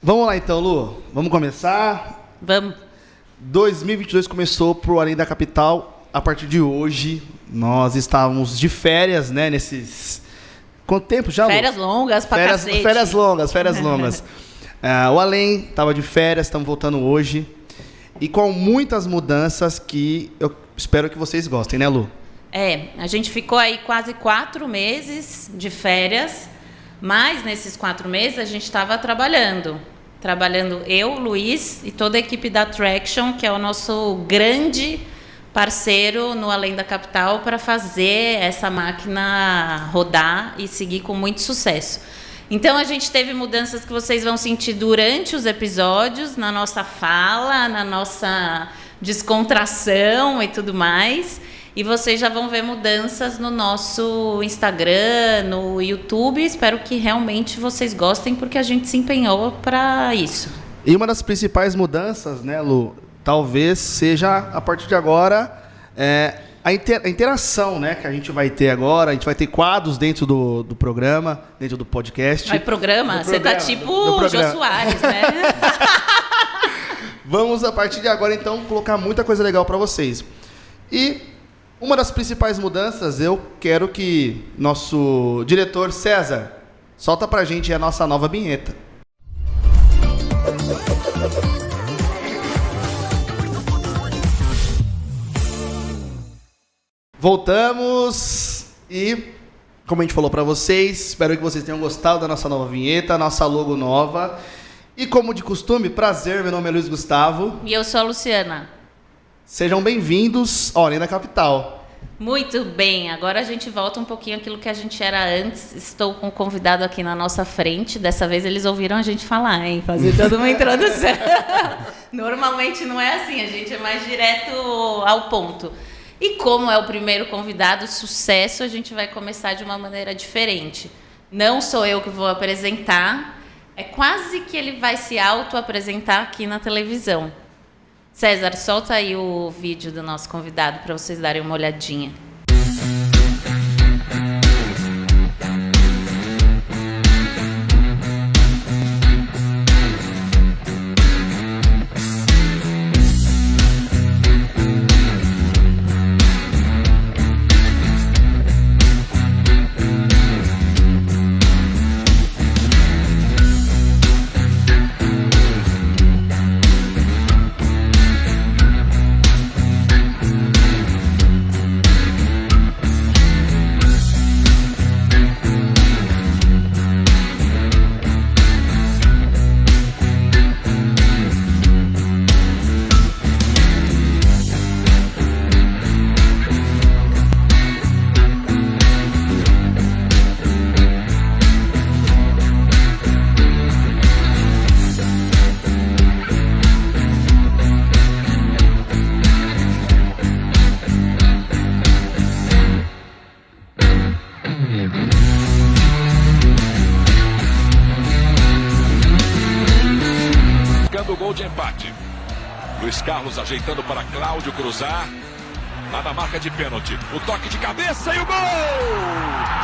Vamos lá então, Lu. Vamos começar? Vamos. 2022 começou pro Além da Capital. A partir de hoje, nós estávamos de férias, né? Nesses... Quanto tempo já, Lu? Férias longas pra cacete. Férias longas. O Além estava de férias, estamos voltando hoje. E com muitas mudanças que eu espero que vocês gostem, né, Lu? A gente ficou aí quase 4 meses de férias, mas nesses 4 meses a gente estava trabalhando eu, Luiz e toda a equipe da Traction, que é o nosso grande parceiro no Além da Capital, para fazer essa máquina rodar e seguir com muito sucesso. Então, a gente teve mudanças que vocês vão sentir durante os episódios, na nossa fala, na nossa descontração e tudo mais. E vocês já vão ver mudanças no nosso Instagram, no YouTube. Espero que realmente vocês gostem, porque a gente se empenhou para isso. E uma das principais mudanças, né, Lu, talvez seja, a partir de agora, a interação, né, que a gente vai ter agora. A gente vai ter quadros dentro do programa, dentro do podcast. Vai programa? Você tá tipo o Jô Soares, né? Vamos, a partir de agora, então, colocar muita coisa legal para vocês. E uma das principais mudanças, eu quero que nosso diretor César solta pra gente a nossa nova vinheta. Voltamos e, como a gente falou pra vocês, espero que vocês tenham gostado da nossa nova vinheta, nossa logo nova. E como de costume, prazer, meu nome é Luiz Gustavo. E eu sou a Luciana. Sejam bem-vindos ao Além da Capital. Muito bem, agora a gente volta um pouquinho àquilo que a gente era antes. Estou com um convidado aqui na nossa frente. Dessa vez eles ouviram a gente falar, hein? Fazer toda uma introdução. Normalmente não é assim, a gente é mais direto ao ponto. E como é o primeiro convidado, sucesso, a gente vai começar de uma maneira diferente. Não sou eu que vou apresentar, é quase que ele vai se auto-apresentar aqui na televisão. César, solta aí o vídeo do nosso convidado para vocês darem uma olhadinha. Carlos ajeitando para Cláudio cruzar. Lá na marca de pênalti. O toque de cabeça e o gol! Gol!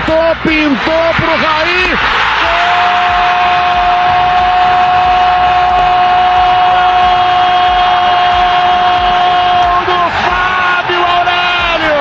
pintou pro Raí. Gol do Fábio Aurélio!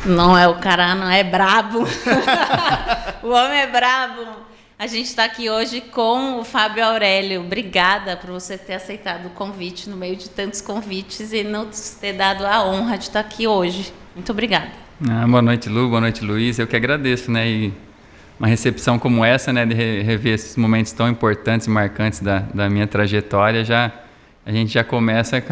Não é o cara, não é brabo. O homem é brabo. A gente está aqui hoje com o Fábio Aurélio. Obrigada por você ter aceitado o convite no meio de tantos convites e nos ter dado a honra de estar aqui hoje. Muito obrigada. Boa noite, Lu. Boa noite, Luiz. Eu que agradeço, né? E uma recepção como essa, né? De rever esses momentos tão importantes e marcantes da minha trajetória, a gente já começa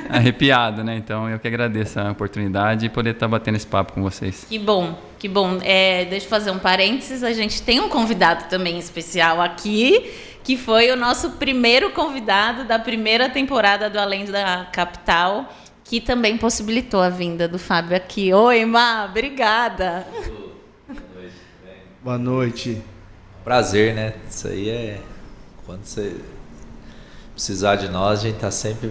arrepiado, né? Então, eu que agradeço a oportunidade de poder estar batendo esse papo com vocês. Que bom, que bom. Deixa eu fazer um parênteses. A gente tem um convidado também especial aqui, que foi o nosso primeiro convidado da primeira temporada do Além da Capital, que também possibilitou a vinda do Fábio aqui. Oi, Má, obrigada. Boa noite. Boa noite. Prazer, né? Isso aí é... Quando você precisar de nós, a gente tá sempre,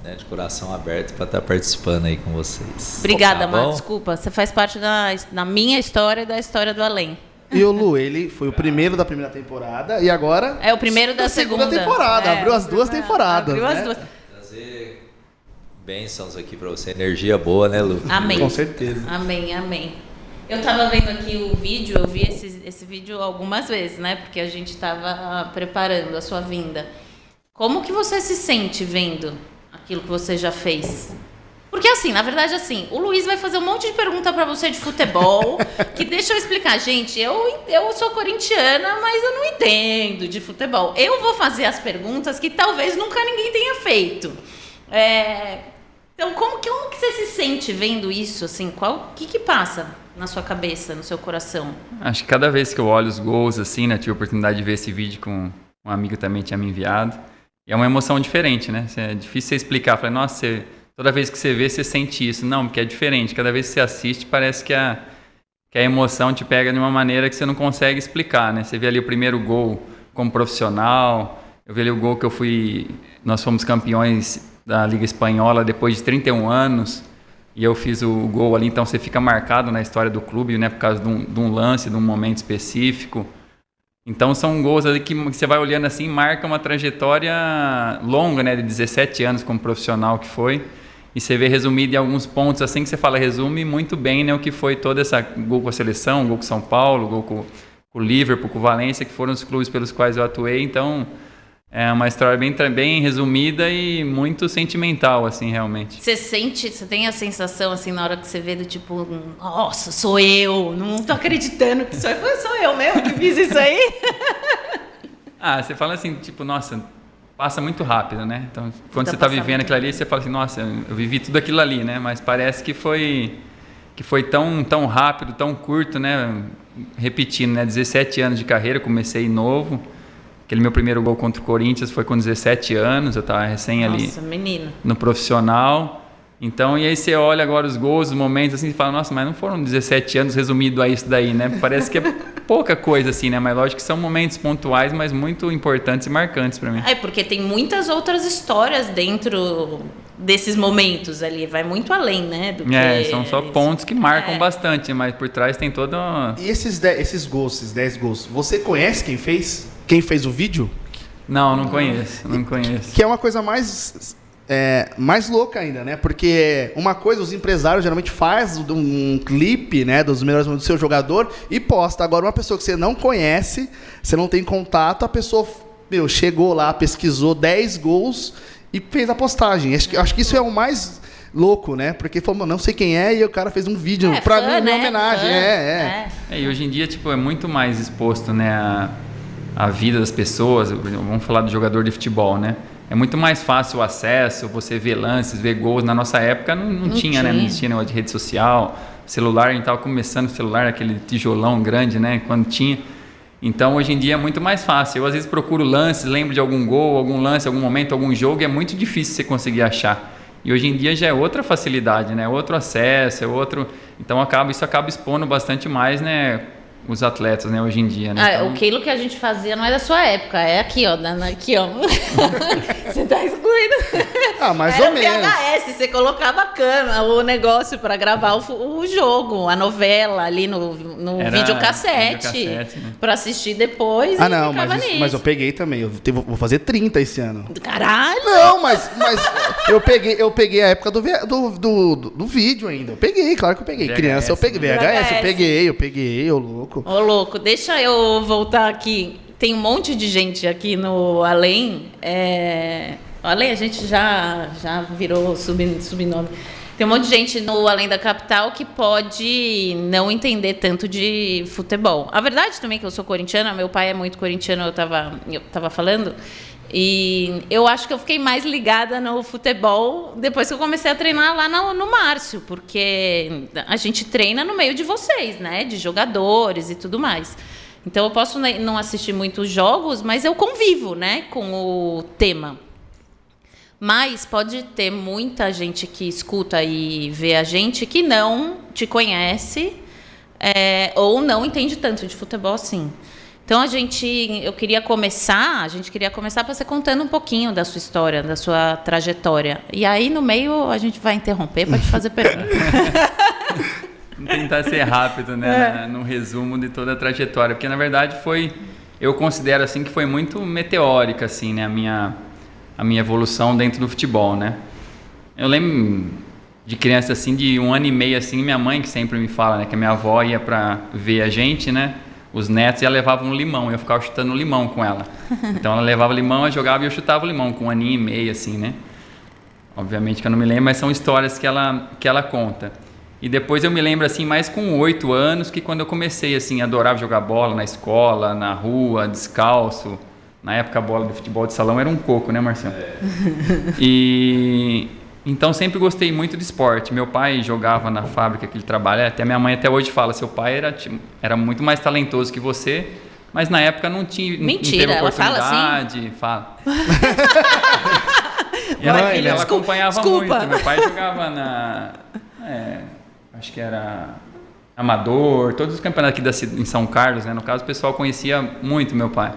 né, de coração aberto para estar participando aí com vocês. Obrigada, Tá Má. bom? Desculpa, você faz parte da minha história e da história do Além. E o Lu, ele foi o primeiro da primeira temporada e agora... É o primeiro da segunda temporada. Abriu as duas temporadas, Abriu né? as duas. Trazer bênçãos aqui para você, energia boa, né, Lu? Amém. Com certeza. Amém, amém. Eu estava vendo aqui o vídeo, eu vi esse vídeo algumas vezes, né? Porque a gente estava preparando a sua vinda. Como que você se sente vendo aquilo que você já fez? Porque assim, na verdade, assim, o Luiz vai fazer um monte de pergunta para você de futebol, que deixa eu explicar, gente, eu sou corintiana, mas eu não entendo de futebol. Eu vou fazer as perguntas que talvez nunca ninguém tenha feito. Então, como que você se sente vendo isso, assim? O que passa na sua cabeça, no seu coração? Acho que cada vez que eu olho os gols, assim, né? Tive a oportunidade de ver esse vídeo com um amigo que também tinha me enviado. E é uma emoção diferente, né? É difícil você explicar. Falei, nossa, toda vez que você vê, você sente isso. Não, porque é diferente. Cada vez que você assiste, parece que a emoção te pega de uma maneira que você não consegue explicar, né? Você vê ali o primeiro gol como profissional. Eu vi ali o gol que nós fomos campeões da Liga Espanhola depois de 31 anos. E eu fiz o gol ali, então você fica marcado na história do clube, né? Por causa de um lance, de um momento específico. Então são gols ali que você vai olhando assim, marca uma trajetória longa, né, de 17 anos como profissional que foi, e você vê resumido em alguns pontos assim que você fala, resume muito bem, né, o que foi toda essa gol com a seleção, gol com São Paulo, gol com o Liverpool, com o Valência, que foram os clubes pelos quais eu atuei. Então é uma história bem resumida e muito sentimental, assim, realmente. Você tem a sensação, assim, na hora que você vê do tipo, nossa, sou eu, não tô acreditando que sou eu mesmo que fiz isso aí? Você fala assim, tipo, nossa, passa muito rápido, né? Então, quando você tá vivendo aquilo ali, você fala assim, nossa, eu vivi tudo aquilo ali, né? Mas parece que foi tão rápido, tão curto, né? Repetindo, né? 17 anos de carreira, comecei novo. Aquele meu primeiro gol contra o Corinthians foi com 17 anos, eu estava recém ali no profissional. Então, e aí você olha agora os gols, os momentos assim, e fala, nossa, mas não foram 17 anos resumido a isso daí, né? Parece que é pouca coisa assim, né? Mas lógico que são momentos pontuais, mas muito importantes e marcantes para mim. Porque tem muitas outras histórias dentro desses momentos ali, vai muito além, né? São só pontos que marcam bastante, mas por trás tem toda uma... E esses 10 gols, você conhece quem fez? Quem fez o vídeo? Não conheço. Que é uma coisa mais louca ainda, né? Porque uma coisa, os empresários geralmente fazem um clipe, né, dos melhores momentos do seu jogador e posta. Agora, uma pessoa que você não conhece, você não tem contato, a pessoa chegou lá, pesquisou 10 gols e fez a postagem. Acho que isso é o mais louco, né? Porque falou, não sei quem é, e o cara fez um vídeo pra mim, em homenagem. E hoje em dia, tipo, é muito mais exposto, né, a vida das pessoas. Vamos falar do jogador de futebol, né? É muito mais fácil o acesso, você ver lances, ver gols. Na nossa época não tinha, né? Não existia negócio de rede social, celular, a gente estava começando o celular, aquele tijolão grande, né? Quando tinha. Então, hoje em dia é muito mais fácil. Eu, às vezes, procuro lances, lembro de algum gol, algum lance, algum momento, algum jogo, e é muito difícil você conseguir achar. E hoje em dia já é outra facilidade, né? Outro acesso, é outro... Então, isso acaba expondo bastante mais, né? Os atletas, né? Hoje em dia, né? Então... Aquilo que a gente fazia não é da sua época, é aqui, ó. Aqui, ó. Você tá excluindo. Mais Era ou menos. VHS, você colocava a câmera, o negócio para gravar o jogo, a novela ali no videocassete, né? Para assistir depois. Não, mas eu peguei também. Vou fazer 30 esse ano. Caralho! Não, mas eu peguei a época do vídeo ainda. Eu peguei, claro que eu peguei. VHS, Criança, eu peguei. VHS, eu peguei, ô louco. Ô, louco, deixa eu voltar aqui. Tem um monte de gente aqui no Além. Além, a gente já virou subnome. Tem um monte de gente no Além da Capital que pode não entender tanto de futebol. A verdade também é que eu sou corintiana, meu pai é muito corintiano, eu tava falando. E eu acho que eu fiquei mais ligada no futebol depois que eu comecei a treinar lá no Márcio, porque a gente treina no meio de vocês, né? De jogadores e tudo mais. Então eu posso não assistir muitos jogos, mas eu convivo, né, com o tema. Mas pode ter muita gente que escuta e vê a gente que não te conhece ou não entende tanto de futebol assim. Então a gente queria começar para você contando um pouquinho da sua história, da sua trajetória. E aí no meio a gente vai interromper para te fazer pergunta. Vamos tentar ser rápido, né, no resumo de toda a trajetória, porque na verdade eu considero assim que foi muito meteórica assim, né, a minha evolução dentro do futebol, né? Eu lembro de criança assim, de 1 ano e meio assim, minha mãe que sempre me fala, né, que a minha avó ia para ver a gente, né? Os netos, e ela levava um limão, eu ficava chutando limão com ela. Então ela levava limão, eu jogava e eu chutava o limão com 1 aninho e meio, assim, né? Obviamente que eu não me lembro, mas são histórias que ela conta. E depois eu me lembro, assim, mais com 8 anos, que quando eu comecei, assim, adorava jogar bola na escola, na rua, descalço. Na época a bola de futebol de salão era um coco, né, Marcelo? E... Então sempre gostei muito de esporte. Meu pai jogava na fábrica que ele trabalha, até minha mãe até hoje fala, seu pai era muito mais talentoso que você, mas na época não teve oportunidade. Fala. E ela acompanhava muito. Meu pai jogava acho que era amador, todos os campeonatos aqui em São Carlos, né? No caso o pessoal conhecia muito meu pai.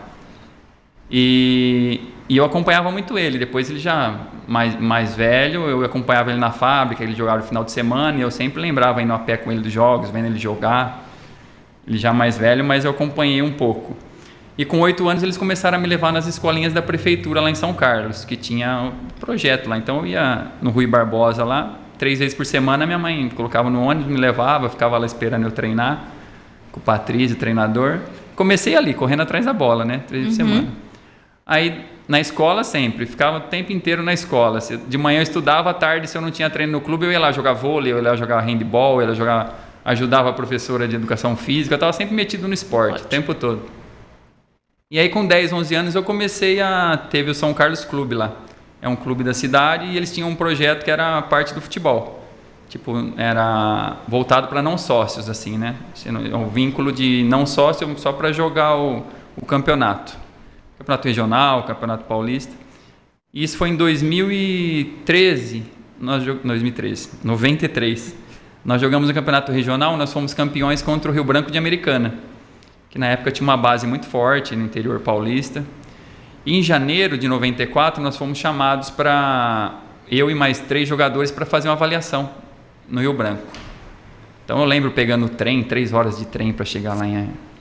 E eu acompanhava muito ele. Depois ele já mais velho, eu acompanhava ele na fábrica, ele jogava no final de semana e eu sempre lembrava indo a pé com ele dos jogos, vendo ele jogar. Ele já mais velho, mas eu acompanhei um pouco. E com 8 anos eles começaram a me levar nas escolinhas da prefeitura lá em São Carlos, que tinha um projeto lá. Então eu ia no Rui Barbosa lá, 3 vezes por semana minha mãe me colocava no ônibus, me levava, ficava lá esperando eu treinar, com o Patrício, o treinador. Comecei ali, correndo atrás da bola, né? 3 vezes por semana. Aí, na escola sempre, ficava o tempo inteiro na escola. De manhã eu estudava, à tarde, se eu não tinha treino no clube, eu ia lá jogar vôlei, eu ia lá jogar handball, eu ia lá ajudava a professora de educação física, eu estava sempre metido no esporte, o tempo todo. E aí, com 10, 11 anos, eu teve o São Carlos Clube lá. É um clube da cidade e eles tinham um projeto que era a parte do futebol. Tipo, era voltado para não sócios, assim, né? É um vínculo de não sócio só para jogar o campeonato. Campeonato regional, campeonato paulista. E isso foi em 93. Nós jogamos o campeonato regional, nós fomos campeões contra o Rio Branco de Americana, que na época tinha uma base muito forte no interior paulista. E em janeiro de 94, nós fomos chamados para, eu e mais 3 jogadores, para fazer uma avaliação no Rio Branco. Então eu lembro pegando o trem, 3 horas de trem para chegar lá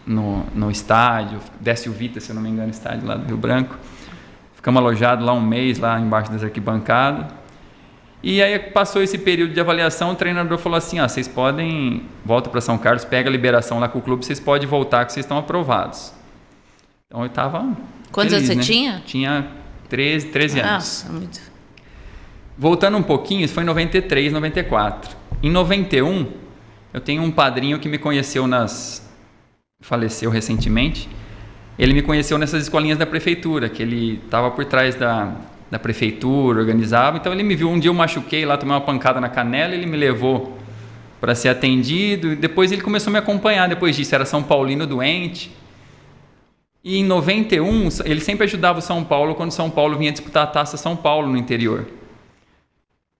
no estádio, Décio Vita, se eu não me engano, estádio lá do Rio Branco. Ficamos alojados lá 1 mês, lá embaixo das arquibancadas. E aí passou esse período de avaliação, o treinador falou assim, vocês podem, volta para São Carlos, pega a liberação lá com o clube, vocês podem voltar que vocês estão aprovados. Então eu estava Quantos anos você tinha? Tinha 13 anos. Nossa, muito. Voltando um pouquinho, isso foi em 93, 94. Em 91, eu tenho um padrinho que me conheceu faleceu recentemente, ele me conheceu nessas escolinhas da prefeitura, que ele estava por trás da prefeitura, organizava. Então ele me viu, um dia eu machuquei lá, tomei uma pancada na canela, ele me levou para ser atendido. E depois ele começou a me acompanhar, depois disso, era São Paulino doente. E em 91, ele sempre ajudava o São Paulo quando São Paulo vinha disputar a Taça São Paulo no interior.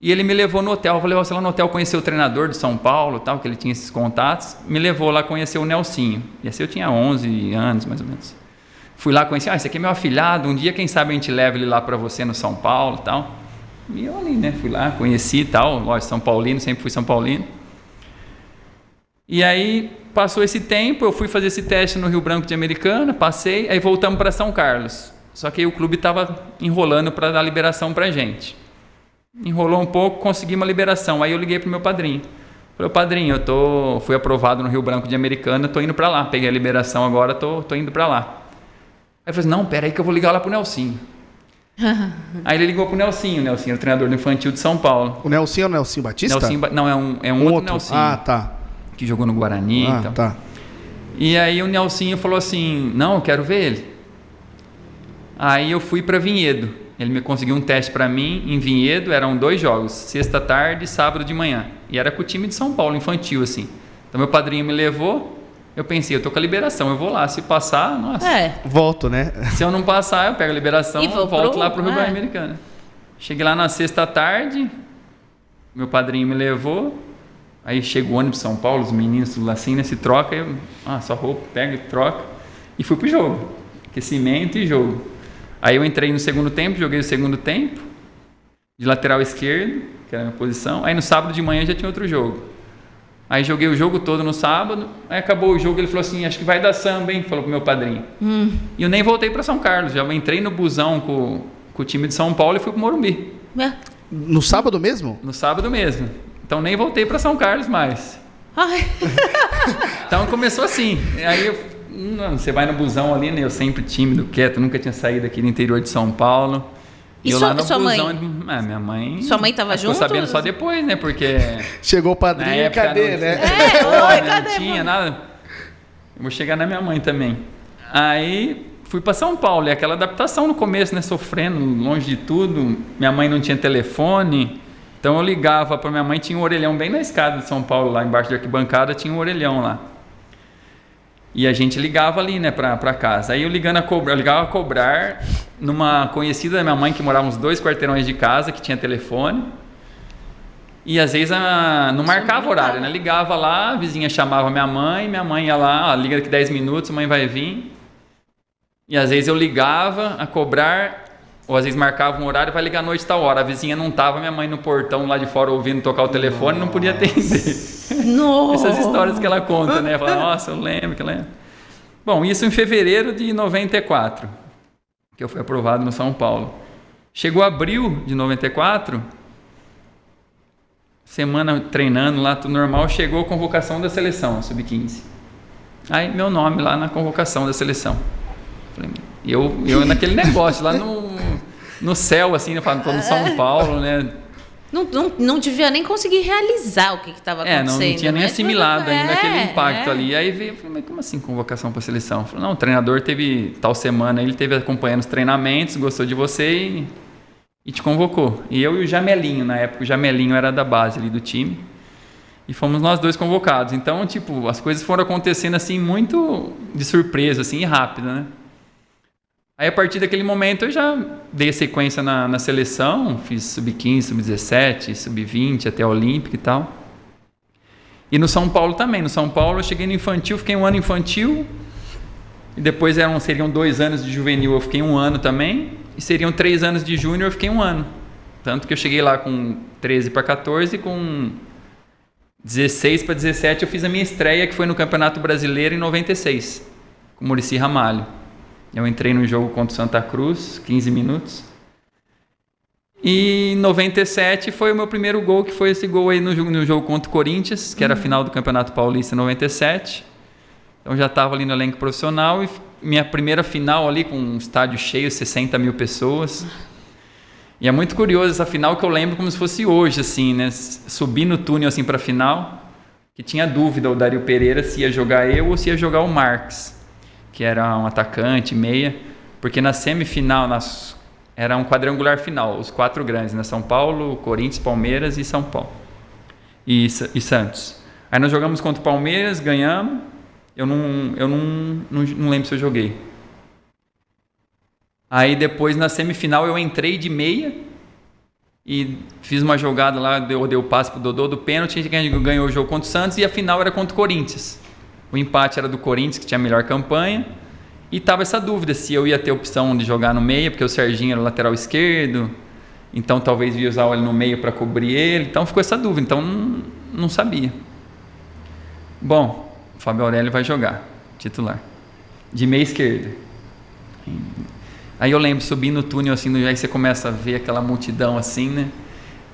E ele me levou no hotel, eu falei, você lá no hotel conheceu o treinador do São Paulo, tal, que ele tinha esses contatos, me levou lá conhecer o Nelsinho. E assim eu tinha 11 anos, mais ou menos. Fui lá conhecer, esse aqui é meu afilhado, um dia quem sabe a gente leva ele lá para você no São Paulo e tal. E eu ali, né, fui lá, conheci e tal, lógico, São Paulino, sempre fui São Paulino. E aí passou esse tempo, eu fui fazer esse teste no Rio Branco de Americana, passei, aí voltamos para São Carlos. Só que aí o clube estava enrolando para dar liberação para a gente. Enrolou um pouco, consegui uma liberação. Aí eu liguei pro meu padrinho. Falei, padrinho, fui aprovado no Rio Branco de Americana, tô indo para lá. Peguei a liberação agora, tô indo para lá. Aí eu falei, não, pera aí que eu vou ligar lá pro Nelsinho. Aí ele ligou pro Nelsinho. O Nelsinho era o treinador do infantil de São Paulo. O Nelsinho é o Nelsinho Batista? Não, é um outro Nelsinho. Ah, tá. Que jogou no Guarani e tal. Tá. E aí o Nelsinho falou assim, não, eu quero ver ele. Aí eu fui para Vinhedo. Ele me conseguiu um teste para mim em Vinhedo, eram 2 jogos, sexta tarde e sábado de manhã. E era com o time de São Paulo, infantil, assim. Então meu padrinho me levou, eu pensei, eu tô com a liberação, eu vou lá, se passar, nossa. Volto, né? Se eu não passar, eu pego a liberação e volto lá pro Rio Branco Americano. Cheguei lá na sexta tarde, meu padrinho me levou, aí chega o ônibus de São Paulo, os meninos tudo assim, né, se troca, eu, só roupa, pega e troca, e fui pro jogo. Aquecimento e jogo. Aí eu entrei no segundo tempo, joguei o segundo tempo, de lateral esquerdo, que era a minha posição. Aí no sábado de manhã já tinha outro jogo. Aí joguei o jogo todo no sábado, aí acabou o jogo, ele falou assim, acho que vai dar samba, hein? Falou pro meu padrinho. E eu nem voltei para São Carlos, já entrei no busão com o time de São Paulo e fui pro Morumbi. No sábado mesmo? No sábado mesmo. Então nem voltei para São Carlos mais. Então começou assim. Aí você vai no busão ali, né? Eu sempre tímido, quieto, nunca tinha saído aqui do interior de São Paulo. E eu lá no busão, minha mãe... Sua mãe tava junto? Ficou sabendo só depois, né? Porque... Chegou o padrinho, cadê, né? Não tinha nada. Eu vou chegar na minha mãe também. Aí fui para São Paulo, e aquela adaptação no começo, né? Sofrendo, longe de tudo. Minha mãe não tinha telefone, então eu ligava para minha mãe, tinha um orelhão bem na escada de São Paulo, lá embaixo da arquibancada, tinha um orelhão lá. E a gente ligava ali, né, pra casa. Aí eu ligava a cobrar numa conhecida da minha mãe que morava uns 2 quarteirões de casa, que tinha telefone. E às vezes não marcava horário, né? Ligava lá, a vizinha chamava minha mãe ia lá, liga daqui 10 minutos, a mãe vai vir. E às vezes eu ligava a cobrar, ou às vezes marcava um horário, vai ligar à noite tal hora. A vizinha não tava, minha mãe no portão lá de fora ouvindo tocar o telefone, não podia atender. Essas histórias que ela conta, né? Fala, nossa, eu lembro que ela... Bom, isso em fevereiro de 94, que eu fui aprovado no São Paulo. Chegou abril de 94, semana treinando lá, tudo normal, chegou a convocação da seleção, sub-15. Aí meu nome lá na convocação da seleção. Eu naquele negócio, lá no céu, assim, eu falo, tô no São Paulo, né? Não devia nem conseguir realizar o que estava acontecendo. Não tinha nem assimilado ainda aquele impacto ali. Aí veio, eu falei, mas como assim convocação para a seleção? Falei, não, o treinador teve tal semana, ele teve acompanhando os treinamentos, gostou de você e te convocou. E eu e o Jamelinho, na época, o Jamelinho era da base ali do time. E fomos nós 2 convocados. Então, tipo, as coisas foram acontecendo assim, muito de surpresa, assim, e rápida, né? Aí, a partir daquele momento, eu já dei sequência na seleção, fiz sub-15, sub-17, sub-20, até a Olímpica e tal. E no São Paulo também. No São Paulo, eu cheguei no infantil, fiquei 1 ano infantil, e depois seriam 2 anos de juvenil, eu fiquei 1 ano também, e seriam 3 anos de júnior, eu fiquei 1 ano. Tanto que eu cheguei lá com 13 para 14, com 16 para 17, eu fiz a minha estreia, que foi no Campeonato Brasileiro em 96, com o Muricy Ramalho. Eu entrei no jogo contra o Santa Cruz, 15 minutos. E em 97 foi o meu primeiro gol, que foi esse gol aí no jogo contra o Corinthians, que era a final do Campeonato Paulista em 97. Então já estava ali no elenco profissional, e minha primeira final ali com um estádio cheio, 60 mil pessoas. E é muito curioso essa final, que eu lembro como se fosse hoje, assim, né? Subi no túnel assim para a final, que tinha dúvida o Dario Pereira se ia jogar eu ou se ia jogar o Marques. que era um atacante, meia, porque na semifinal era um quadrangular final, os 4 grandes, né? São Paulo, Corinthians, Palmeiras e São Paulo e Santos. Aí nós jogamos contra o Palmeiras, ganhamos. Eu não lembro se eu joguei. Aí depois na semifinal eu entrei de meia e fiz uma jogada lá, dei o passe pro Dodô do pênalti, a gente ganhou o jogo contra o Santos e a final era contra o Corinthians. O empate era do Corinthians, que tinha a melhor campanha, e tava essa dúvida se eu ia ter opção de jogar no meio, porque o Serginho era o lateral esquerdo, então talvez ia usar ele no meio para cobrir ele, então ficou essa dúvida, então não sabia. Bom, o Fábio Aurélio vai jogar, titular, de meia esquerda. Aí eu lembro, subir no túnel assim, aí você começa a ver aquela multidão assim, né?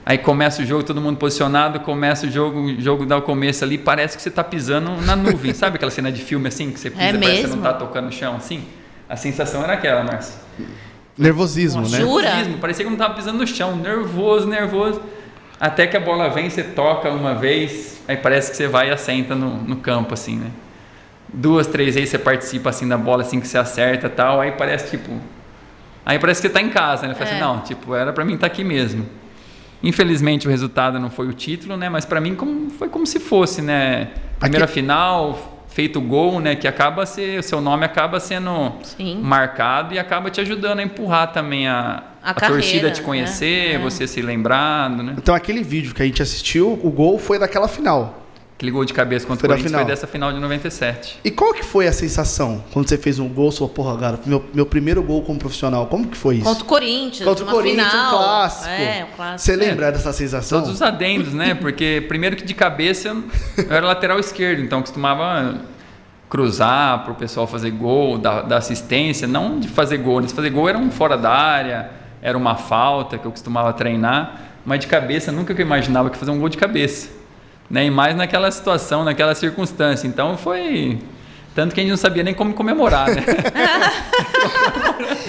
Aí começa o jogo, todo mundo posicionado, começa o jogo dá o começo ali, parece que você está pisando na nuvem. Sabe aquela cena de filme assim, que você pisa, parece que você não está tocando no chão assim? A sensação era aquela, Márcia. Nervosismo, né? Jura? Nervosismo, parecia que não estava pisando no chão, nervoso. Até que a bola vem, você toca uma vez, aí parece que você vai e assenta no campo assim, né? 2, 3 vezes você participa assim da bola, assim que você acerta e tal, aí parece que você está em casa, né? Fala assim, não, era para mim estar aqui mesmo. Infelizmente o resultado não foi o título, né? Mas para mim foi como se fosse, né? Primeira final, feito o gol, né? Que o seu nome acaba sendo marcado e acaba te ajudando a empurrar também a carreira, torcida a te conhecer, você se lembrado, né? Então aquele vídeo que a gente assistiu, o gol foi daquela final. Aquele gol de cabeça contra o Corinthians foi dessa final de 97. E qual que foi a sensação quando você fez um gol? Você falou, porra, cara, meu primeiro gol como profissional, como que foi isso? Contra o Corinthians, contra o Corinthians, final. Um clássico. Um clássico. Você lembra dessa sensação? Todos os adendos, né? Porque primeiro que de cabeça eu era lateral esquerdo, então costumava cruzar para o pessoal fazer gol, dar assistência, não de fazer gol. De fazer gol era um fora da área, era uma falta que eu costumava treinar, mas de cabeça nunca que eu imaginava que fazer um gol de cabeça. Né? E mais naquela situação, naquela circunstância. Então foi... Tanto que a gente não sabia nem como comemorar, né?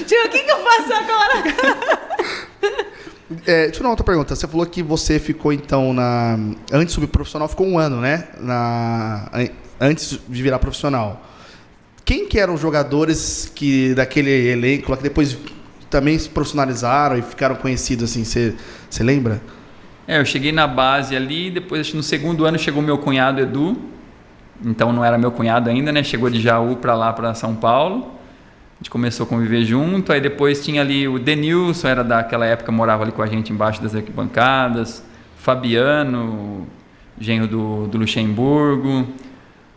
Tio, o que eu faço agora? Deixa eu dar uma outra pergunta. Você falou que você ficou, então, antes de subir profissional, ficou 1 ano, né? Antes de virar profissional. Quem que eram os jogadores daquele elenco lá que depois também se profissionalizaram e ficaram conhecidos, assim? Você lembra? Eu cheguei na base ali, depois no segundo ano chegou meu cunhado Edu, então não era meu cunhado ainda, né? Chegou de Jaú para lá, para São Paulo, a gente começou a conviver junto, aí depois tinha ali o Denilson, era daquela época, morava ali com a gente embaixo das arquibancadas, Fabiano, genro do Luxemburgo,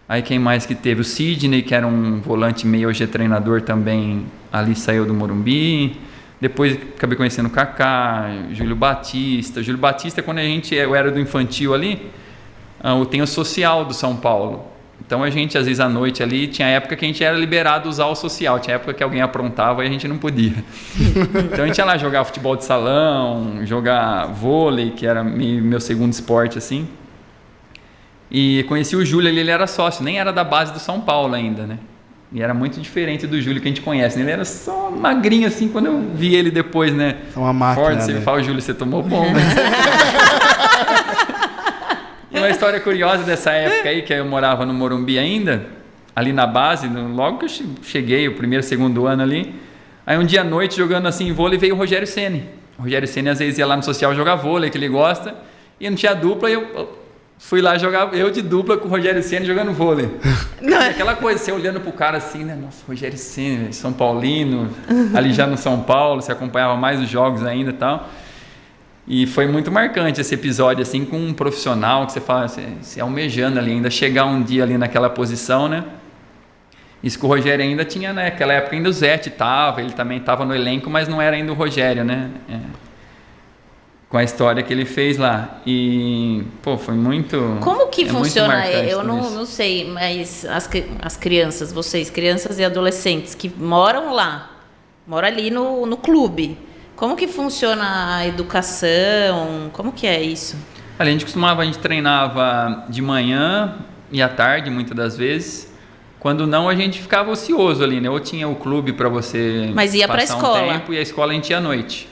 aí quem mais que teve? O Sidney, que era um volante meio, hoje é treinador também, ali saiu do Morumbi. Depois acabei conhecendo o Kaká, Júlio Batista. Júlio Batista, quando eu era do infantil ali, tem o social do São Paulo. Então a gente, às vezes à noite ali, tinha época que a gente era liberado a usar o social. Tinha época que alguém aprontava e a gente não podia. Então a gente ia lá jogar futebol de salão, jogar vôlei, que era meu segundo esporte assim. E conheci o Júlio ali, ele era sócio, nem era da base do São Paulo ainda, né? E era muito diferente do Júlio que a gente conhece, né? Ele era só magrinho assim, quando eu vi ele depois, né? Uma máquina, Ford, você me fala, Júlio, você tomou bomba. E uma história curiosa dessa época aí, que eu morava no Morumbi ainda, ali na base, logo que eu cheguei, o primeiro, segundo ano ali, aí um dia à noite, jogando assim vôlei, veio o Rogério Ceni. O Rogério Ceni às vezes ia lá no social jogar vôlei, que ele gosta, e não tinha dupla, e eu fui lá jogar, eu de dupla com o Rogério Ceni jogando vôlei. Aquela coisa, você olhando pro cara assim, né? Nossa, Rogério Ceni, São Paulino, ali já no São Paulo, você acompanhava mais os jogos ainda e tal. E foi muito marcante esse episódio, assim, com um profissional que você fala, você almejando ali, ainda chegar um dia ali naquela posição, né? Isso que o Rogério ainda tinha, né? Naquela época ainda o Zete tava, ele também tava no elenco, mas não era ainda o Rogério, né? Com a história que ele fez lá. E, pô, foi muito... Como que funciona? Eu não não sei, mas as crianças, vocês, crianças e adolescentes que moram lá, moram ali no clube, como que funciona a educação? Como que é isso? A gente treinava de manhã e à tarde, muitas das vezes. Quando não, a gente ficava ocioso ali, né? Ou tinha o clube para você Mas ia pra passar escola. um tempo, e a escola a gente ia à noite.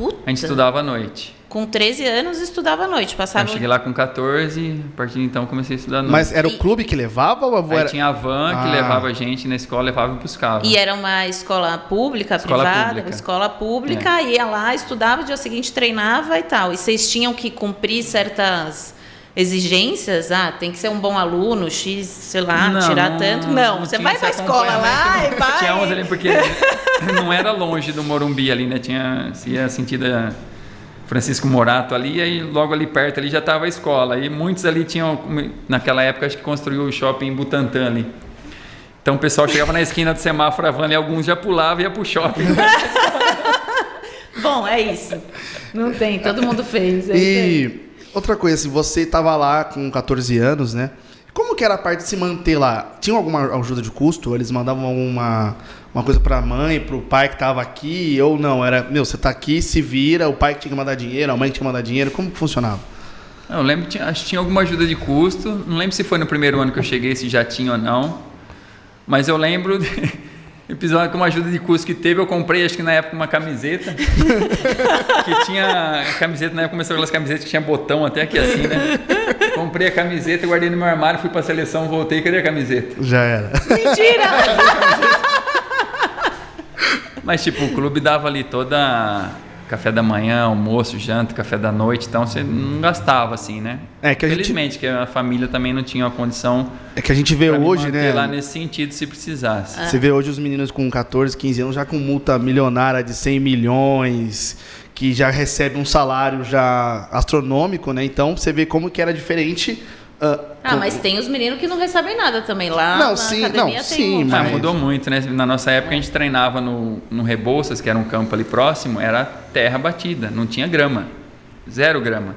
Puta. A gente estudava à noite. Com 13 anos, estudava à noite. Passava... Eu cheguei lá com 14, a partir de então comecei a estudar à noite. Mas era o clube que levava ou Aí era... tinha a van que levava a gente na escola, levava e buscava. E era uma escola pública, Escola privada? pública. Escola pública, ia lá, estudava, dia seguinte treinava e tal. E vocês tinham que cumprir certas exigências? Ah, tem que ser um bom aluno, X, sei lá, tirar tanto. Não, você vai pra escola lá e vai... Tinha uns ali, porque não era longe do Morumbi ali, né? Se ia sentido Francisco Morato ali, aí logo ali perto ali já estava a escola. E muitos ali tinham, naquela época, acho que construiu o shopping Butantã ali. Então o pessoal chegava na esquina do semáforo, a van, e alguns já pulavam e ia pro shopping. Bom, é isso. Não tem, todo mundo fez. E outra coisa, assim, você estava lá com 14 anos, né? Como que era a parte de se manter lá? Tinha alguma ajuda de custo? Eles mandavam alguma coisa pra mãe, pro pai que tava aqui? Ou não? Era, você tá aqui, se vira, o pai que tinha que mandar dinheiro, a mãe que tinha que mandar dinheiro. Como que funcionava? Eu lembro que acho que tinha alguma ajuda de custo. Não lembro se foi no primeiro ano que eu cheguei, se já tinha ou não. Mas eu lembro... episódio com uma ajuda de custo que teve, eu comprei, acho que na época, uma camiseta. Que tinha... A camiseta, na época, começou aquelas camisetas que tinha botão até aqui assim, né? Comprei a camiseta, guardei no meu armário, fui pra seleção, voltei, cadê a camiseta? Já era. Mentira! Mas, tipo, o clube dava ali toda... Café da manhã, almoço, janta, café da noite, então você não gastava assim, né? Infelizmente, que a família também não tinha uma condição. É que a gente vê hoje, né? Lá nesse sentido, se precisasse. Você vê hoje os meninos com 14, 15 anos já com multa milionária de 100 milhões, que já recebe um salário já astronômico, né? Então você vê como que era diferente. Mas tem os meninos que não recebem nada também lá. Não, na sim, academia não, tem sim, mas... Mudou muito, né? Na nossa época a gente treinava no Rebouças, que era um campo ali próximo, era terra batida, não tinha grama, 0 grama.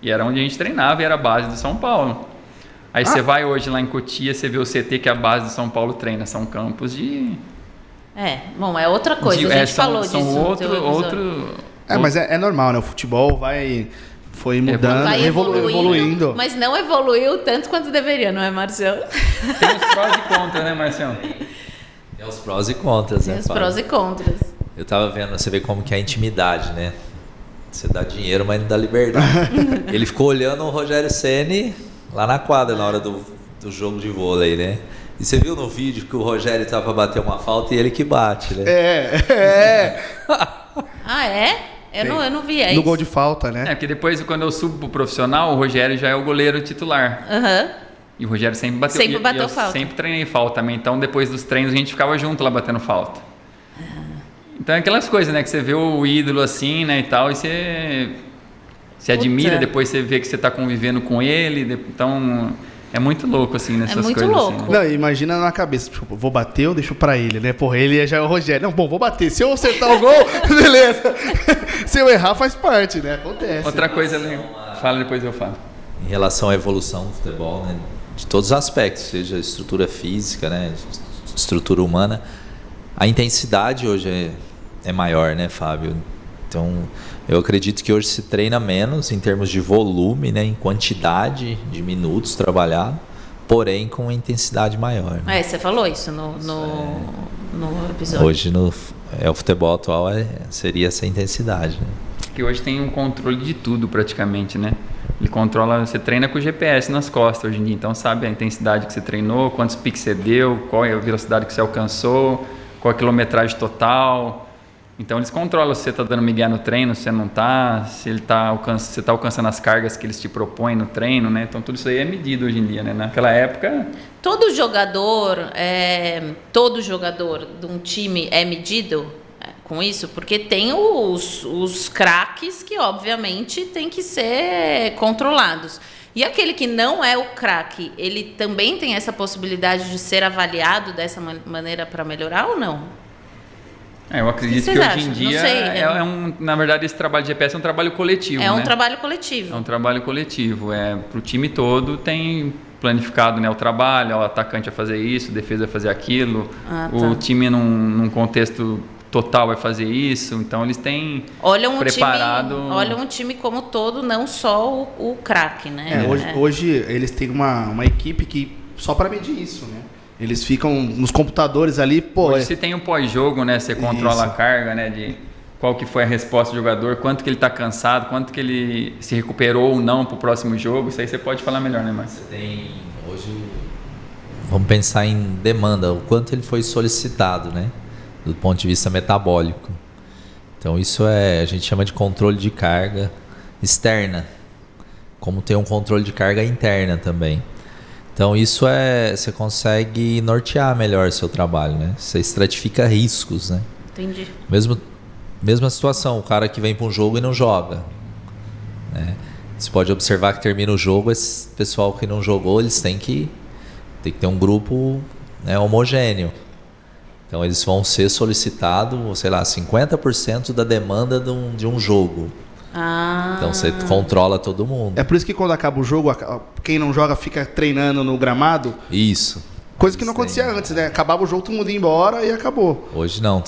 E era onde a gente treinava e era a base do São Paulo. Aí você vai hoje lá em Cotia, você vê o CT que a base do São Paulo treina, são campos de... Bom, é outra coisa, a gente falou disso. Mas é normal, né? O futebol foi mudando, vai evoluindo. Mas não evoluiu tanto quanto deveria, não é, Marcião? Tem os prós e contras, né, Marcião? Tem os prós e contras, né? Tem os prós e contras. Eu tava vendo, você vê como que é a intimidade, né? Você dá dinheiro, mas não dá liberdade. Ele ficou olhando o Rogério Ceni lá na quadra, na hora do jogo de vôlei, né? E você viu no vídeo que o Rogério tava pra bater uma falta e ele que bate, né? Ah, é? Eu não vi, no gol de falta, né? Porque depois, quando eu subo pro profissional, o Rogério já é o goleiro titular. E o Rogério sempre bateu. Sempre bateu falta. Sempre treinei falta também. Então, depois dos treinos, a gente ficava junto lá batendo falta. Então, é aquelas coisas, né? Que você vê o ídolo assim, né? E tal, e você admira, depois você vê que você tá convivendo com ele. Então... É muito louco, assim, nessas coisas. É muito louco. Assim. Não, imagina na cabeça, tipo, vou bater ou deixo pra ele, né? Porra, ele já é o Rogério. Não, bom, vou bater. Se eu acertar o gol, beleza. Se eu errar, faz parte, né? Acontece. Outra coisa, fala, depois eu falo. Em relação à evolução do futebol, né? De todos os aspectos, seja estrutura física, né? Estrutura humana, a intensidade hoje é maior, né, Fábio? Então, eu acredito que hoje se treina menos em termos de volume, né, em quantidade de minutos trabalhado, porém com intensidade maior. Né? Você falou isso no episódio. Hoje, o futebol atual seria essa intensidade. Né? Que hoje tem um controle de tudo praticamente, né? Ele controla, você treina com o GPS nas costas hoje em dia, então sabe a intensidade que você treinou, quantos piques você deu, qual é a velocidade que você alcançou, qual é a quilometragem total... Então eles controlam se você está dando migué no treino, se você não está, se você está alcançando as cargas que eles te propõem no treino, né? Então tudo isso aí é medido hoje em dia, né? Naquela época... Todo jogador de um time é medido com isso? Porque tem os craques que obviamente tem que ser controlados. E aquele que não é o craque, ele também tem essa possibilidade de ser avaliado dessa maneira para melhorar ou não? Eu acredito que hoje em dia, na verdade, esse trabalho de GPS é um trabalho coletivo. É um trabalho coletivo. É um trabalho coletivo. Para o time todo tem planificado, né, o trabalho, o atacante vai fazer isso, a defesa vai fazer aquilo, o time num contexto total vai fazer isso, então eles têm preparado... Olham um time como todo, não só o craque, né? Hoje eles têm uma equipe que só para medir isso, né? Eles ficam nos computadores ali, pô... Hoje você tem um pós-jogo, né? Você controla a carga, né? qual que foi a resposta do jogador, quanto que ele está cansado, quanto que ele se recuperou ou não para o próximo jogo. Isso aí você pode falar melhor, né, Márcio? Você tem hoje, vamos pensar em demanda, o quanto ele foi solicitado, né, do ponto de vista metabólico. Então isso a gente chama de controle de carga externa, como tem um controle de carga interna também. Então isso você consegue nortear melhor seu trabalho, né? Você estratifica riscos, né? Entendi. Mesma situação, o cara que vem para um jogo e não joga, né? Você pode observar que termina o jogo, esse pessoal que não jogou, eles têm que ter um grupo, né, homogêneo. Então eles vão ser solicitados, sei lá, 50% da demanda de um jogo. Então você controla todo mundo. É por isso que quando acaba o jogo, quem não joga fica treinando no gramado. Isso. Coisa que não acontecia antes, né? Acabava o jogo, todo mundo ia embora e acabou. Hoje não,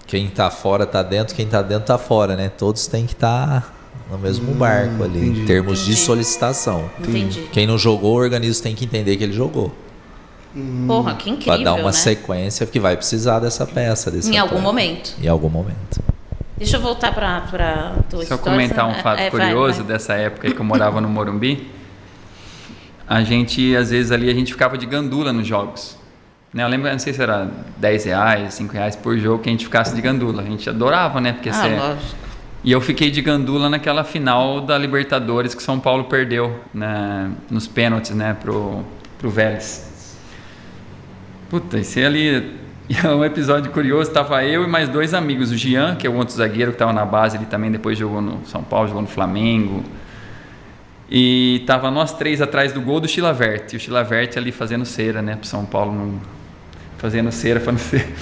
quem tá fora tá dentro, quem tá dentro tá fora, né? Todos têm que estar no mesmo barco ali, entendi. em termos de solicitação. Entendi. Quem não jogou, o organismo tem que entender que ele jogou. Porra, que incrível, Para dar uma né? sequência, porque vai precisar dessa peça. Em algum momento. Em algum momento. Deixa eu voltar para tua história. Só comentar um fato curioso dessa época aí que eu morava no Morumbi. A gente, às vezes ali, a gente ficava de gandula nos jogos. Né? Eu lembro, não sei se era R$10, R$5 por jogo que a gente ficasse de gandula. A gente adorava, né? Porque lógico. E eu fiquei de gandula naquela final da Libertadores que São Paulo perdeu, né, nos pênaltis, né, pro Vélez. Puta, esse ali... E um episódio curioso, tava eu e mais 2 amigos, o Jean, que é o outro zagueiro que estava na base, ele também depois jogou no São Paulo, jogou no Flamengo. E tava nós 3 atrás do gol do Chilavert, e o Chilavert ali fazendo cera, né, pro São Paulo, fazendo cera para não ser.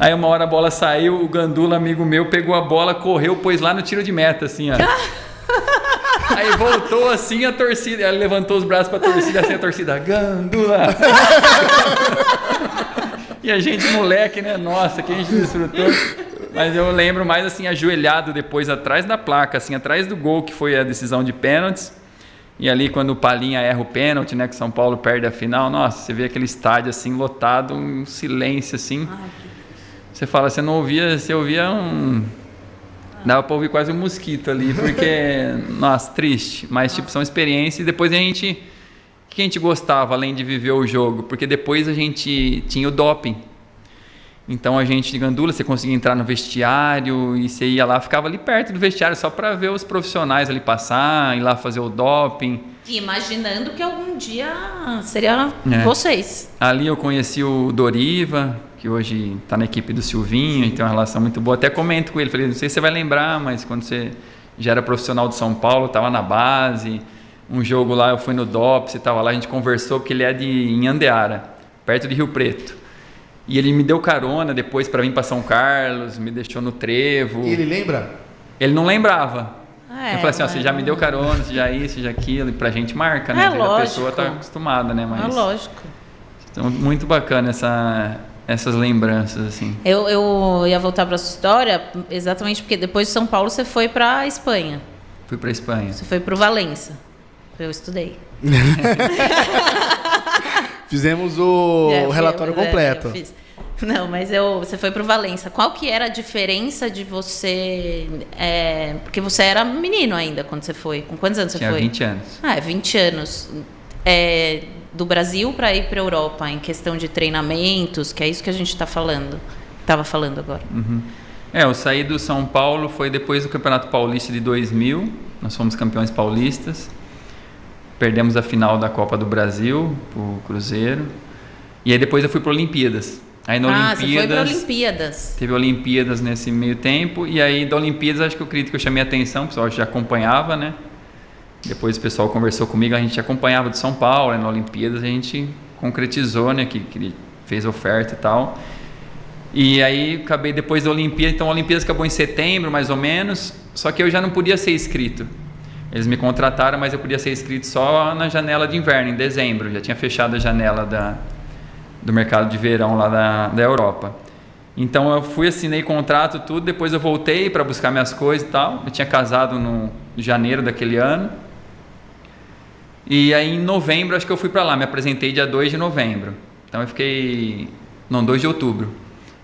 Aí uma hora a bola saiu, o Gandula, amigo meu, pegou a bola, correu, pôs lá no tiro de meta, assim, ó. Aí voltou assim a torcida, ele levantou os braços pra torcida, assim a torcida, Gandula! E a gente moleque, né, nossa, que a gente desfrutou. Mas eu lembro mais assim, ajoelhado depois atrás da placa, assim, atrás do gol, que foi a decisão de pênaltis. E ali quando o Palinha erra o pênalti, né, que São Paulo perde a final, nossa, você vê aquele estádio assim, lotado, um silêncio assim. Você fala, você não ouvia, você ouvia dava pra ouvir quase um mosquito ali, porque, nossa, triste. Mas, tipo, são experiências. E depois o que a gente gostava, além de viver o jogo? Porque depois a gente tinha o doping. Então, a gente de gandula, você conseguia entrar no vestiário e você ia lá, ficava ali perto do vestiário só para ver os profissionais ali passar, ir lá fazer o doping. E imaginando que algum dia seria vocês. Ali eu conheci o Doriva, que hoje está na equipe do Silvinho, e tem uma relação muito boa. Até comento com ele, falei, não sei se você vai lembrar, mas quando você já era profissional de São Paulo, estava na base, um jogo lá, eu fui no DOP, você estava lá, a gente conversou, porque ele é em Andeara, perto de Rio Preto. E ele me deu carona depois para vir para São Carlos, me deixou no Trevo. E ele lembra? Ele não lembrava. Eu falei assim, você já me deu carona, você já isso, já aquilo, e pra gente marca, né? A pessoa tá acostumada, né? Mas, lógico. Então, muito bacana essas lembranças, assim. Eu ia voltar para sua história exatamente porque depois de São Paulo você foi para Espanha. Fui para Espanha. Você foi para o Valença. Eu estudei. Fizemos o relatório completo. Não, mas você foi para o Valença. Qual que era a diferença de você... porque você era menino ainda quando você foi. Com quantos anos você foi? Tinha 20 anos. 20 anos. Do Brasil para ir para a Europa, em questão de treinamentos, que é isso que a gente estava falando agora. Uhum. Eu saí do São Paulo, foi depois do Campeonato Paulista de 2000. Nós fomos campeões paulistas. Perdemos a final da Copa do Brasil pro Cruzeiro. E aí depois eu fui para Olimpíadas. Aí na Olimpíadas, você foi para Olimpíadas. Teve Olimpíadas nesse meio tempo. E aí da Olimpíadas acho que eu acredito que eu chamei a atenção, o pessoal já acompanhava, né? Depois o pessoal conversou comigo, a gente acompanhava de São Paulo, né? Na Olimpíadas a gente concretizou, né? Que ele fez oferta e tal. E aí acabei depois da Olimpíada, então a Olimpíadas acabou em setembro, mais ou menos. Só que eu já não podia ser inscrito. Eles me contrataram, mas eu podia ser inscrito só na janela de inverno, em dezembro. Já tinha fechado a janela do mercado de verão lá da Europa. Então eu fui, assinei contrato, tudo. Depois eu voltei para buscar minhas coisas e tal. Eu tinha casado no janeiro daquele ano. E aí em novembro, acho que eu fui para lá. Me apresentei dia 2 de novembro. Então eu fiquei... Não, 2 de outubro.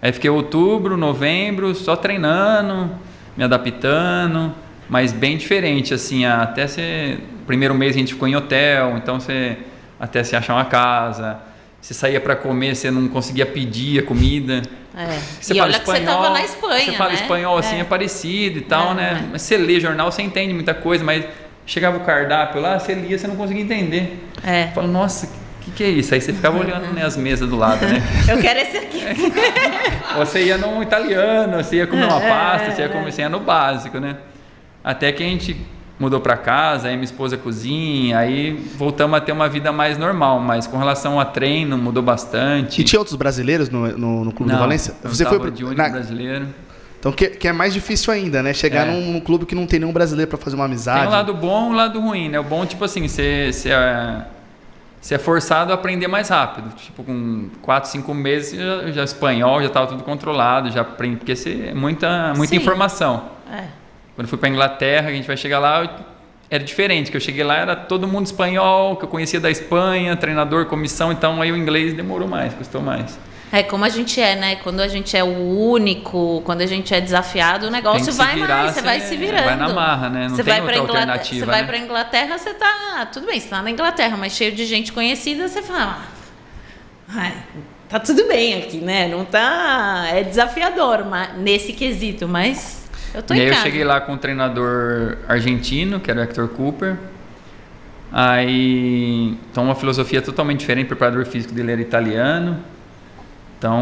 Aí fiquei outubro, novembro, só treinando, me adaptando, mas bem diferente, assim, até você... Primeiro mês a gente ficou em hotel, então até você achar uma casa, você saía para comer, você não conseguia pedir a comida. Você e fala olha espanhol, que você tava na Espanha, você fala né? espanhol assim, é parecido e tal, né? Mas você lê jornal, você entende muita coisa, mas chegava o cardápio lá, você lia, você não conseguia entender. Fala, nossa, o que é isso? Aí você ficava olhando, né, as mesas do lado, né? Eu quero esse aqui. Você ia num italiano, você ia comer uma pasta, você ia no básico, né? Até que a gente mudou para casa, aí minha esposa cozinha, aí voltamos a ter uma vida mais normal, mas com relação a treino mudou bastante. E tinha outros brasileiros no Clube do Valência? Você foi de único brasileiro. Então que é mais difícil ainda, né? Chegar num clube que não tem nenhum brasileiro para fazer uma amizade. Tem um lado bom e um lado ruim, né? O bom, tipo assim, você é forçado a aprender mais rápido. Tipo, com 4, 5 meses, já espanhol, já estava tudo controlado, já aprendi, porque é muita informação. Quando eu fui para Inglaterra, a gente vai chegar lá, era diferente, que eu cheguei lá, era todo mundo espanhol, que eu conhecia da Espanha, treinador, comissão, então aí o inglês demorou mais, custou mais. Como a gente é, né? Quando a gente é o único, quando a gente é desafiado, o negócio vai mais, você vai se virando. Vai na marra, né? Não tem outra alternativa. Você vai pra Inglaterra, você tá... Tudo bem, você tá na Inglaterra, mas cheio de gente conhecida, você fala... tá tudo bem aqui, né? Não tá... É desafiador nesse quesito, mas eu tô em casa. E aí eu cheguei lá com um treinador argentino, que era o Hector Cooper. Aí... Então, uma filosofia totalmente diferente. O preparador físico dele era italiano. Então,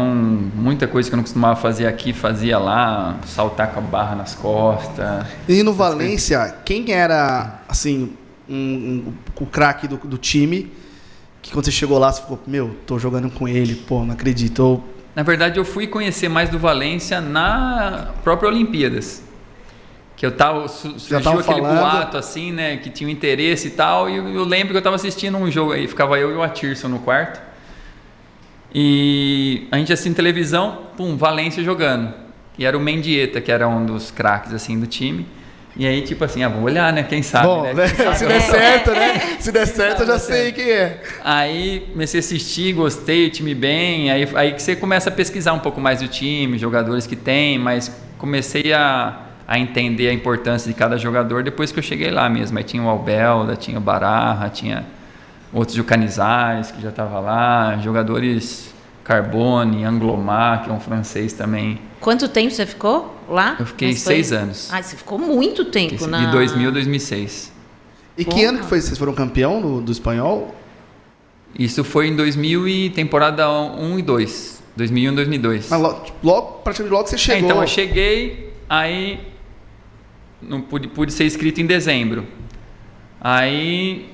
muita coisa que eu não costumava fazer aqui, fazia lá, saltar com a barra nas costas. E no Valência, quem era, assim, o craque do time, que quando você chegou lá, você ficou, tô jogando com ele, não acredito. Na verdade, eu fui conhecer mais do Valência na própria Olimpíadas. Que surgiu aquele boato, assim, né, que tinha um interesse e tal, e eu lembro que eu estava assistindo um jogo aí, ficava eu e o Atirson no quarto. E a gente assistindo televisão, Valência jogando. E era o Mendieta, que era um dos craques assim do time. E aí, tipo assim, vou olhar, né? Quem sabe, né? Se der certo, né? Se der certo, eu já sei quem é. Aí comecei a assistir, gostei, o time bem. Aí que você começa a pesquisar um pouco mais o time, jogadores que tem, mas comecei a entender a importância de cada jogador depois que eu cheguei lá mesmo. Aí tinha o Albelda, tinha o Baraja, tinha outros de Canizares, que já estava lá, jogadores Carbone, Anglomar, que é um francês também. Quanto tempo você ficou lá? Eu fiquei 6 anos. Você ficou muito tempo. De 2000 a 2006. E que ano que foi? Vocês foram campeão do espanhol? Isso foi em 2000 e temporada 1 e 2. 2001 e 2002. Mas praticamente logo você chegou. Então eu cheguei, aí não pude ser inscrito em dezembro. Aí...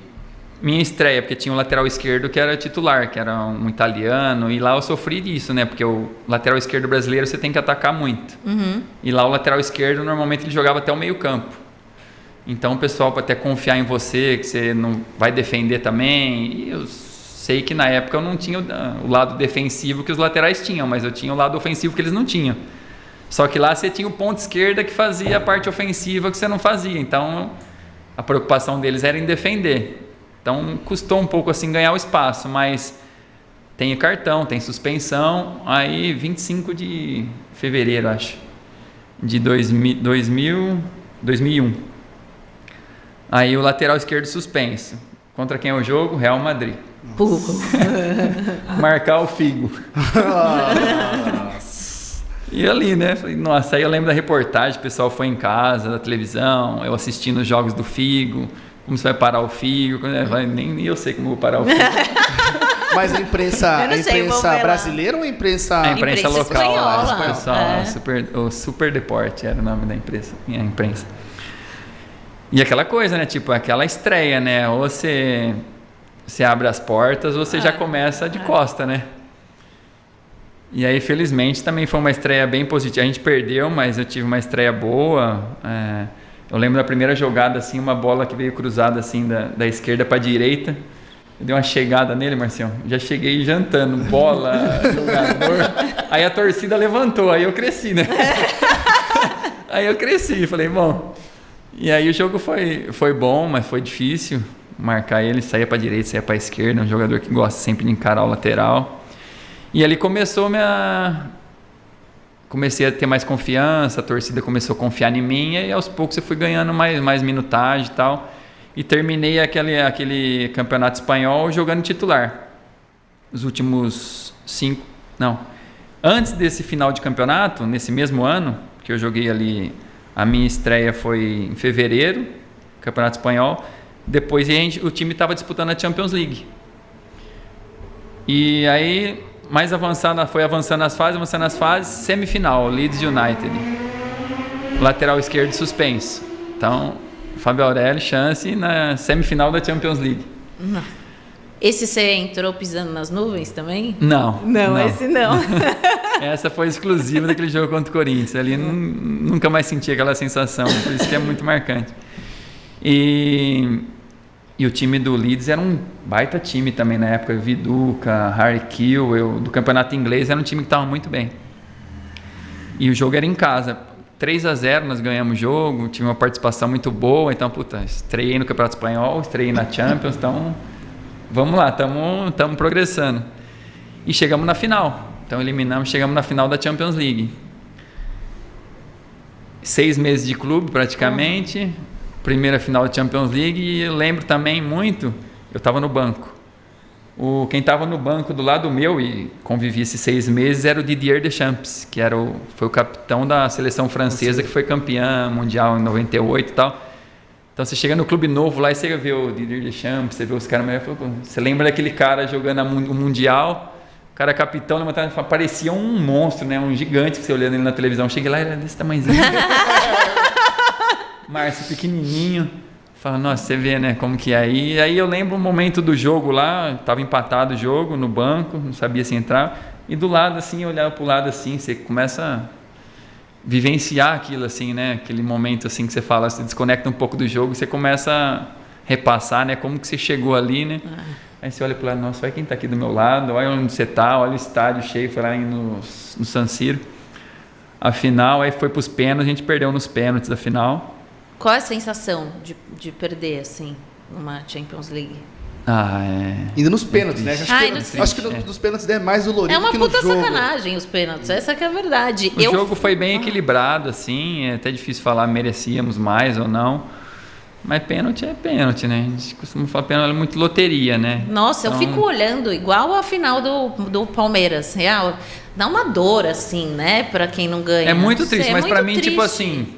Minha estreia, porque tinha um lateral esquerdo que era titular, que era um italiano, e lá eu sofri disso, né? Porque o lateral esquerdo brasileiro você tem que atacar muito. E lá o lateral esquerdo, normalmente ele jogava até o meio campo. Então o pessoal pode até confiar em você, que você não vai defender também. E eu sei que na época eu não tinha o lado defensivo que os laterais tinham, mas eu tinha o lado ofensivo que eles não tinham. Só que lá você tinha o ponto esquerda que fazia a parte ofensiva que você não fazia. Então a preocupação deles era em defender. Então custou um pouco assim ganhar o espaço, mas tem cartão, tem suspensão. Aí 25 de fevereiro, acho, de 2001. Aí o lateral esquerdo suspenso. Contra quem é o jogo? Real Madrid. Marcar o Figo. E ali, né? Falei, nossa, aí eu lembro da reportagem, o pessoal foi em casa, da televisão, eu assistindo os jogos do Figo. Como você vai parar o Figo? Nem eu sei como vou parar o Figo. Mas a imprensa brasileira ou a imprensa... A imprensa local. Espanhola. O Super Deporte era o nome da imprensa. E aquela coisa, né? Tipo, aquela estreia, né? Ou você abre as portas ou você já começa de costa, né? E aí, felizmente, também foi uma estreia bem positiva. A gente perdeu, mas eu tive uma estreia boa. Eu lembro da primeira jogada, assim, uma bola que veio cruzada assim da esquerda para a direita. Eu dei uma chegada nele, Marcião. Já cheguei jantando, bola, jogador. Aí a torcida levantou, aí eu cresci, né? Falei, bom. E aí o jogo foi bom, mas foi difícil. Marcar ele, saía para a direita, saía para a esquerda. Um jogador que gosta sempre de encarar o lateral. E ali começou comecei a ter mais confiança, a torcida começou a confiar em mim e aos poucos eu fui ganhando mais minutagem e tal. E terminei aquele campeonato espanhol jogando titular. Os últimos 5... Não. Antes desse final de campeonato, nesse mesmo ano, que eu joguei ali, a minha estreia foi em fevereiro, campeonato espanhol. Depois o time estava disputando a Champions League. E aí, foi avançando as fases, semifinal, Leeds United. Lateral esquerdo suspenso. Então, Fábio Aurélio, chance na semifinal da Champions League. Esse você entrou pisando nas nuvens também? Não. Esse não. Essa foi exclusiva daquele jogo contra o Corinthians. Ali nunca mais senti aquela sensação, por isso que é muito marcante. E o time do Leeds era um baita time também na época. Viduca, Harry Kewell, do campeonato inglês, era um time que estava muito bem. E o jogo era em casa. 3-0 nós ganhamos o jogo, tive uma participação muito boa. Então, estreiei no Campeonato Espanhol, estreiei na Champions, então vamos lá, estamos progressando. E chegamos na final. Então chegamos na final da Champions League. 6 meses de clube praticamente, primeira final da Champions League. E eu lembro também muito, eu estava no banco. Quem estava no banco do lado meu e convivi esses 6 meses era o Didier Deschamps, que foi o capitão da seleção francesa, que foi campeã mundial em 98 e tal. Então você chega no clube novo lá e você vê o Didier Deschamps, você vê os caras, você lembra daquele cara jogando o Mundial, o cara capitão, parecia um monstro, né? Um gigante que você olhando ele na televisão. Cheguei lá, era desse tamanhozinho. Márcio pequenininho. Fala, nossa, você vê, né, como que é. E aí eu lembro um momento do jogo lá, estava empatado o jogo no banco, não sabia se entrar, e do lado assim, eu olhava pro lado assim, você começa a vivenciar aquilo assim, né, aquele momento assim que você fala, você desconecta um pouco do jogo, você começa a repassar, né, como que você chegou ali, né. Aí você olha pro lado, nossa, olha quem tá aqui do meu lado, olha onde você tá, olha o estádio cheio, foi lá no San Siro. A final, aí foi pros pênaltis, a gente perdeu nos pênaltis da final. Qual é a sensação de perder, assim, numa Champions League? Indo nos pênaltis, né? Acho que nos pênaltis é mais dolorido que no jogo. É uma puta sacanagem os pênaltis, essa que é a verdade. O jogo foi bem equilibrado, assim, é até difícil falar merecíamos mais ou não, mas pênalti é pênalti, né? A gente costuma falar pênalti é muito loteria, né? Nossa, então, eu fico olhando igual a final do Palmeiras, real, dá uma dor, assim, né, pra quem não ganha. É muito triste, mas pra mim, triste. tipo assim...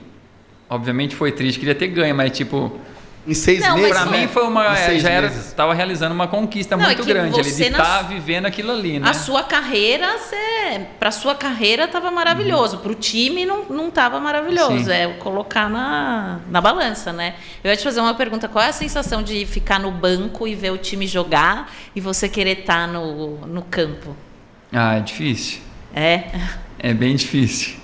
Obviamente foi triste, queria ter ganho, mas tipo... Em 6 meses? Pra mim foi estava realizando uma conquista muito grande, ele de estar vivendo aquilo ali, né? A sua carreira, pra sua carreira tava maravilhoso, pro time não tava maravilhoso, é colocar na balança, né? Eu ia te fazer uma pergunta, qual é a sensação de ficar no banco e ver o time jogar e você querer estar no campo? É difícil. É bem difícil.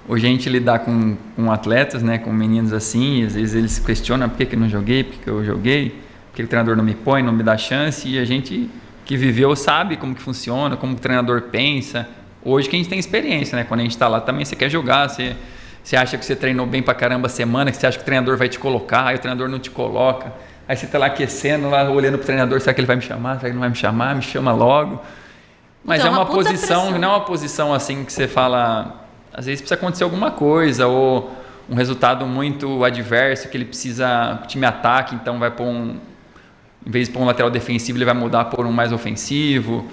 Hoje a gente lidar com atletas, né, com meninos assim, e às vezes eles questionam por que eu não joguei, por que eu joguei, por que o treinador não me põe, não me dá chance, e a gente que viveu sabe como que funciona, como o treinador pensa. Hoje que a gente tem experiência, né, quando a gente está lá também você quer jogar, você acha que você treinou bem pra caramba a semana, que você acha que o treinador vai te colocar, aí o treinador não te coloca, aí você está lá aquecendo, lá olhando pro treinador, será que ele vai me chamar, será que ele não vai me chamar, me chama logo. Mas então, é uma posição, não é uma posição assim que você fala... Às vezes precisa acontecer alguma coisa ou um resultado muito adverso que ele precisa, o time ataque, então vai pôr em vez de pôr um lateral defensivo, ele vai mudar por um mais ofensivo,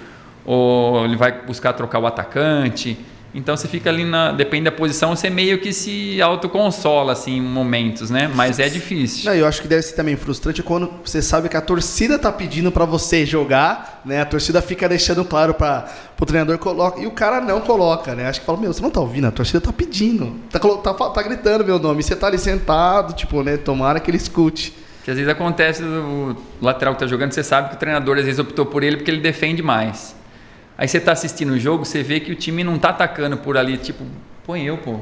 ou ele vai buscar trocar o atacante. Então você fica ali, depende da posição, você meio que se autoconsola assim, em momentos, né? Mas é difícil. Eu acho que deve ser também frustrante quando você sabe que a torcida tá pedindo para você jogar, né? A torcida fica deixando claro para o treinador coloca e o cara não coloca, né? Acho que fala, você não tá ouvindo, a torcida tá pedindo, tá gritando meu nome, e você tá ali sentado, tipo, né? Tomara que ele escute. Que às vezes acontece, o lateral que tá jogando, você sabe que o treinador às vezes optou por ele porque ele defende mais. Aí você tá assistindo o jogo, você vê que o time não tá atacando por ali, tipo, põe eu, pô.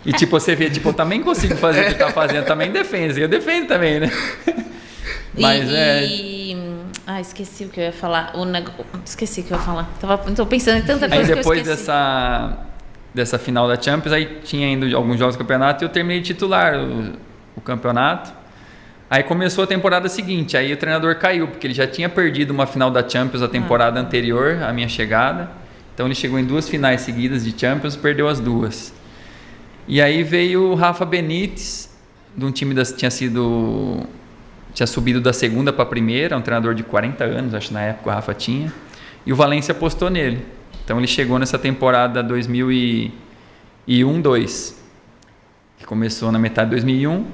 E tipo, você vê, tipo, eu também consigo fazer o que ele tá fazendo, também defende, eu defendo também, né? Mas esqueci o que eu ia falar. Esqueci o que eu ia falar. Tô pensando em tanta coisa que eu esqueci. Aí depois dessa final da Champions, aí tinha ainda alguns jogos do campeonato e eu terminei de titular o campeonato. Aí começou a temporada seguinte, aí o treinador caiu, porque ele já tinha perdido uma final da Champions a temporada anterior à minha chegada. Então ele chegou em 2 finais seguidas de Champions, perdeu as 2. E aí veio o Rafa Benítez, de um time tinha subido da 2ª para a 1ª, um treinador de 40 anos, acho que na época o Rafa tinha. E o Valência apostou nele. Então ele chegou nessa temporada 2001-2, que começou na metade de 2001.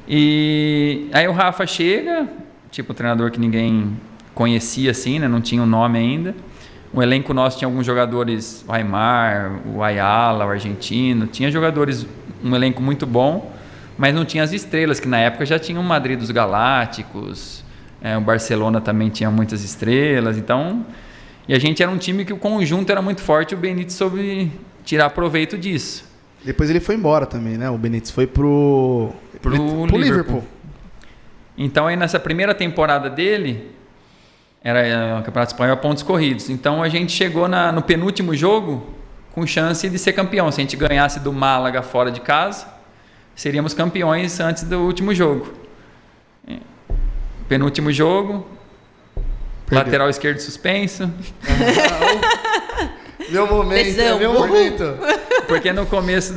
E aí o Rafa chega, tipo um treinador que ninguém conhecia assim, né? Não tinha um nome ainda. O elenco nosso tinha alguns jogadores, o Aimar, o Ayala, o argentino. Tinha jogadores, um elenco muito bom, mas não tinha as estrelas, que na época já tinha o Madrid dos Galácticos, o Barcelona também tinha muitas estrelas. Então, e a gente era um time que o conjunto era muito forte e o Benítez soube tirar proveito disso. Depois ele foi embora também, né? O Benítez foi pro Liverpool. Então aí nessa primeira temporada dele, era o Campeonato Espanhol pontos corridos. Então a gente chegou no penúltimo jogo com chance de ser campeão. Se a gente ganhasse do Málaga fora de casa, seríamos campeões antes do último jogo. Penúltimo jogo, perdeu. Lateral esquerdo suspenso. Meu momento. Porque no começo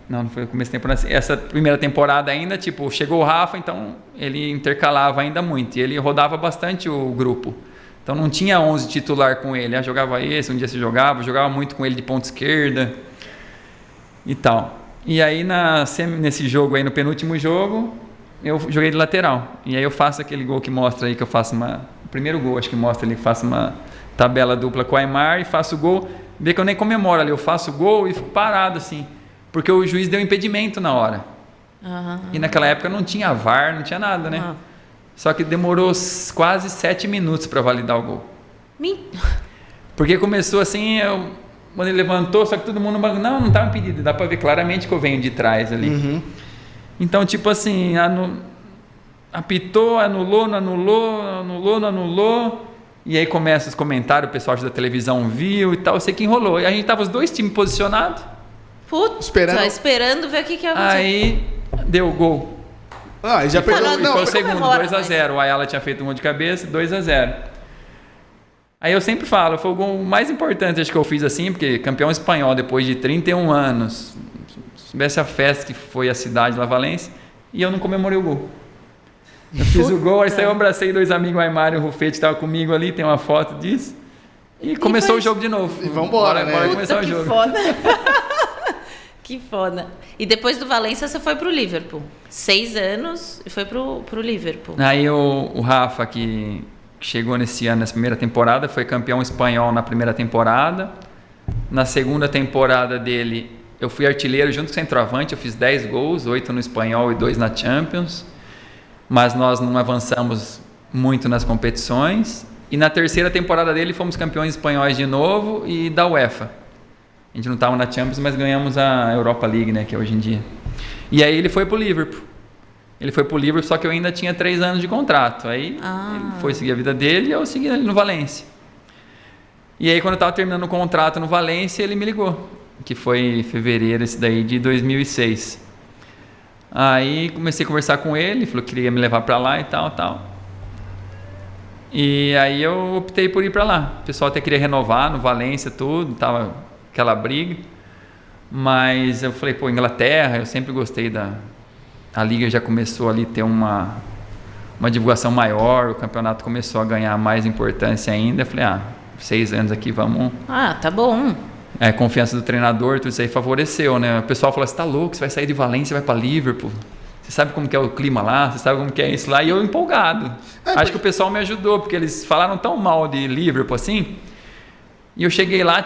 não foi o começo da temporada. Essa primeira temporada ainda, tipo, chegou o Rafa, então ele intercalava ainda muito. E ele rodava bastante o grupo. Então não tinha 11 titular com ele. Jogava esse, um dia se jogava muito com ele de ponta esquerda e tal. E aí nesse jogo aí, no penúltimo jogo, eu joguei de lateral. E aí eu faço aquele gol que mostra aí que eu faço o primeiro gol, acho que mostra ali, faço uma tabela dupla com o Aimar e faço o gol. Vê que eu nem comemoro ali, eu faço o gol e fico parado assim, porque o juiz deu impedimento na hora. E naquela época não tinha VAR, não tinha nada, né? Só que demorou quase 7 minutos para validar o gol. Porque começou assim, quando ele levantou, só que todo mundo não estava impedido, dá para ver claramente que eu venho de trás ali. Então, tipo assim, apitou, anulou, não anulou. E aí começa os comentários, o pessoal da televisão viu e tal, eu sei que enrolou. E a gente tava os 2 times posicionados. Putz, esperando ver o que ia acontecer. Aí deu o gol. E já perdeu. E foi o segundo, 2-0. O Ayala tinha feito um gol de cabeça, 2-0. Aí eu sempre falo, foi o gol mais importante acho que eu fiz assim, porque campeão espanhol depois de 31 anos, se tivesse a festa que foi a cidade lá, Valência, e eu não comemorei o gol. Eu fiz o gol, aí eu abracei 2 amigos, o Aimar e o Rufete estavam comigo ali, tem uma foto disso. E começou o jogo de novo. E vambora, né? Bora começar o jogo. Foda. Que foda. E depois do Valência você foi pro Liverpool. 6 anos e foi pro Liverpool. Aí o Rafa, que chegou nesse ano, nessa primeira temporada, foi campeão espanhol na primeira temporada. Na segunda temporada dele, eu fui artilheiro junto com o centroavante, eu fiz 10 gols, 8 no espanhol e 2 na Champions. Mas nós não avançamos muito nas competições. E na terceira temporada dele fomos campeões espanhóis de novo e da UEFA. A gente não estava na Champions, mas ganhamos a Europa League, né, que é hoje em dia. E aí ele foi pro Liverpool. Só que eu ainda tinha 3 anos de contrato. Aí ele foi seguir a vida dele e eu segui ele no Valência. E aí quando eu estava terminando o contrato no Valência, ele me ligou. Que foi em fevereiro esse daí de 2006. Aí comecei a conversar com ele, falou que queria me levar para lá e tal. E aí eu optei por ir para lá. O pessoal até queria renovar no Valência, tudo, tava aquela briga. Mas eu falei, Inglaterra, eu sempre gostei a liga já começou ali a ter uma divulgação maior, o campeonato começou a ganhar mais importância ainda. Eu falei, 6 anos aqui, vamos... tá bom. A confiança do treinador, tudo isso aí favoreceu, né? O pessoal falou, você tá louco, você vai sair de Valência, vai para Liverpool. Você sabe como que é o clima lá, você sabe como que é isso lá. E eu empolgado. Acho que o pessoal me ajudou, porque eles falaram tão mal de Liverpool assim. E eu cheguei lá,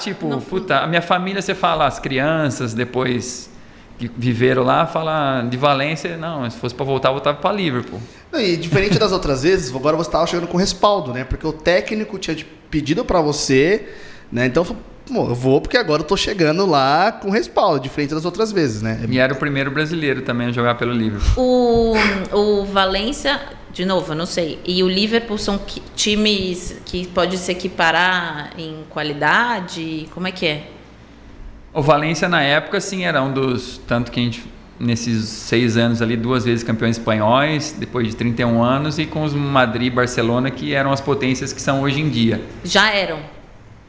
a minha família, você fala, as crianças, depois que viveram lá, fala de Valência, não, se fosse para voltar, eu voltava para Liverpool. E diferente das outras vezes, agora você estava chegando com respaldo, né? Porque o técnico tinha pedido para você, né? Então, eu vou porque agora eu tô chegando lá com respaldo, diferente das outras vezes, né? E era o primeiro brasileiro também a jogar pelo Liverpool. O Valência, de novo, eu não sei, e o Liverpool são times que pode se equiparar em qualidade? Como é que é? O Valência na época, sim, era um dos... Tanto que a gente, nesses 6 anos ali, 2 vezes campeões espanhóis, depois de 31 anos, e com os Madrid e Barcelona, que eram as potências que são hoje em dia. Já eram?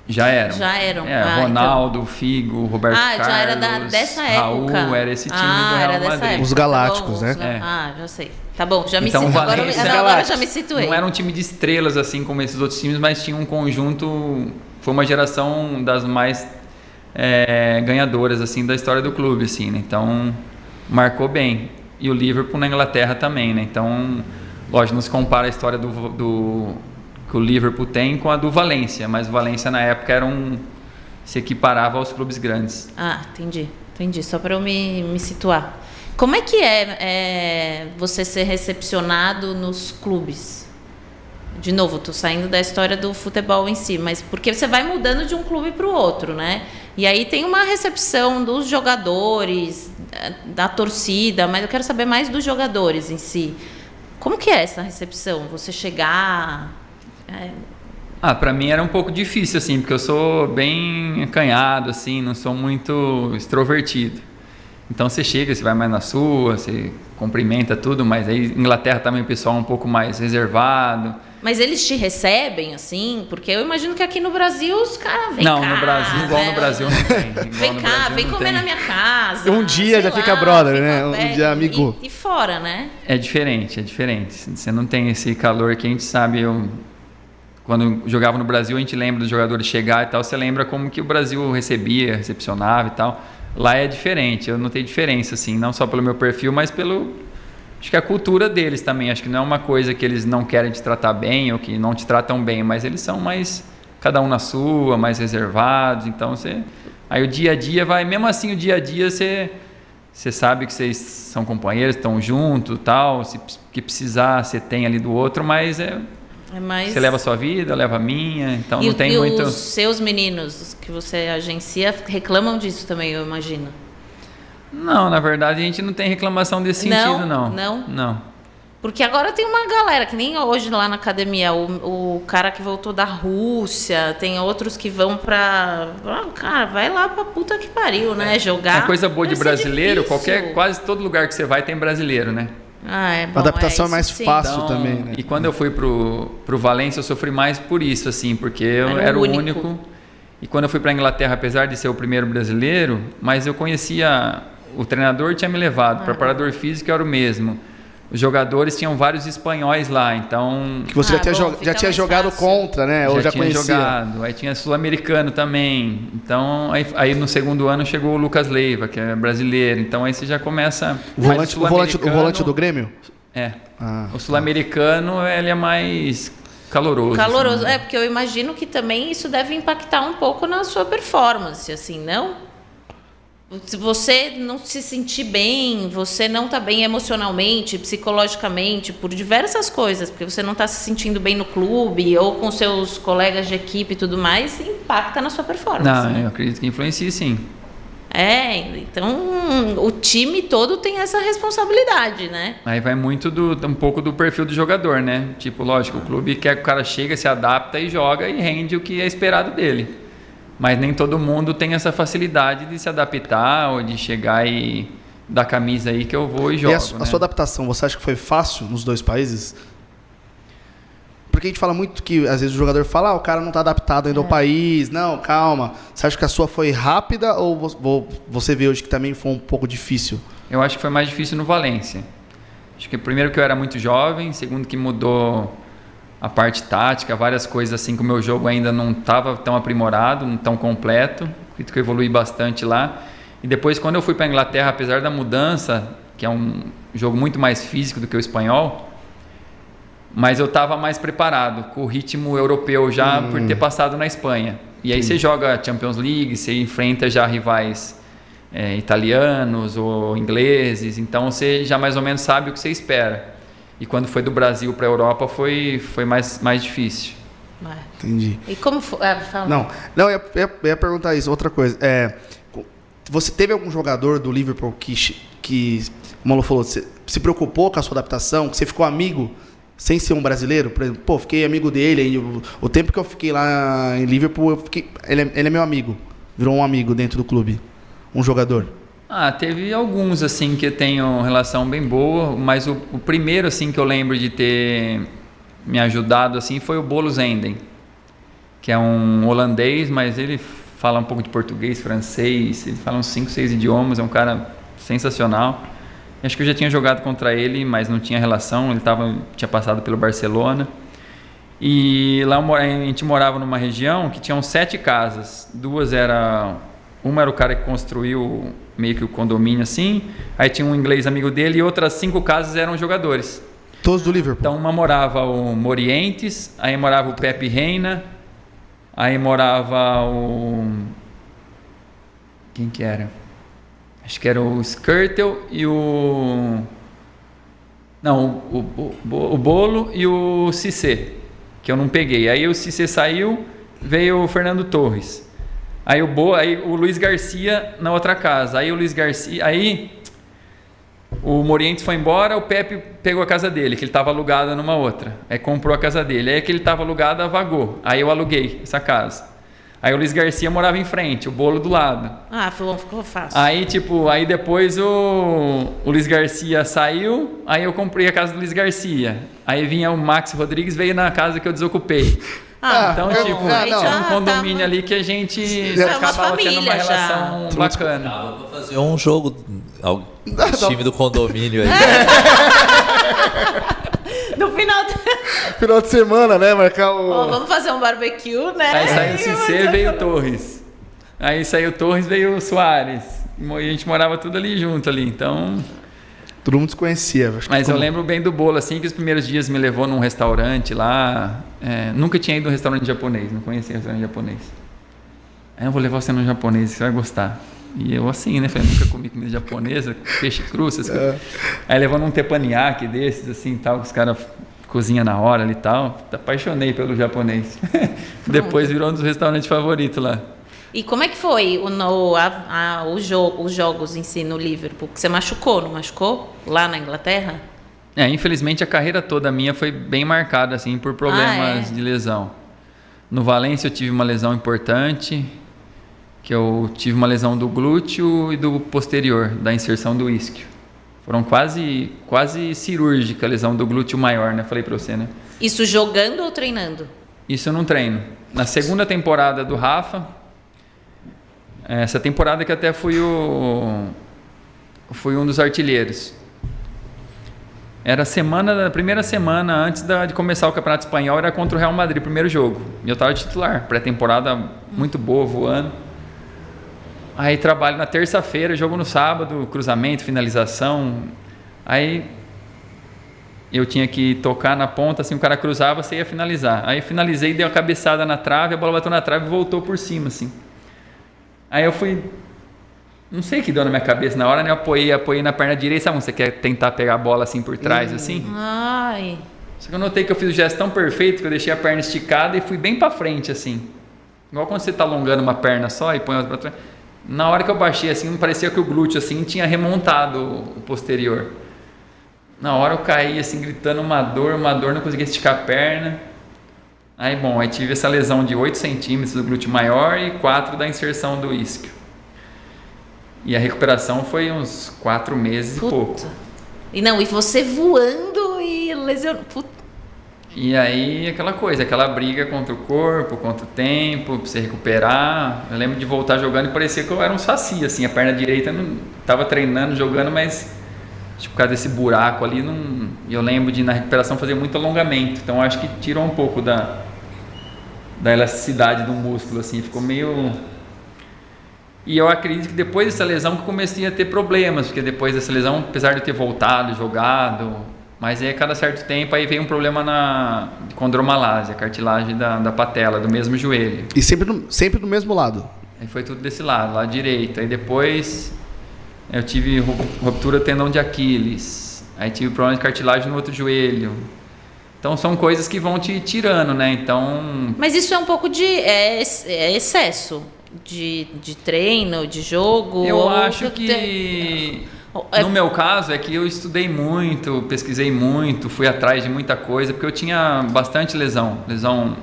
Já eram. Ronaldo, Figo, Roberto Carlos, já era dessa época. Raul, era esse time do Real Madrid. Os Galácticos, né? Já sei. Tá bom, já me então, situei. Agora já me situei. Não era um time de estrelas, assim como esses outros times, mas tinha um conjunto... Foi uma geração das mais ganhadoras, assim, da história do clube, assim, né? Então, marcou bem. E o Liverpool na Inglaterra também, né? Então, lógico, não se compara a história que o Liverpool tem com a do Valência, mas o Valência na época se equiparava aos clubes grandes. Entendi, só para eu me situar. Como é que é você ser recepcionado nos clubes? De novo, estou saindo da história do futebol em si, mas porque você vai mudando de um clube para o outro, né? E aí tem uma recepção dos jogadores, da torcida, mas eu quero saber mais dos jogadores em si. Como que é essa recepção? Você chegar... Para mim era um pouco difícil, assim, porque eu sou bem acanhado, assim, não sou muito extrovertido. Então você chega, você vai mais na sua, você cumprimenta tudo, mas aí Inglaterra também o pessoal é um pouco mais reservado. Mas eles te recebem, assim? Porque eu imagino que aqui no Brasil os caras vêm no Brasil, igual no Brasil não tem. Vem cá, vem comer na minha casa. Um dia já fica brother, né? Um dia amigo. E fora, né? É diferente. Você não tem esse calor que a gente sabe... Quando jogava no Brasil, a gente lembra dos jogadores chegar e tal, você lembra como que o Brasil recebia, recepcionava e tal. Lá é diferente, eu notei diferença, assim, não só pelo meu perfil, mas acho que a cultura deles também. Acho que não é uma coisa que eles não querem te tratar bem ou que não te tratam bem, mas eles são mais, cada um na sua, mais reservados. Então, aí o dia a dia vai, mesmo assim o dia a dia você sabe que vocês são companheiros, estão juntos, tal, se que precisar, você tem ali do outro, mas você leva a sua vida, leva a minha, então não tem muito... E os seus meninos que você agencia reclamam disso também, eu imagino? Não, na verdade a gente não tem reclamação desse sentido, não. Não? Porque agora tem uma galera, que nem hoje lá na academia, o cara que voltou da Rússia, tem outros que vão cara, vai lá pra puta que pariu, né? Jogar. É coisa boa de brasileiro, quase todo lugar que você vai tem brasileiro, né? Bom, a adaptação é mais fácil então, também, né? E quando eu fui pro Valência, eu sofri mais por isso, assim, porque eu era o único. E quando eu fui para Inglaterra, apesar de ser o primeiro brasileiro, mas eu conhecia, o treinador tinha me levado, o preparador físico era o mesmo. Os jogadores tinham vários espanhóis lá, então... Que você já tinha jogado contra, né? Ou já conhecia? Jogado. Aí tinha sul-americano também. Então, aí no segundo ano chegou o Lucas Leiva, que é brasileiro. Então, aí você já começa... O volante do Grêmio? É. O sul-americano, ele é mais caloroso. Caloroso, assim, porque eu imagino que também isso deve impactar um pouco na sua performance, assim, não? Se você não se sentir bem, você não está bem emocionalmente, psicologicamente, por diversas coisas, porque você não está se sentindo bem no clube ou com seus colegas de equipe e tudo mais, impacta na sua performance. Não, eu acredito que influencia, sim. Então o time todo tem essa responsabilidade, né? Aí vai muito um pouco do perfil do jogador, né? Tipo, lógico, o clube quer que o cara chega, se adapta e joga e rende o que é esperado dele. Mas nem todo mundo tem essa facilidade de se adaptar ou de chegar e dar camisa aí que eu vou e jogo. E a sua adaptação, você acha que foi fácil nos dois países? Porque a gente fala muito que, às vezes, o jogador fala, o cara não está adaptado ainda ao país. Não, calma. Você acha que a sua foi rápida ou você vê hoje que também foi um pouco difícil? Eu acho que foi mais difícil no Valência. Acho que primeiro que eu era muito jovem, segundo que mudou a parte tática, várias coisas assim, que o meu jogo ainda não estava tão aprimorado, não tão completo. Acredito que eu evolui bastante lá. E depois, quando eu fui para a Inglaterra, apesar da mudança, que é um jogo muito mais físico do que o espanhol, mas eu estava mais preparado, com o ritmo europeu já, por ter passado na Espanha. E aí você joga Champions League, você enfrenta já rivais italianos ou ingleses, então você já mais ou menos sabe o que você espera. E quando foi do Brasil para a Europa foi mais difícil. Entendi. E como foi? Fala. Não, eu ia perguntar isso. Outra coisa. Você teve algum jogador do Liverpool que como o Malu falou, se preocupou com a sua adaptação, que você ficou amigo sem ser um brasileiro? Por exemplo, fiquei amigo dele. O tempo que eu fiquei lá em Liverpool, ele é meu amigo. Virou um amigo dentro do clube. Um jogador. Teve alguns, assim, que eu tenho relação bem boa, mas o primeiro, assim, que eu lembro de ter me ajudado, assim, foi o Bolo Zenden. que é um holandês, mas ele fala um pouco de português, francês, ele fala uns 5, 6 idiomas, é um cara sensacional. Acho que eu já tinha jogado contra ele, mas não tinha relação, ele tinha passado pelo Barcelona. E lá a gente morava numa região que tinham 7 casas. Uma era o cara que construiu meio que o condomínio assim, aí tinha um inglês amigo dele e outras 5 casas eram jogadores. Todos do Liverpool? Então uma morava o Morientes, aí morava o Pepe Reina, aí morava o... Quem que era? Acho que era o Skirtle e o... Não, o Bolo e o Cissé, que eu não peguei. Aí o Cissé saiu, veio o Fernando Torres. Aí o Luiz Garcia na outra casa. Aí o Luiz Garcia... Aí o Morientes foi embora, o Pepe pegou a casa dele, que ele estava alugado numa outra. Aí comprou a casa dele. Aí a que ele estava alugado, vagou. Aí eu aluguei essa casa. Aí o Luiz Garcia morava em frente, o Bolo do lado. Ficou fácil. Aí depois o Luiz Garcia saiu, aí eu comprei a casa do Luiz Garcia. Aí vinha o Max Rodrigues, veio na casa que eu desocupei. Então, tinha um condomínio ali que a gente acabava tendo uma relação bacana. Dava pra fazer um jogo, o time do condomínio aí. No Final de semana, né? Marcar o... vamos fazer um barbecue, né? Aí saiu o Cissé, veio o Torres. Aí saiu o Torres, veio o Soares. E a gente morava tudo ali junto ali, então... Todo mundo se conhecia. Mas eu lembro bem do Bolo, assim, que os primeiros dias me levou num restaurante lá. Nunca tinha ido num restaurante japonês, não conhecia restaurante japonês. Aí eu vou levar você num japonês, você vai gostar. E eu assim, né? Falei, nunca comi comida japonesa, peixe cru, essas coisas. Aí levou num teppanyaki desses, assim, tal, que os caras cozinham na hora ali e tal. Apaixonei pelo japonês. Depois virou um dos restaurantes favoritos lá. E como é que foi os jogos em si no Liverpool? Porque você machucou, não machucou? Lá na Inglaterra? Infelizmente a carreira toda minha foi bem marcada assim, por problemas de lesão. No Valência eu tive uma lesão importante, que eu tive uma lesão do glúteo e do posterior, da inserção do isquio. Foram quase cirúrgica a lesão do glúteo maior, né? Falei pra você, né? Isso jogando ou treinando? Isso eu não treino. Na segunda temporada do Rafa, essa temporada que até fui um dos artilheiros. Era a primeira semana antes de começar o Campeonato Espanhol, era contra o Real Madrid, primeiro jogo. E eu estava titular, pré-temporada muito boa, voando. Aí trabalho na terça-feira, jogo no sábado, cruzamento, finalização. Aí eu tinha que tocar na ponta, assim, o cara cruzava, você ia finalizar. Aí finalizei, dei uma cabeçada na trave, a bola bateu na trave e voltou por cima, assim. Aí eu fui... Não sei o que deu na minha cabeça na hora, né? Eu apoiei na perna direita. Sabe, você quer tentar pegar a bola assim por trás, assim? Ai. Só que eu notei que eu fiz o gesto tão perfeito que eu deixei a perna esticada e fui bem pra frente, assim. Igual quando você tá alongando uma perna só e põe outra pra trás. Na hora que eu baixei, assim, parecia que o glúteo, assim, tinha remontado o posterior. Na hora eu caí, assim, gritando uma dor, não conseguia esticar a perna. Aí tive essa lesão de 8 centímetros do glúteo maior e 4 da inserção do isquio. E a recuperação foi uns 4 meses e pouco. E você voando e lesionou. E aí aquela coisa, aquela briga contra o corpo, contra o tempo, pra você recuperar. Eu lembro de voltar jogando e parecia que eu era um saci, assim, a perna direita não tava treinando, jogando, mas por causa desse buraco ali, não. Eu lembro de na recuperação fazer muito alongamento, então acho que tirou um pouco da elasticidade do músculo, assim, ficou meio... E eu acredito que depois dessa lesão que eu comecei a ter problemas, porque depois dessa lesão, apesar de eu ter voltado, jogado, mas aí a cada certo tempo aí veio um problema na condromalásia, cartilagem da patela, do mesmo joelho. E sempre do mesmo lado? Aí foi tudo desse lado direito. Aí depois eu tive ruptura do tendão de Aquiles, aí tive problema de cartilagem no outro joelho. Então são coisas que vão te tirando, né? Então... Mas isso é um pouco de excesso de treino, de jogo? Eu acho que... No meu caso, é que eu estudei muito, pesquisei muito, fui atrás de muita coisa, porque eu tinha bastante lesão. Lesão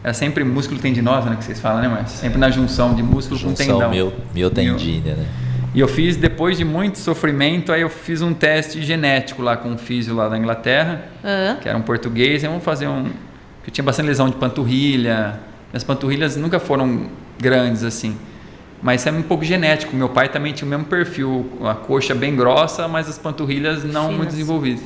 é sempre músculo tendinosa, né, que vocês falam, né, Márcio? Sempre na junção de músculo com tendão. Miotendínea, né? E eu fiz, depois de muito sofrimento, aí eu fiz um teste genético lá com um físio lá da Inglaterra, que era um português, vamos fazer que eu tinha bastante lesão de panturrilha, Minhas panturrilhas nunca foram grandes assim. Mas isso é um pouco genético. Meu pai também tinha o mesmo perfil, a coxa bem grossa, mas as panturrilhas não muito desenvolvidas.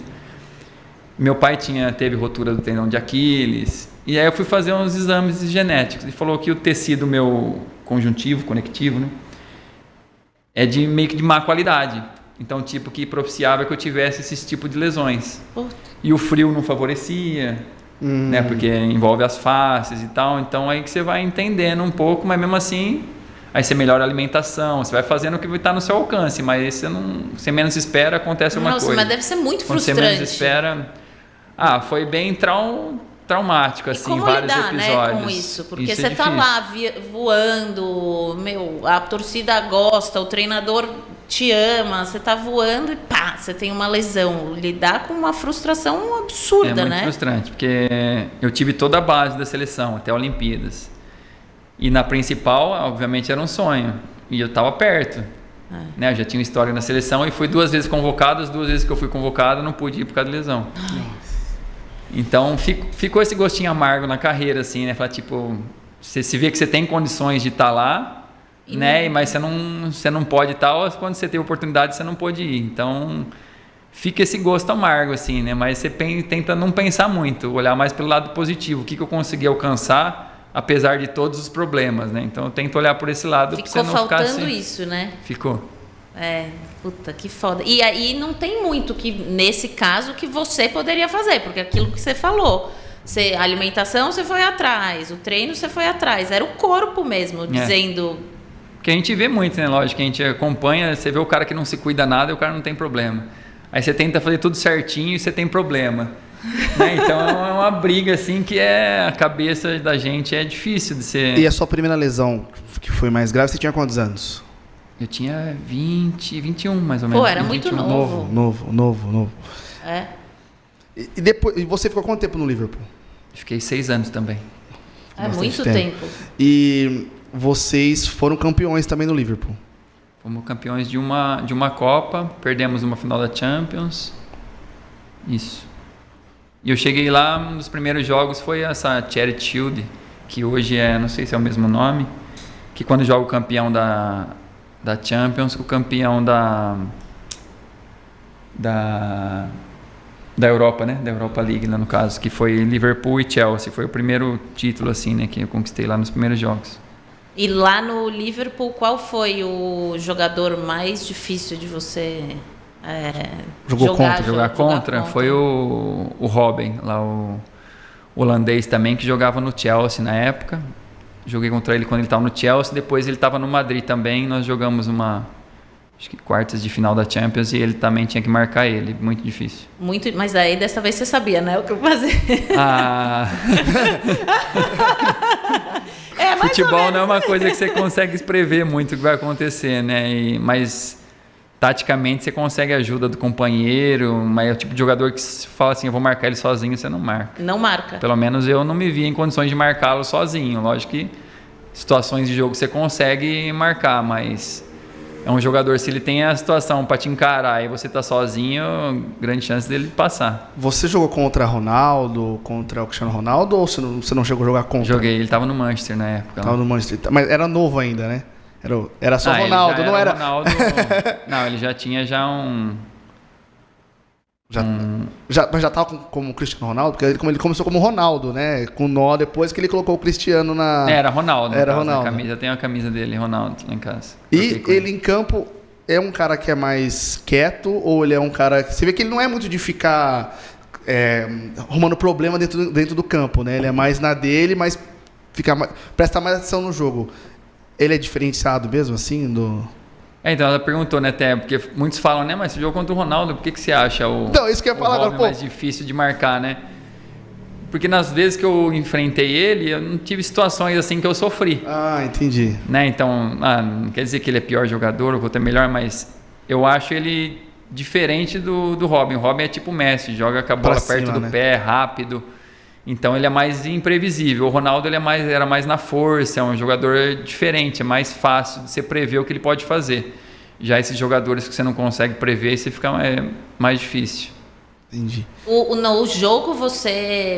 Meu pai teve rotura do tendão de Aquiles. E aí eu fui fazer uns exames genéticos. E falou que o tecido meu conjuntivo, conectivo, né, é meio que de má qualidade. Então, tipo, que propiciava que eu tivesse esse tipo de lesões. E o frio não favorecia, né, porque envolve as faces e tal. Então, aí que você vai entendendo um pouco, mas mesmo assim, aí você melhora a alimentação, você vai fazendo o que está no seu alcance, mas você menos espera, acontece uma coisa. Nossa, mas deve ser muito quando frustrante. Você menos espera... foi bem traumático, assim, como vários lidar, episódios. Né, com isso? Porque isso você tá lá voando, a torcida gosta, o treinador te ama, você tá voando e pá, você tem uma lesão. Lidar com uma frustração absurda, né? É muito frustrante, porque eu tive toda a base da seleção, até Olimpíadas. E na principal, obviamente, era um sonho. E eu tava perto. Né? Eu já tinha história na seleção e fui 2 vezes convocado. As 2 vezes que eu fui convocado, não pude ir por causa de lesão. Então, ficou esse gostinho amargo na carreira, assim, né? Falar, tipo, você se vê que você tem condições de estar lá, né? Mas você não pode estar, ou quando você tem oportunidade, você não pode ir. Então, fica esse gosto amargo, assim, né? Mas você tenta não pensar muito, olhar mais pelo lado positivo. O que eu consegui alcançar, apesar de todos os problemas, né? Então, eu tento olhar por esse lado. Ficou pra você não ficar faltando assim. isso, né? Ficou. Puta, que foda. E aí não tem muito que, nesse caso, que você poderia fazer, porque aquilo que você falou, a alimentação você foi atrás, o treino você foi atrás, era o corpo mesmo, dizendo... Porque a gente vê muito, né? Lógico, que a gente acompanha, você vê o cara que não se cuida nada e o cara não tem problema. Aí você tenta fazer tudo certinho e você tem problema. Né? Então é uma briga, assim, que a cabeça da gente é difícil de ser... E a sua primeira lesão, que foi mais grave, você tinha quantos anos? Eu tinha 21, mais ou menos. Pô, era muito Novo. E depois, e você ficou quanto tempo no Liverpool? Fiquei 6 anos também. Muito tempo. E vocês foram campeões também no Liverpool? Fomos campeões de uma Copa, perdemos uma final da Champions. Isso. E eu cheguei lá, um dos primeiros jogos foi essa Charity Shield, que hoje não sei se é o mesmo nome, que quando joga o campeão da Champions, o campeão da Europa, né? Da Europa League, lá no caso, que foi Liverpool e Chelsea. Foi o primeiro título, assim, né? Que eu conquistei lá nos primeiros jogos. E lá no Liverpool, qual foi o jogador mais difícil de você jogar contra? Foi o Robin, lá o holandês também, que jogava no Chelsea na época. Joguei contra ele quando ele estava no Chelsea, depois ele estava no Madrid também, nós jogamos acho que quartas de final da Champions e ele também tinha que marcar ele, muito difícil. Mas aí dessa vez você sabia, né, o que eu fazer. Futebol não é uma coisa que você consegue prever muito o que vai acontecer, né? Mas taticamente você consegue a ajuda do companheiro, mas é o tipo de jogador que fala assim, eu vou marcar ele sozinho, você não marca. Não marca. Pelo menos eu não me vi em condições de marcá-lo sozinho. Lógico que situações de jogo você consegue marcar, mas é um jogador, se ele tem a situação para te encarar e você tá sozinho, grande chance dele passar. Você jogou contra Ronaldo, contra o Cristiano Ronaldo, ou você não chegou a jogar contra? Joguei, ele tava no Manchester na época. Tava no Manchester, mas era novo ainda, né? Era só Ronaldo, não era? Ronaldo, não, ele já tinha um... Mas já tava como Cristiano Ronaldo? Porque ele começou como Ronaldo, né? Com nó depois que ele colocou o Cristiano na... Era Ronaldo. Era Ronaldo. Eu tenho a camisa dele, Ronaldo, lá em casa. E ele em campo é um cara que é mais quieto ou ele é um cara... Você vê que ele não é muito de ficar arrumando problema dentro do campo, né? Ele é mais na dele, mas presta mais atenção no jogo. Ele é diferenciado mesmo, assim, então ela perguntou, né, até, porque muitos falam, né, mas você jogou contra o Ronaldo, por que você acha isso que eu ia falar agora, mais difícil de marcar, né? Porque nas vezes que eu enfrentei ele, eu não tive situações assim que eu sofri. Entendi. Né, então, não quer dizer que ele é pior jogador ou que outro é melhor, mas eu acho ele diferente do Robin. O Robin é tipo o Messi, joga com a bola perto do pé, rápido. Então ele é mais imprevisível. O Ronaldo era mais na força, é um jogador diferente, é mais fácil de você prever o que ele pode fazer. Já esses jogadores que você não consegue prever, você fica mais difícil. Entendi. No jogo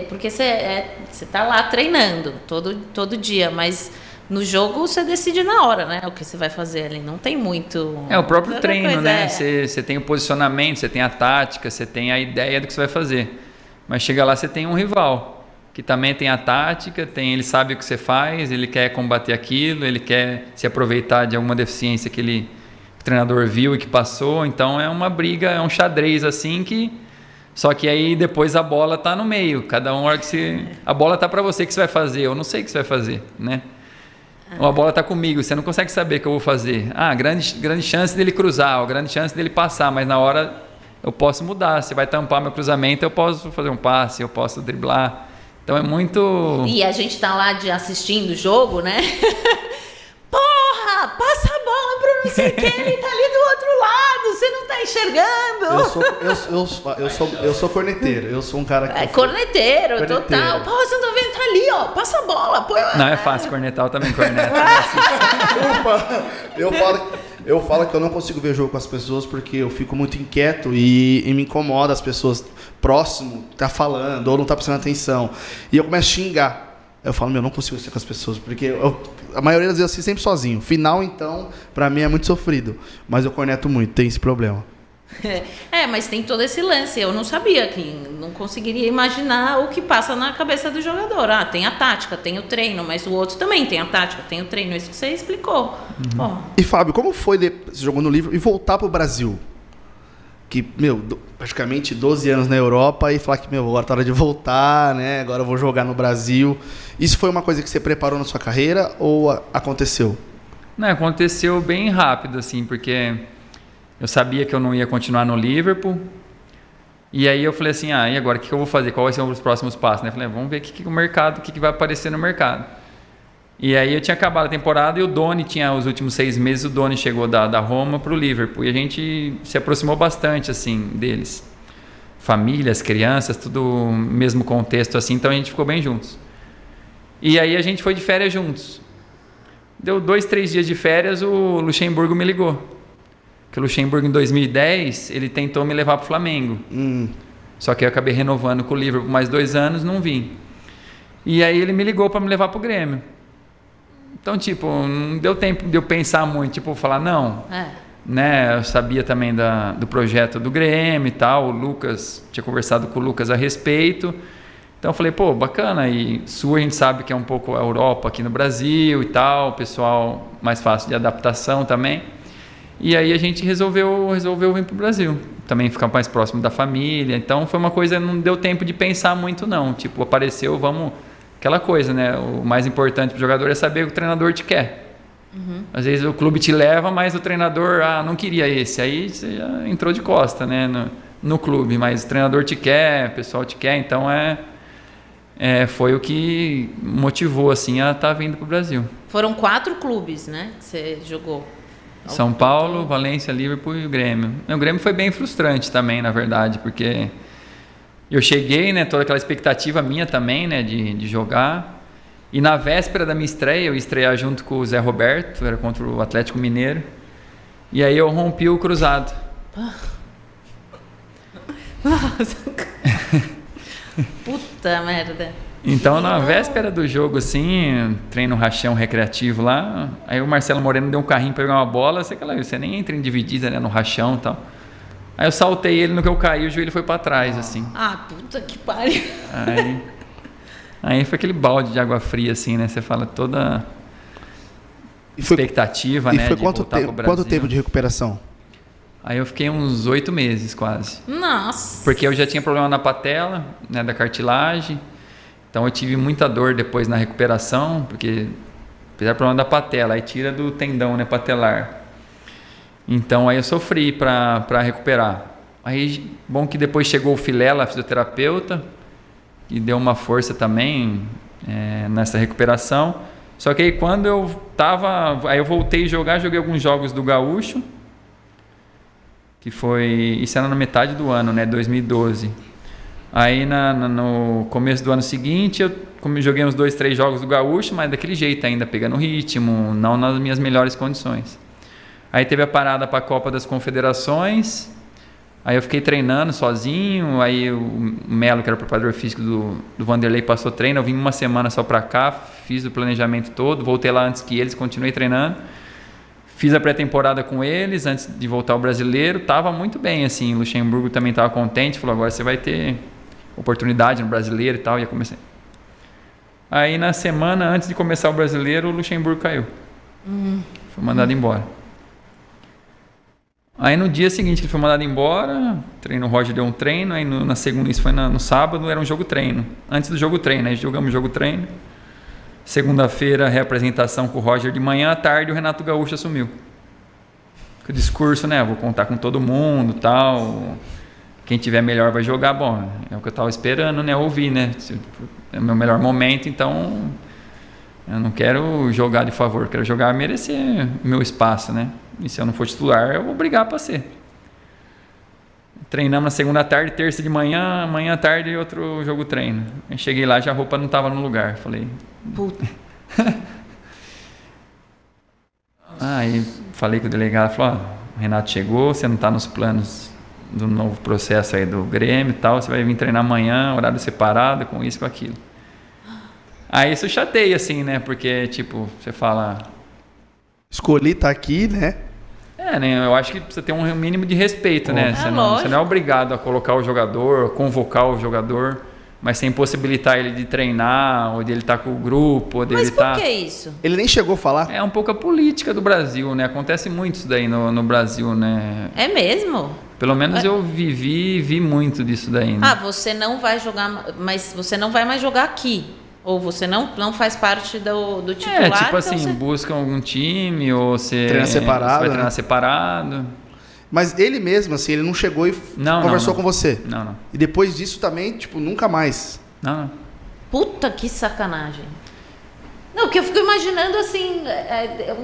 porque você tá lá treinando todo dia, mas no jogo você decide na hora, né? O que você vai fazer ali. Não tem muito... O próprio treino, coisa, né? Você tem o posicionamento, você tem a tática, você tem a ideia do que você vai fazer. Mas chega lá, você tem um rival, que também tem a tática, ele sabe o que você faz, ele quer combater aquilo, ele quer se aproveitar de alguma deficiência que o treinador viu e que passou. Então é uma briga, é um xadrez assim que... Só que aí depois a bola tá no meio. Cada hora que a bola tá para você, que você vai fazer. Eu não sei o que você vai fazer, né? Ou a bola tá comigo, você não consegue saber o que eu vou fazer. Grande chance dele cruzar, ou grande chance dele passar, mas na hora eu posso mudar. Você vai tampar meu cruzamento, eu posso fazer um passe, eu posso driblar. Então é muito... E a gente tá lá assistindo o jogo, né? Porra, passa a bola pro não sei quem, ele tá ali do outro lado, você não tá enxergando. Eu sou corneteiro, eu sou um cara que... Corneteiro, total. Pô, você não tá vendo, tá ali, ó, passa a bola. Pô. Não é fácil cornetar, eu também corneto. Eu falo que eu não consigo ver jogo com as pessoas porque eu fico muito inquieto e me incomoda as pessoas próximo tá falando ou não tá prestando atenção. E eu começo a xingar. Eu falo, não consigo ser com as pessoas, porque a maioria das vezes eu assisto sempre sozinho. Final, então, pra mim é muito sofrido. Mas eu corneto muito, tem esse problema. Mas tem todo esse lance. Eu não sabia, que não conseguiria imaginar o que passa na cabeça do jogador. Tem a tática, tem o treino, mas o outro também tem a tática, tem o treino. Isso que você explicou. Uhum. E Fábio, como foi você jogou no livro e voltar pro Brasil? Que, praticamente 12 anos na Europa e falar que, agora tá hora de voltar, né? Agora eu vou jogar no Brasil. Isso foi uma coisa que você preparou na sua carreira ou aconteceu? Não, aconteceu bem rápido, assim, porque eu sabia que eu não ia continuar no Liverpool. E aí eu falei assim, e agora o que eu vou fazer? Qual vai ser os próximos passos? Eu falei, vamos ver o que vai aparecer no mercado. E aí eu tinha acabado a temporada e o Doni tinha os últimos 6 meses, o Doni chegou da Roma para o Liverpool e a gente se aproximou bastante assim deles. Famílias, crianças, tudo mesmo contexto assim, então a gente ficou bem juntos. E aí a gente foi de férias juntos. Deu 2, 3 dias de férias, o Luxemburgo me ligou. Que o Luxemburgo em 2010, ele tentou me levar para o Flamengo. Só que eu acabei renovando com o Liverpool mais 2 anos, não vim. E aí ele me ligou para me levar para o Grêmio. Então, não deu tempo de eu pensar muito, falar não. Né? Eu sabia também do projeto do Grêmio e tal, o Lucas, tinha conversado com o Lucas a respeito. Então eu falei, bacana, e Sul a gente sabe que é um pouco a Europa aqui no Brasil e tal, pessoal mais fácil de adaptação também. E aí a gente resolveu vir para o Brasil, também ficar mais próximo da família. Então foi uma coisa, não deu tempo de pensar muito não, apareceu, vamos... Aquela coisa, né? O mais importante para o jogador é saber o que o treinador te quer. Às vezes o clube te leva, mas o treinador, não queria esse. Aí você já entrou de costa, né? No clube, mas o treinador te quer, o pessoal te quer. Então foi o que motivou assim a estar vindo para o Brasil. Foram 4 clubes, né? Que você jogou. São Paulo, Valência, Liverpool e o Grêmio. O Grêmio foi bem frustrante também, na verdade, porque... Eu cheguei, né, toda aquela expectativa minha também, né, de jogar. E na véspera da minha estreia, eu ia estrear junto com o Zé Roberto, era contra o Atlético Mineiro. E aí eu rompi o cruzado. Nossa. Puta merda. Então, na véspera do jogo, assim, treino rachão recreativo lá, aí o Marcelo Moreno deu um carrinho para pegar uma bola, você nem entra em dividida, né, no rachão e tal. Aí eu saltei ele, no que eu caí, o joelho foi pra trás, assim. Puta que pariu. Aí foi aquele balde de água fria, assim, né? Você fala toda expectativa, né? E foi quanto tempo de recuperação? Aí eu fiquei uns 8 meses, quase. Nossa! Porque eu já tinha problema na patela, né? Da cartilagem. Então eu tive muita dor depois na recuperação, porque apesar do problema da patela, aí tira do tendão, né? Patelar. Então aí eu sofri para recuperar. Aí, bom que depois chegou o Filela, fisioterapeuta, e deu uma força também nessa recuperação. Só que aí quando aí eu voltei a jogar, joguei alguns jogos do Gaúcho, que isso era na metade do ano, né, 2012. Aí no começo do ano seguinte, eu joguei uns 2, 3 jogos do Gaúcho, mas daquele jeito ainda, pegando ritmo, não nas minhas melhores condições. Aí teve a parada para a Copa das Confederações. Aí eu fiquei treinando sozinho, aí o Melo, que era o preparador físico do Vanderlei, passou treino, eu vim uma semana só pra cá, fiz o planejamento todo, voltei lá antes que eles, continuei treinando, fiz a pré-temporada com eles, antes de voltar ao Brasileiro, tava muito bem, assim, o Luxemburgo também tava contente, falou, agora você vai ter oportunidade no Brasileiro e tal, e eu comecei. Aí na semana antes de começar o Brasileiro, o Luxemburgo caiu. Foi mandado embora. Aí no dia seguinte que ele foi mandado embora, o Roger deu um treino, aí na segunda, isso foi no sábado, era um jogo treino. Antes do jogo treino, aí jogamos jogo treino. Segunda-feira, reapresentação com o Roger de manhã, à tarde o Renato Gaúcho assumiu. Com o discurso, né, vou contar com todo mundo, tal, quem tiver melhor vai jogar. Bom, é o que eu estava esperando, né, ouvir, né, é o meu melhor momento, então eu não quero jogar de favor, quero jogar merecer meu espaço, né. E se eu não for titular, eu vou brigar para ser. Treinamos na segunda tarde, terça de manhã, amanhã à tarde outro jogo treino. Eu cheguei lá, já a roupa não estava no lugar. Falei... Puta. Aí falei com o delegado, falou, o Renato chegou, você não está nos planos do novo processo aí do Grêmio e tal, você vai vir treinar amanhã, horário separado, com isso, com aquilo. Aí isso chateia, assim, né? Porque, tipo, você fala... Escolhi estar aqui, né? Né? Eu acho que precisa ter um mínimo de respeito, né? Você não é obrigado a colocar o jogador, convocar o jogador, mas sem possibilitar ele de treinar, ou de ele estar com o grupo, ou de ele estar... Mas por que isso? Ele nem chegou a falar. É um pouco a política do Brasil, né? Acontece muito isso daí no Brasil, né? É mesmo? Pelo menos eu vi muito disso daí, né? Ah, você não vai jogar, mas você não vai mais jogar aqui. Ou você não faz parte do titular? Tipo então assim, você... busca algum time, ou você... Treina separado, você vai né? treinar separado. Mas ele mesmo, assim, ele não chegou e conversou com você? Não. E depois disso também, tipo, nunca mais? Não. Puta, que sacanagem. Não, que eu fico imaginando assim,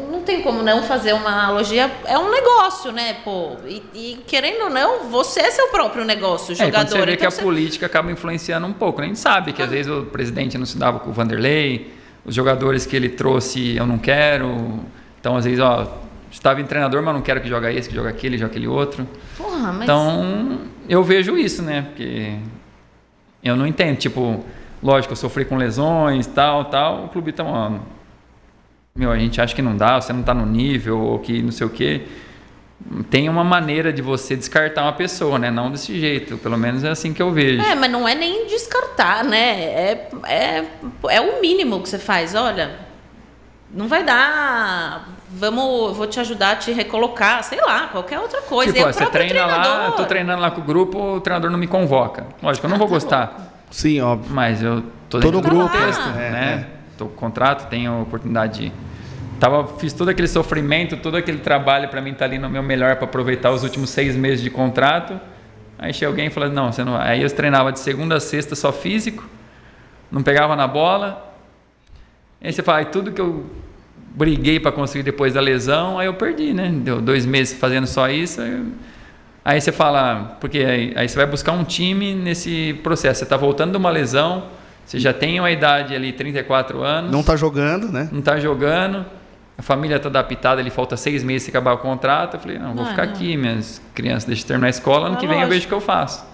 não tem como não fazer uma analogia, é um negócio, né, pô, e querendo ou não, você é seu próprio negócio, jogador. Quando você vê então que a política acaba influenciando um pouco, né? A gente sabe que às vezes o presidente não se dava com o Vanderlei, os jogadores que ele trouxe eu não quero, então às vezes, estava em treinador, mas não quero que joga esse, que joga aquele outro. Porra, mas... Então, eu vejo isso, né, porque eu não entendo, tipo... Lógico, eu sofri com lesões, tal, o clube tá, a gente acha que não dá, você não tá no nível, ou que não sei o quê. Tem uma maneira de você descartar uma pessoa, né? Não desse jeito, pelo menos é assim que eu vejo. Mas não é nem descartar, né? É o mínimo que você faz, olha, não vai dar, vou te ajudar a te recolocar, sei lá, qualquer outra coisa. Tipo, você treina lá, eu tô treinando lá com o grupo, o treinador não me convoca. Lógico, eu não vou gostar. Louco. Sim, óbvio. Mas eu tô no grupo, contexto, né? Tô com contrato, tenho a oportunidade de... Fiz todo aquele sofrimento, todo aquele trabalho para mim estar ali no meu melhor para aproveitar os últimos 6 meses de contrato. Aí chega alguém e fala, não, você não... Aí eu treinava de segunda a sexta só físico, não pegava na bola. Aí você fala, tudo que eu briguei para conseguir depois da lesão, aí eu perdi, né? Deu 2 meses fazendo só isso, aí você fala, porque aí você vai buscar um time nesse processo. Você está voltando de uma lesão, você já tem uma idade ali, 34 anos. Não está jogando, né? Não está jogando, a família está adaptada, ele falta 6 meses para acabar o contrato. Eu falei, vou ficar aqui, minhas crianças, deixa eu terminar a escola, ano que vem eu vejo o que eu faço.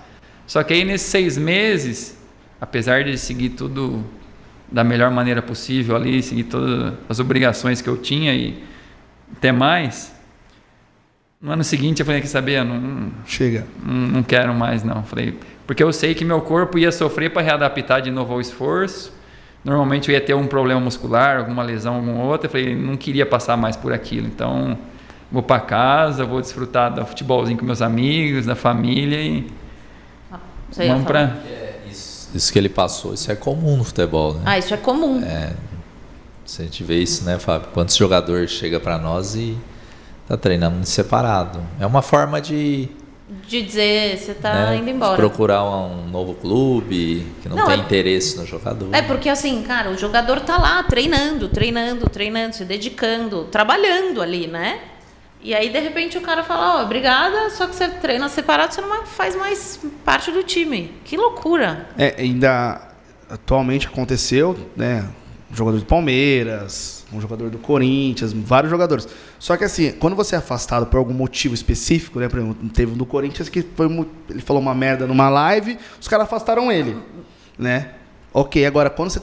Só que aí nesses 6 meses, apesar de seguir tudo da melhor maneira possível ali, seguir todas as obrigações que eu tinha e até mais... No ano seguinte eu falei, quer saber? Chega. Não quero mais, não. Falei, porque eu sei que meu corpo ia sofrer para readaptar de novo ao esforço. Normalmente eu ia ter um problema muscular, alguma lesão, alguma outra. Eu falei, não queria passar mais por aquilo. Então, vou para casa, vou desfrutar do futebolzinho com meus amigos, da família e vamos para... Isso que ele passou, isso é comum no futebol, né? Isso é comum. Se a gente vê isso, né, Fábio? Quantos jogadores chegam para nós e tá treinando separado. É uma forma de dizer, você tá indo embora. Procurar um novo clube que não tem interesse no jogador. Porque assim, cara, o jogador tá lá treinando, se dedicando, trabalhando ali, né? E aí, de repente, o cara fala, obrigada, só que você treina separado, você não faz mais parte do time. Que loucura. Ainda atualmente aconteceu, né? um jogador do Palmeiras, um jogador do Corinthians, vários jogadores. Só que assim, quando você é afastado por algum motivo específico, né? Por exemplo, teve um do Corinthians que ele falou uma merda numa live, os caras afastaram ele, né? Ok, agora quando você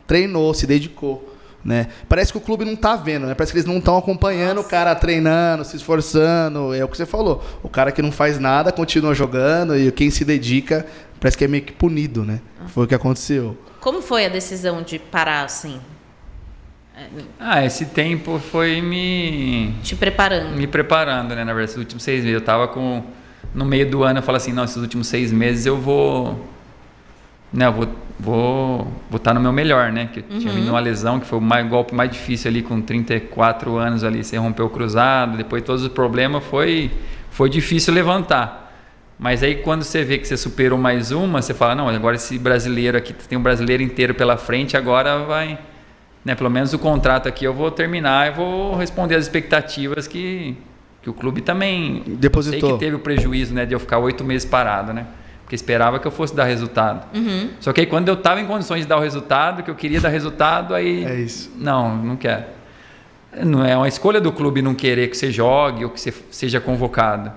treinou, se dedicou, né? Parece que o clube não tá vendo, né? Parece que eles não estão acompanhando o cara treinando, se esforçando. É o que você falou. O cara que não faz nada continua jogando e quem se dedica parece que é meio que punido, né? Foi o que aconteceu. Como foi a decisão de parar assim? Esse tempo foi me preparando, né? Na verdade, esses últimos 6 meses. Eu tava no meio do ano, eu falo assim, não, esses últimos 6 meses eu vou estar no meu melhor, né? Que eu tinha vindo uma lesão, que foi o golpe mais difícil ali, com 34 anos ali, você rompeu o cruzado, depois todos os problemas, foi difícil levantar. Mas aí quando você vê que você superou mais uma, você fala, não, agora esse brasileiro aqui, tem um brasileiro inteiro pela frente, agora vai, né? Pelo menos o contrato aqui eu vou terminar, eu vou responder às expectativas que o clube também depositou. Eu sei que teve o prejuízo, né, de eu ficar 8 meses parado, né? Porque esperava que eu fosse dar resultado. Só que aí quando eu estava em condições de dar o resultado, que eu queria dar resultado, aí... É isso. Não quero. Não é uma escolha do clube não querer que você jogue ou que você seja convocado.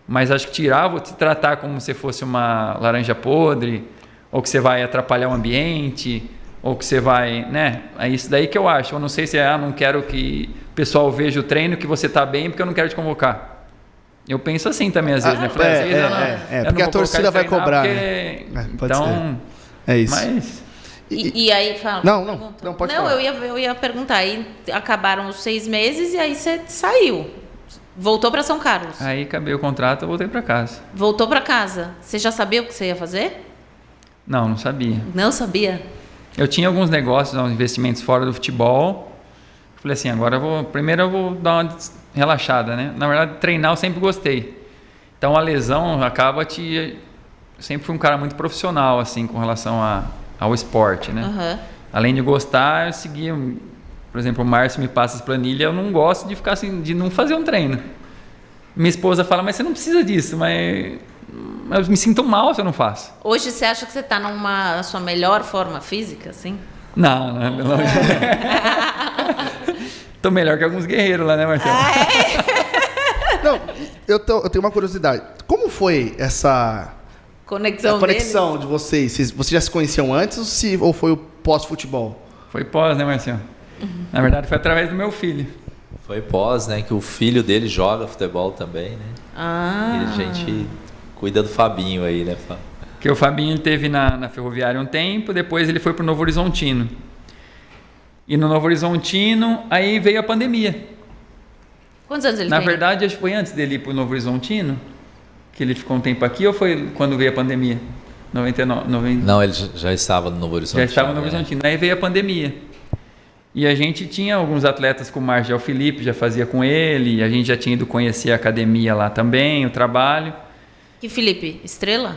Mas acho que vou te tratar como se fosse uma laranja podre, ou que você vai atrapalhar o ambiente, ou que você vai, né? É isso daí que eu acho. Eu não sei se não quero que o pessoal veja o treino, que você está bem, porque eu não quero te convocar. Eu penso assim também às vezes, né? Falei, às vezes porque a torcida vai cobrar. Porque... Né? Então, ser. É isso. Mas... E aí fala. Não, pode falar. Eu ia perguntar. Aí acabaram os 6 meses e aí você saiu. Voltou para São Carlos. Aí acabei o contrato, eu voltei para casa. Voltou para casa. Você já sabia o que você ia fazer? Não sabia. Não sabia? Eu tinha alguns negócios, uns investimentos fora do futebol. Falei assim, agora primeiro eu vou dar uma relaxada, né? Na verdade, treinar eu sempre gostei. Então a lesão acaba eu sempre fui um cara muito profissional, assim, com relação ao esporte, né? Além de gostar, eu seguia... Por exemplo, o Márcio me passa as planilhas, eu não gosto de ficar assim, de não fazer um treino. Minha esposa fala, mas você não precisa disso, mas eu me sinto mal se eu não faço. Hoje você acha que você está na sua melhor forma física, assim? Não. Tô melhor que alguns guerreiros lá, né, Marcelo? Não, eu tenho uma curiosidade. Como foi essa conexão de vocês? Vocês já se conheciam antes ou foi o pós-futebol? Foi pós, né, Marcelo? Na verdade, foi através do meu filho. Foi pós, né? Que o filho dele joga futebol também, né? E a gente cuida do Fabinho aí, né, Fábio? Que o Fabinho esteve na Ferroviária um tempo, depois ele foi pro Novo Horizontino. E no Novo Horizontino, aí veio a pandemia. Quantos anos ele tem? Na verdade, acho que foi antes dele ir pro Novo Horizontino, que ele ficou um tempo aqui, ou foi quando veio a pandemia? 99. Não, ele já estava no Novo Horizontino. Já estava no Novo Horizontino. Aí veio a pandemia. E a gente tinha alguns atletas, como o Margel Felipe, já fazia com ele, a gente já tinha ido conhecer a academia lá também, o trabalho. Que Felipe? Estrela?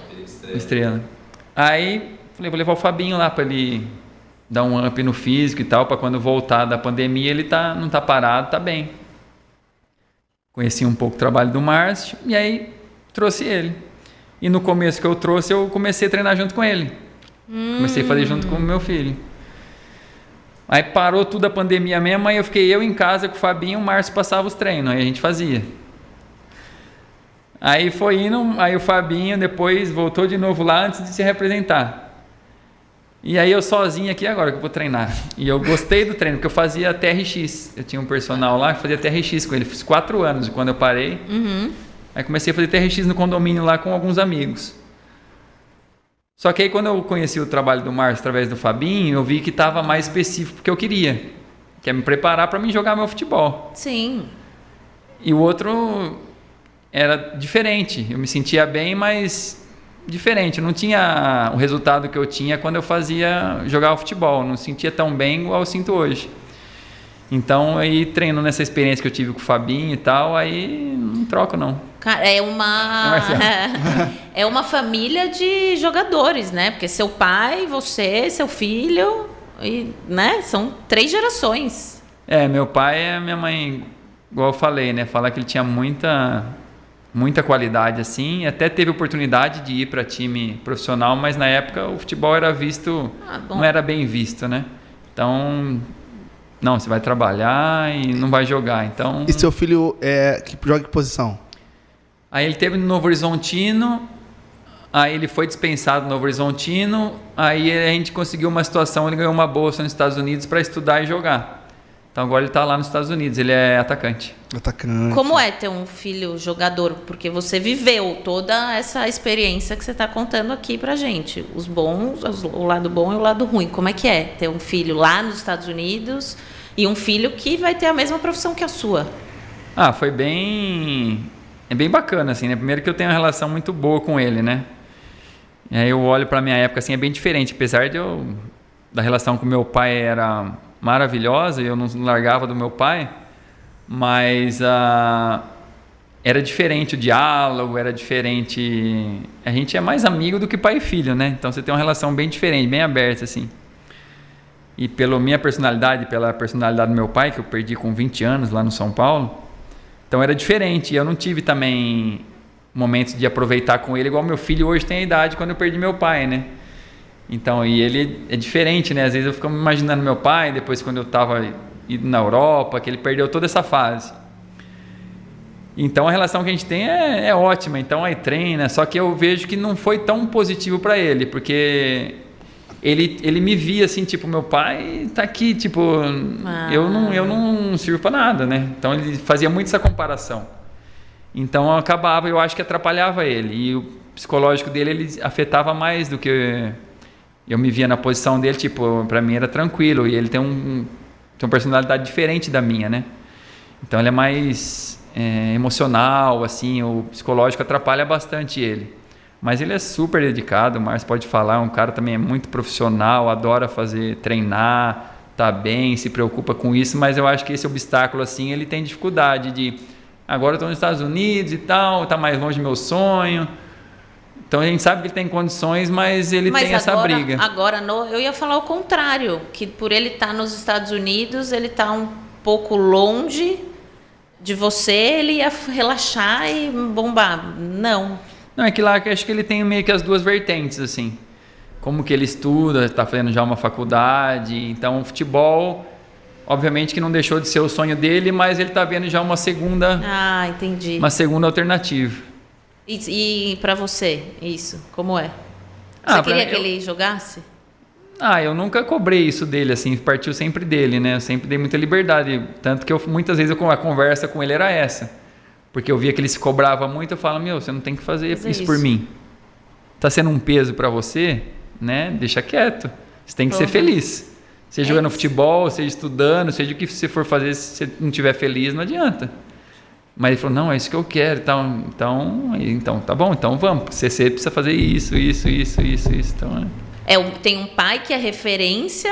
Estrela. Aí, falei, vou levar o Fabinho lá para ele dar um up no físico e tal, para quando voltar da pandemia ele não tá parado, tá bem. Conheci um pouco o trabalho do Márcio e aí trouxe ele. E no começo que eu trouxe, eu comecei a treinar junto com ele. Comecei a fazer junto com o meu filho. Aí parou tudo a pandemia mesmo, aí eu fiquei em casa com o Fabinho, o Márcio passava os treinos, aí a gente fazia. Aí foi indo, aí o Fabinho depois voltou de novo lá antes de se representar. E aí eu sozinho aqui agora que eu vou treinar. E eu gostei do treino, porque eu fazia TRX. Eu tinha um personal lá que fazia TRX com ele. Fiz 4 anos quando eu parei. Aí comecei a fazer TRX no condomínio lá com alguns amigos. Só que aí quando eu conheci o trabalho do Márcio através do Fabinho, eu vi que estava mais específico do que eu queria. Que é me preparar para mim jogar meu futebol. Sim. E o outro era diferente. Eu me sentia bem, mas diferente. Eu não tinha o resultado que eu tinha quando eu jogar o futebol. Eu não sentia tão bem igual eu sinto hoje. Então, aí treinando nessa experiência que eu tive com o Fabinho e tal, aí não troco não. Cara, é uma família de jogadores, né? Porque seu pai, você, seu filho, né? São 3 gerações. Meu pai e minha mãe, igual eu falei, né? Falar que ele tinha muita qualidade, assim. Até teve oportunidade de ir para time profissional, mas na época o futebol era visto, não era bem visto, né? Então, não, você vai trabalhar e não vai jogar. Então, E seu filho que joga em que posição? aí ele teve no Novo Horizontino, aí ele foi dispensado no Novo Horizontino, aí a gente conseguiu uma situação, ele ganhou uma bolsa nos Estados Unidos para estudar e jogar. Então agora ele está lá nos Estados Unidos, ele é atacante. Atacante. Como é ter um filho jogador? Porque você viveu toda essa experiência que você está contando aqui pra gente. Os bons, o lado bom e o lado ruim. Como é que é ter um filho lá nos Estados Unidos e um filho que vai ter a mesma profissão que a sua? Foi bem... É bem bacana, assim, né? Primeiro que eu tenho uma relação muito boa com ele, né? E aí eu olho pra minha época, assim, é bem diferente. Apesar da relação com meu pai era maravilhosa e eu não largava do meu pai, mas era diferente o diálogo, era diferente. A gente é mais amigo do que pai e filho, né? Então você tem uma relação bem diferente, bem aberta, assim. E pela minha personalidade, pela personalidade do meu pai, que eu perdi com 20 anos lá no São Paulo, então era diferente. Eu não tive também momentos de aproveitar com ele, igual meu filho hoje tem a idade quando eu perdi meu pai, né? Então, e ele é diferente, né? Às vezes eu fico imaginando meu pai, depois quando eu estava indo na Europa, que ele perdeu toda essa fase. Então a relação que a gente tem é ótima, então aí treina, só que eu vejo que não foi tão positivo para ele, porque ele me via assim, tipo, meu pai tá aqui, tipo, eu não sirvo para nada, né? Então ele fazia muito essa comparação. Então eu acho que atrapalhava ele, e o psicológico dele ele afetava mais do que eu me via na posição dele, tipo, para mim era tranquilo, e ele tem uma personalidade diferente da minha, né? Então ele é mais emocional, assim, o psicológico atrapalha bastante ele. Mas ele é super dedicado, o Márcio pode falar, um cara também é muito profissional, adora treinar, tá bem, se preocupa com isso, mas eu acho que esse obstáculo, assim, ele tem dificuldade de, agora eu estou nos Estados Unidos e tal, tá mais longe do meu sonho. Então a gente sabe que ele tem condições, mas ele tem essa briga. Agora, eu ia falar o contrário, que por ele estar nos Estados Unidos, ele está um pouco longe de você, ele ia relaxar e bombar. Não, é que lá acho que ele tem meio que as duas vertentes, assim. Como que ele estuda, está fazendo já uma faculdade, então o futebol, obviamente que não deixou de ser o sonho dele, mas ele está vendo já uma segunda... entendi. Uma segunda alternativa. E para você, isso, como é? Você queria que ele jogasse? Eu nunca cobrei isso dele, assim, partiu sempre dele, né? Eu sempre dei muita liberdade, tanto que muitas vezes a conversa com ele era essa. Porque eu via que ele se cobrava muito, eu falo, você não tem que fazer isso por mim. Tá sendo um peso para você, né? Deixa quieto. Você tem que ser feliz. Seja jogando futebol, seja estudando, seja o que você for fazer, se você não estiver feliz, não adianta. Mas ele falou, não, é isso que eu quero, então tá bom, então vamos, você precisa fazer isso, então... Tem um pai que é referência,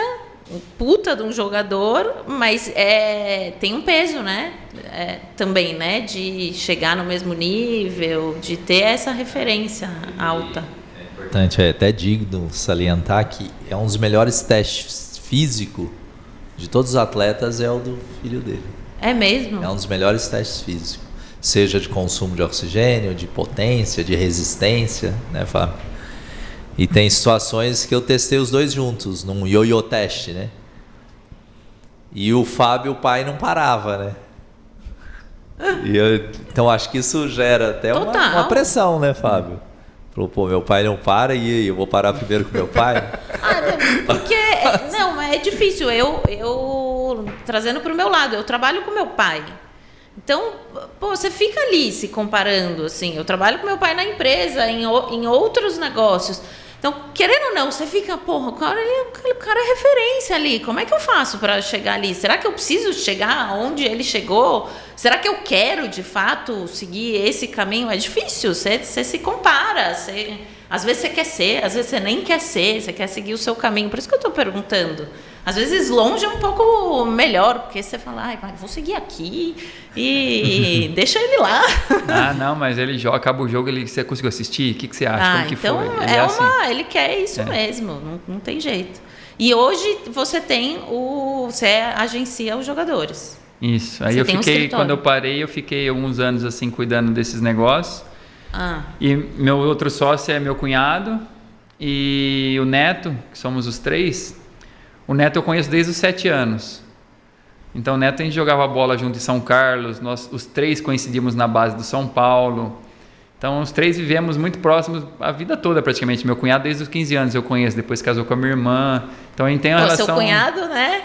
um puta de um jogador, mas tem um peso, né? Também, né? De chegar no mesmo nível, de ter essa referência alta. É importante, é até digno salientar que é um dos melhores testes físicos de todos os atletas, é o do filho dele. É mesmo? É um dos melhores testes físicos, seja de consumo de oxigênio, de potência, de resistência, né, Fábio? E tem situações que eu testei os dois juntos, num ioiô teste, né? E o Fábio, o pai, não parava, né? Então acho que isso gera até uma pressão, né, Fábio? Falou, meu pai não para e eu vou parar primeiro com meu pai? Porque, é difícil. Eu trazendo para o meu lado, eu trabalho com meu pai. Então, você fica ali se comparando, assim. Eu trabalho com meu pai na empresa, em outros negócios. Então, querendo ou não, você fica, o cara é referência ali. Como é que eu faço para chegar ali? Será que eu preciso chegar onde ele chegou? Será que eu quero, de fato, seguir esse caminho? É difícil, você se compara. Às vezes você quer ser, às vezes você nem quer ser, você quer seguir o seu caminho. Por isso que eu estou perguntando. Às vezes longe é um pouco melhor, porque você fala, vou seguir aqui e deixa ele lá. Não, mas ele acaba o jogo, você conseguiu assistir? O que você acha? Como que então foi? Ele quer isso mesmo, não tem jeito. E hoje você agencia os jogadores. Isso, aí quando eu parei, eu fiquei alguns anos assim cuidando desses negócios. E meu outro sócio é meu cunhado e o neto, que somos os três. O Neto eu conheço desde os 7 anos. Então o Neto a gente jogava bola junto em São Carlos, nós os 3 coincidimos na base do São Paulo. Então os 3 vivemos muito próximos a vida toda praticamente. Meu cunhado desde os 15 anos eu conheço, depois casou com a minha irmã. Então a gente tem uma relação... Seu cunhado, né?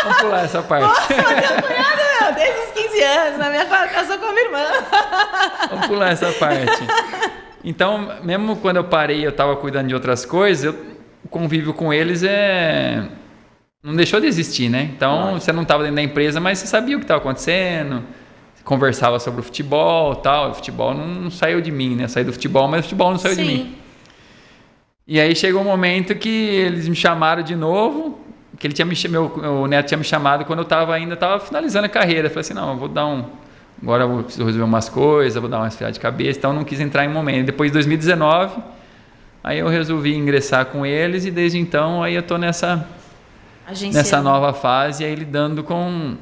Vamos pular essa parte. Seu cunhado, desde os 15 anos, na minha casa casou com a minha irmã. Vamos pular essa parte. Então, mesmo quando eu parei, eu estava cuidando de outras coisas, o convívio com eles não deixou de existir, né? Então, você não estava dentro da empresa, mas você sabia o que estava acontecendo, conversava sobre o futebol, tal. O futebol não saiu de mim, né? Eu saí do futebol, mas o futebol não saiu de mim. E aí chegou um momento que eles me chamaram de novo, que o Neto tinha me chamado quando eu ainda estava finalizando a carreira. Eu falei assim, não, eu vou dar agora eu preciso resolver umas coisas, vou dar uma esfriada de cabeça, então eu não quis entrar em momento. Depois de 2019, aí eu resolvi ingressar com eles e desde então aí eu estou nessa nova fase, aí lidando com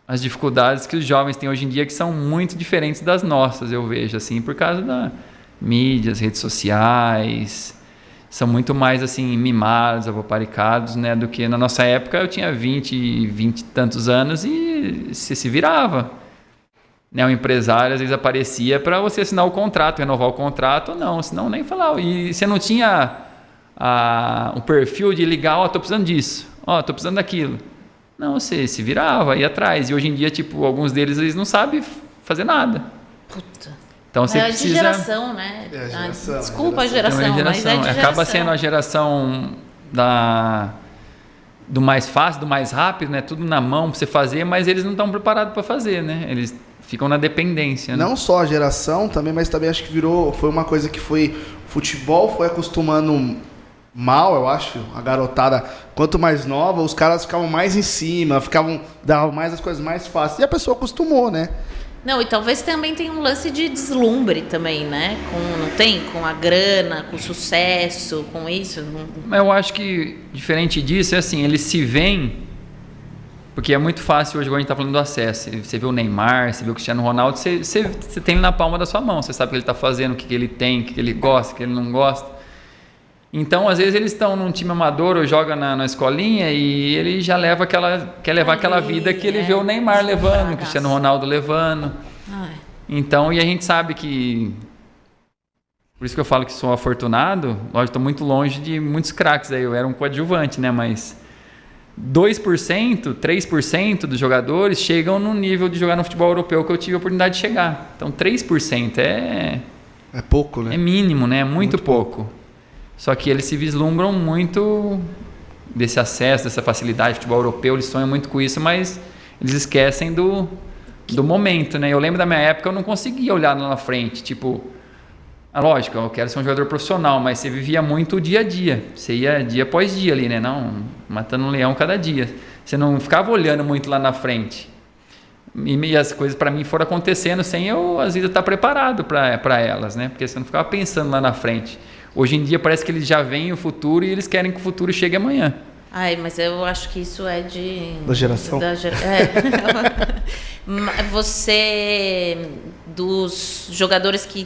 as dificuldades que os jovens têm hoje em dia, que são muito diferentes das nossas, eu vejo, assim, por causa da mídia, as redes sociais, são muito mais, assim, mimados, avoparicados, né, do que na nossa época. Eu tinha 20 e tantos anos e você se virava. Né, o empresário às vezes aparecia para você assinar o contrato, renovar o contrato ou não, senão nem falava. E você não tinha um perfil de ligar, estou precisando disso, estou precisando daquilo. Não, você se virava, ia atrás. E hoje em dia, tipo, alguns deles eles não sabem fazer nada. Puta. Então você precisa... de geração, né? Desculpa a geração, mas é de geração. Acaba sendo a geração do mais fácil, do mais rápido, né? Tudo na mão para você fazer, mas eles não estão preparados para fazer, né? Eles ficam na dependência. Né? Não só a geração também, mas também acho que foi uma coisa que futebol foi acostumando mal, eu acho, a garotada. Quanto mais nova, os caras ficavam mais em cima, davam mais as coisas mais fáceis. E a pessoa acostumou, né? Não, e talvez também tenha um lance de deslumbre também, né? Não tem? Com a grana, com o sucesso, com isso. Mas eu acho que, diferente disso, é assim, eles se veem, porque é muito fácil hoje, quando a gente está falando do acesso. Você vê o Neymar, você vê o Cristiano Ronaldo, você tem ele na palma da sua mão, você sabe o que ele está fazendo, o que ele tem, o que ele gosta, o que ele não gosta. Então, às vezes, eles estão num time amador ou joga na escolinha e ele já quer levar aquela vida que ele vê o Neymar levando, o Cristiano Ronaldo levando. Então, e a gente sabe que... Por isso que eu falo que sou afortunado, lógico, estou muito longe de muitos craques aí, eu era um coadjuvante, né? Mas 2%, 3% dos jogadores chegam no nível de jogar no futebol europeu que eu tive a oportunidade de chegar. Então, 3% é pouco, né? É mínimo, né? Muito pouco. Só que eles se vislumbram muito desse acesso, dessa facilidade. O futebol europeu, eles sonham muito com isso, mas eles esquecem do momento, né? Eu lembro da minha época, eu não conseguia olhar lá na frente. Tipo, lógico, eu quero ser um jogador profissional, mas você vivia muito o dia a dia. Você ia dia após dia ali, né? Não, matando um leão cada dia. Você não ficava olhando muito lá na frente. E as coisas para mim foram acontecendo sem eu, às vezes, estar preparado para elas, né? Porque você não ficava pensando lá na frente. Hoje em dia parece que eles já veem o futuro e eles querem que o futuro chegue amanhã. Mas eu acho que isso é da geração. Você, dos jogadores que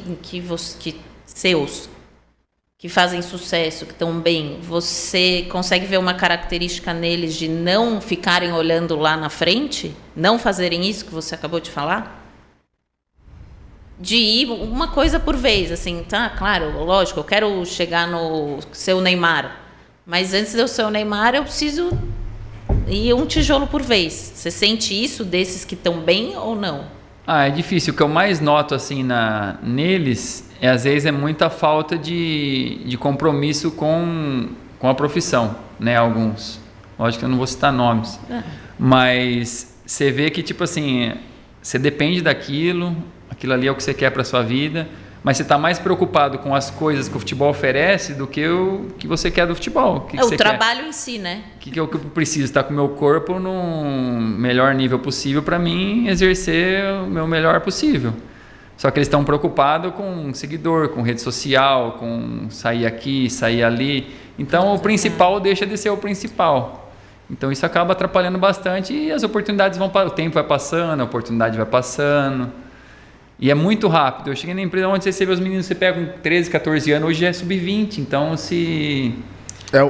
seus, que fazem sucesso, que estão bem, você consegue ver uma característica neles de não ficarem olhando lá na frente? Não fazerem isso que você acabou de falar? De ir uma coisa por vez, assim, tá? Claro, lógico, eu quero chegar no seu Neymar, mas antes de eu ser o Neymar, eu preciso ir um tijolo por vez. Você sente isso desses que estão bem ou não? É difícil. O que eu mais noto, assim, neles, às vezes, é muita falta de compromisso com a profissão, né? Alguns. Lógico que eu não vou citar nomes. Mas você vê que, tipo assim, você depende daquilo ali é o que você quer para sua vida, mas você está mais preocupado com as coisas que o futebol oferece do que o que você quer do futebol. O trabalho em si, né? O que eu preciso? Estar com o meu corpo no melhor nível possível para mim exercer o meu melhor possível. Só que eles estão preocupados com seguidor, com rede social, com sair aqui, sair ali. Então o principal deixa de ser o principal. Então isso acaba atrapalhando bastante e as oportunidades o tempo vai passando, a oportunidade vai passando. E é muito rápido. Eu cheguei na empresa onde você vê os meninos, você pega com 13, 14 anos, hoje já é sub-20. Então,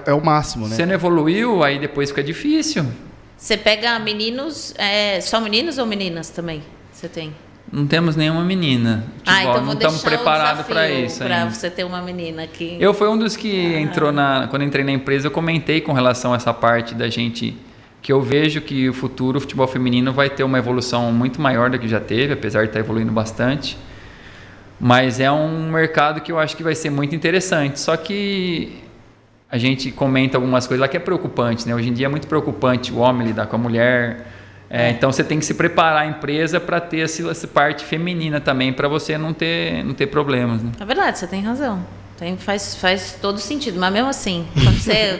É o máximo, né? Você não evoluiu, aí depois fica difícil. Você pega meninos, só meninos ou meninas também? Você tem? Não temos nenhuma menina. Futebol, Então não vou estamos deixar preparados para isso para ainda. você ter uma menina aqui. Eu fui um dos que entrou quando eu entrei na empresa, eu comentei com relação a essa parte da gente, que eu vejo que o futuro, o futebol feminino vai ter uma evolução muito maior do que já teve, apesar de estar evoluindo bastante. Mas é um mercado que eu acho que vai ser muito interessante. Só que a gente comenta algumas coisas lá que é preocupante, né? Hoje em dia é muito preocupante o homem lidar com a mulher. Então você tem que se preparar a empresa para ter essa parte feminina também, para você não ter problemas, né? É verdade, você tem razão. Faz todo sentido, mas mesmo assim,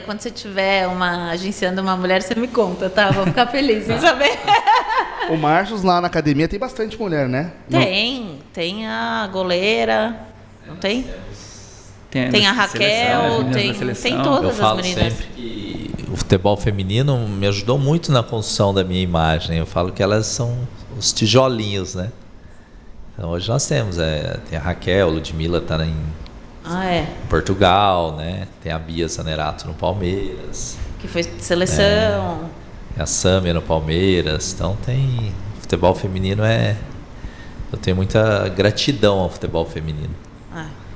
quando você tiver agenciando uma mulher, você me conta, tá? Vou ficar feliz em saber. O Marcos lá na academia tem bastante mulher, né? Tem a goleira, não tem? Tem a Raquel, tem todas as meninas. Eu falo sempre que o futebol feminino me ajudou muito na construção da minha imagem. Eu falo que elas são os tijolinhos, né? Então hoje nós temos, tem a Raquel, a Ludmilla está em Portugal, né? Tem a Bia Zanerato no Palmeiras. Que foi seleção. Tem a Sâmia no Palmeiras. Então tem... Futebol feminino eu tenho muita gratidão ao futebol feminino.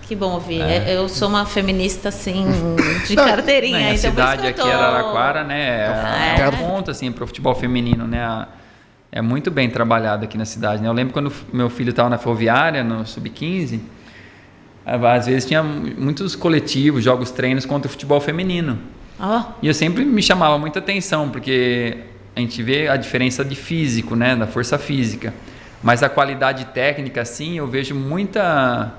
Que bom ouvir. Eu sou uma feminista, assim, de carteirinha. A cidade aqui, Araraquara, né? É um ponto, assim, para o futebol feminino, né? É muito bem trabalhado aqui na cidade, né? Eu lembro quando meu filho estava na Ferroviária, no Sub-15, às vezes tinha muitos coletivos, jogos, treinos contra o futebol feminino. E eu sempre me chamava muita atenção, porque a gente vê a diferença de físico, né? Da força física. Mas a qualidade técnica, assim, eu vejo muita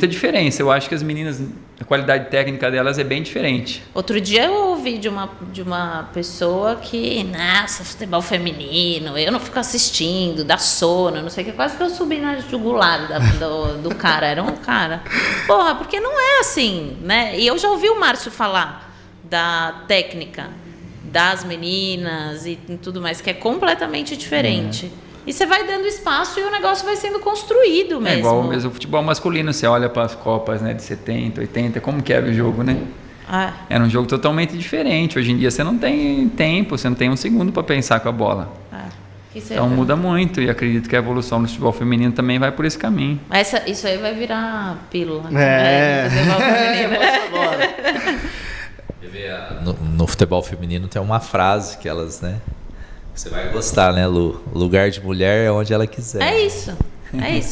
diferença. Eu acho que as meninas, a qualidade técnica delas é bem diferente. Outro dia eu ouvi de uma pessoa que, nossa, futebol feminino, eu não fico assistindo, dá sono, não sei o que, quase que eu subi na jugular do cara, era um cara. Porra, porque não é assim, né? E eu já ouvi o Márcio falar da técnica das meninas e tudo mais, que é completamente diferente. E você vai dando espaço e o negócio vai sendo construído mesmo. É igual mesmo o futebol masculino, você olha para as Copas, né, de 70, 80, como que era o jogo, né? Era um jogo totalmente diferente. Hoje em dia você não tem tempo, você não tem um segundo para pensar com a bola. Então muda muito, e acredito que a evolução do futebol feminino também vai por esse caminho. Isso aí vai virar pílula. No futebol feminino tem uma frase que elas, né? Você vai gostar, né, Lu? Lugar de mulher é onde ela quiser. É isso.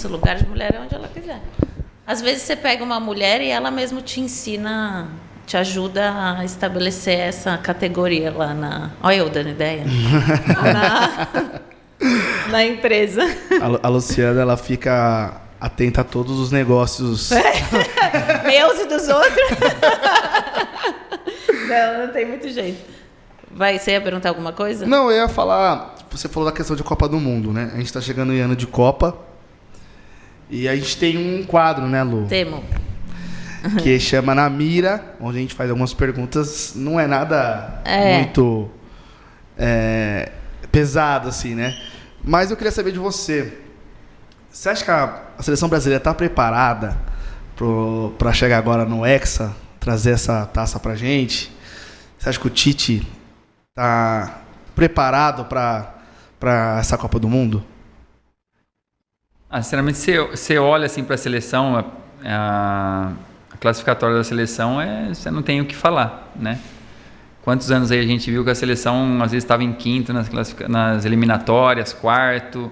Lugar de mulher é onde ela quiser. Às vezes você pega uma mulher e ela mesmo te ensina, te ajuda a estabelecer essa categoria lá na... Olha eu dando ideia. na empresa. A Luciana, ela fica atenta a todos os negócios. Meus e dos outros. Não tem muito jeito. Você ia perguntar alguma coisa? Não, eu ia falar... Você falou da questão de Copa do Mundo, né? A gente está chegando em ano de Copa. E a gente tem um quadro, né, Lu? Temos. Que chama Na Mira, onde a gente faz algumas perguntas. Não é nada muito pesado, assim, né? Mas eu queria saber de você. Você acha que a seleção brasileira está preparada para chegar agora no Hexa, trazer essa taça pra gente? Você acha que o Tite está preparado para essa Copa do Mundo? Sinceramente, você olha assim para a seleção, a classificatória da seleção, você não tem o que falar, né? Quantos anos aí a gente viu que a seleção às vezes estava em quinto nas eliminatórias, quarto,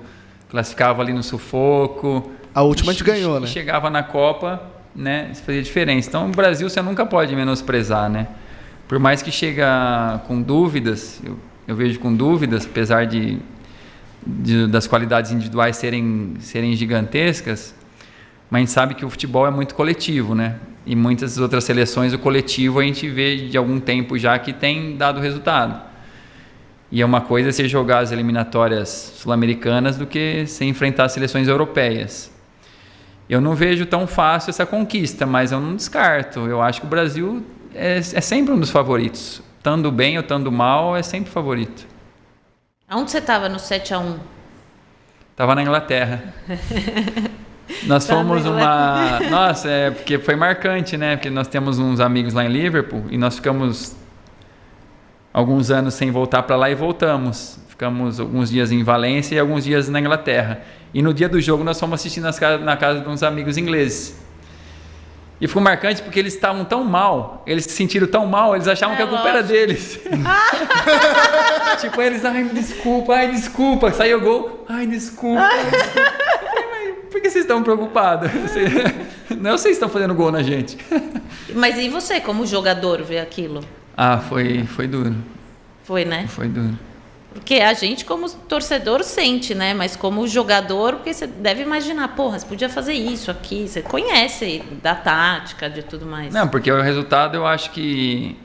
classificava ali no sufoco. A última a gente ganhou, né? Chegava na Copa, né? Isso fazia diferença. Então, o Brasil você nunca pode menosprezar, né? Por mais que chega com dúvidas, eu vejo com dúvidas, apesar das qualidades individuais serem gigantescas, mas a gente sabe que o futebol é muito coletivo, né? E muitas outras seleções, o coletivo a gente vê de algum tempo já que tem dado resultado. E é uma coisa você jogar as eliminatórias sul-americanas do que você enfrentar as seleções europeias. Eu não vejo tão fácil essa conquista, mas eu não descarto. Eu acho que o Brasil é sempre um dos favoritos. Estando bem ou estando mal, é sempre favorito. Aonde você estava no 7-1? Estava na Inglaterra. Nós fomos uma... Nossa, porque foi marcante, né? Porque nós temos uns amigos lá em Liverpool e nós ficamos alguns anos sem voltar para lá e voltamos. Ficamos alguns dias em Valência e alguns dias na Inglaterra. E no dia do jogo nós fomos assistir na casa de uns amigos ingleses. E ficou marcante porque eles estavam tão mal, eles se sentiram tão mal, eles achavam que a culpa era deles. Tipo, eles, ai, desculpa. Saiu o gol, ai, desculpa. Por que vocês estão preocupados? Não, vocês estão fazendo gol na gente. Mas e você, como jogador, ver aquilo? Ah, foi duro. Foi, né? Foi duro. Porque a gente, como torcedor, sente, né? Mas como jogador, porque você deve imaginar, porra, você podia fazer isso aqui, você conhece da tática, de tudo mais. Não, porque o resultado eu acho que,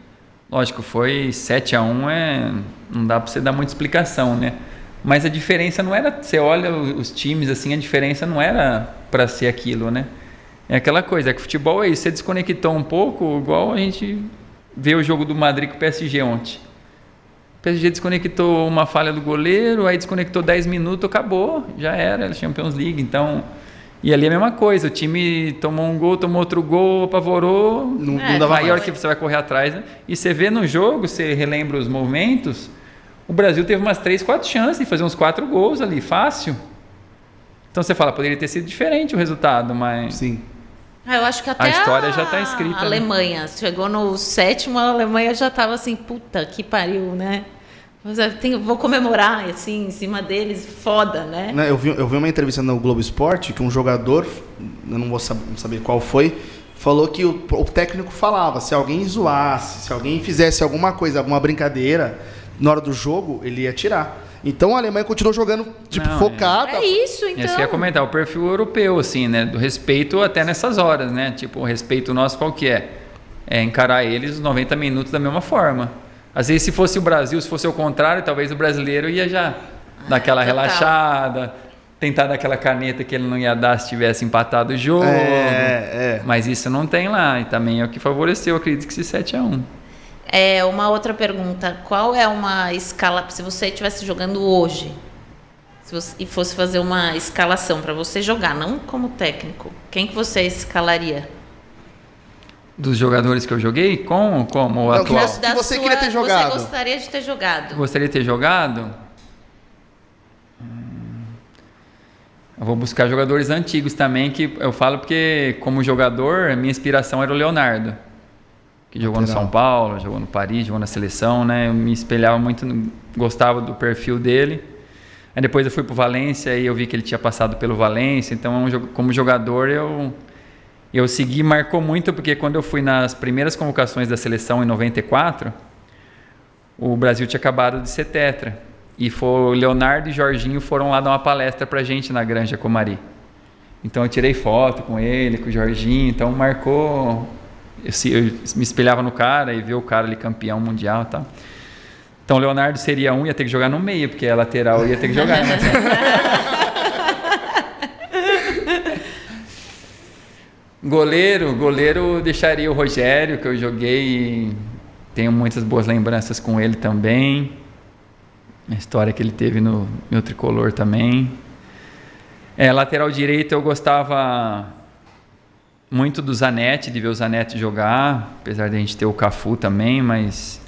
lógico, foi 7-1, não dá pra você dar muita explicação, né? Mas a diferença não era, você olha os times assim, a diferença não era pra ser aquilo, né? É aquela coisa, que o futebol é isso, você desconectou um pouco, igual a gente vê o jogo do Madrid com o PSG ontem. O PSG desconectou uma falha do goleiro, aí desconectou 10 minutos, acabou, já era Champions League. Então, e ali é a mesma coisa, o time tomou um gol, tomou outro gol, apavorou, Não dava aí a hora mais. que você vai correr atrás, né? E você vê no jogo, você relembra os movimentos, o Brasil teve umas 3, 4 chances de fazer uns 4 gols ali, fácil. Então você fala, poderia ter sido diferente o resultado, mas... Sim. Eu acho que até A história já tá escrita, A né? Alemanha, chegou no 7º, a Alemanha já estava assim, puta que pariu, né? Mas vou comemorar, assim, em cima deles, foda, né? Né, eu vi uma entrevista no Globo Esporte que um jogador, eu não vou saber qual foi, falou que o técnico falava, se alguém zoasse, se alguém fizesse alguma coisa, alguma brincadeira, na hora do jogo, ele ia tirar. Então a Alemanha continuou jogando, tipo, Não, focada. É isso, então. Esse que eu ia comentar, o perfil europeu, assim, né? Do respeito até nessas horas, né? Tipo, o respeito nosso qual que é? É encarar eles os 90 minutos da mesma forma. Às vezes, se fosse o Brasil, se fosse o contrário, talvez o brasileiro ia já dar aquela total. relaxada, tentar dar aquela caneta que ele não ia dar se tivesse empatado o jogo. Mas isso não tem lá, e também é o que favoreceu, eu acredito que esse 7-1. Uma outra pergunta, qual é uma escala, se você estivesse jogando hoje, e fosse fazer uma escalação para você jogar, não como técnico, quem que você escalaria? Dos jogadores que eu joguei, como o É, atual? que você queria ter jogado. Você gostaria de ter jogado? Gostaria de ter jogado? Eu vou buscar jogadores antigos também, que eu falo porque, como jogador, a minha inspiração era o Leonardo, que jogou no São Paulo, jogou no Paris, jogou na seleção, né? Eu me espelhava muito, gostava do perfil dele. Aí depois eu fui pro Valência e eu vi que ele tinha passado pelo Valência, então como jogador eu segui, marcou muito, porque quando eu fui nas primeiras convocações da seleção em 94, o Brasil tinha acabado de ser tetra. E o Leonardo e Jorginho foram lá dar uma palestra pra gente na Granja Comari. Então eu tirei foto com ele, com o Jorginho, então marcou. Eu me espelhava no cara e ver o cara ali campeão mundial e tal. Então o Leonardo seria ia ter que jogar no meio, porque a lateral ia ter que jogar. Né? Goleiro deixaria o Rogério, que eu joguei e tenho muitas boas lembranças com ele também. A história que ele teve no meu tricolor também. Lateral direito eu gostava muito do Zanetti, de ver o Zanetti jogar, apesar de a gente ter o Cafu também, mas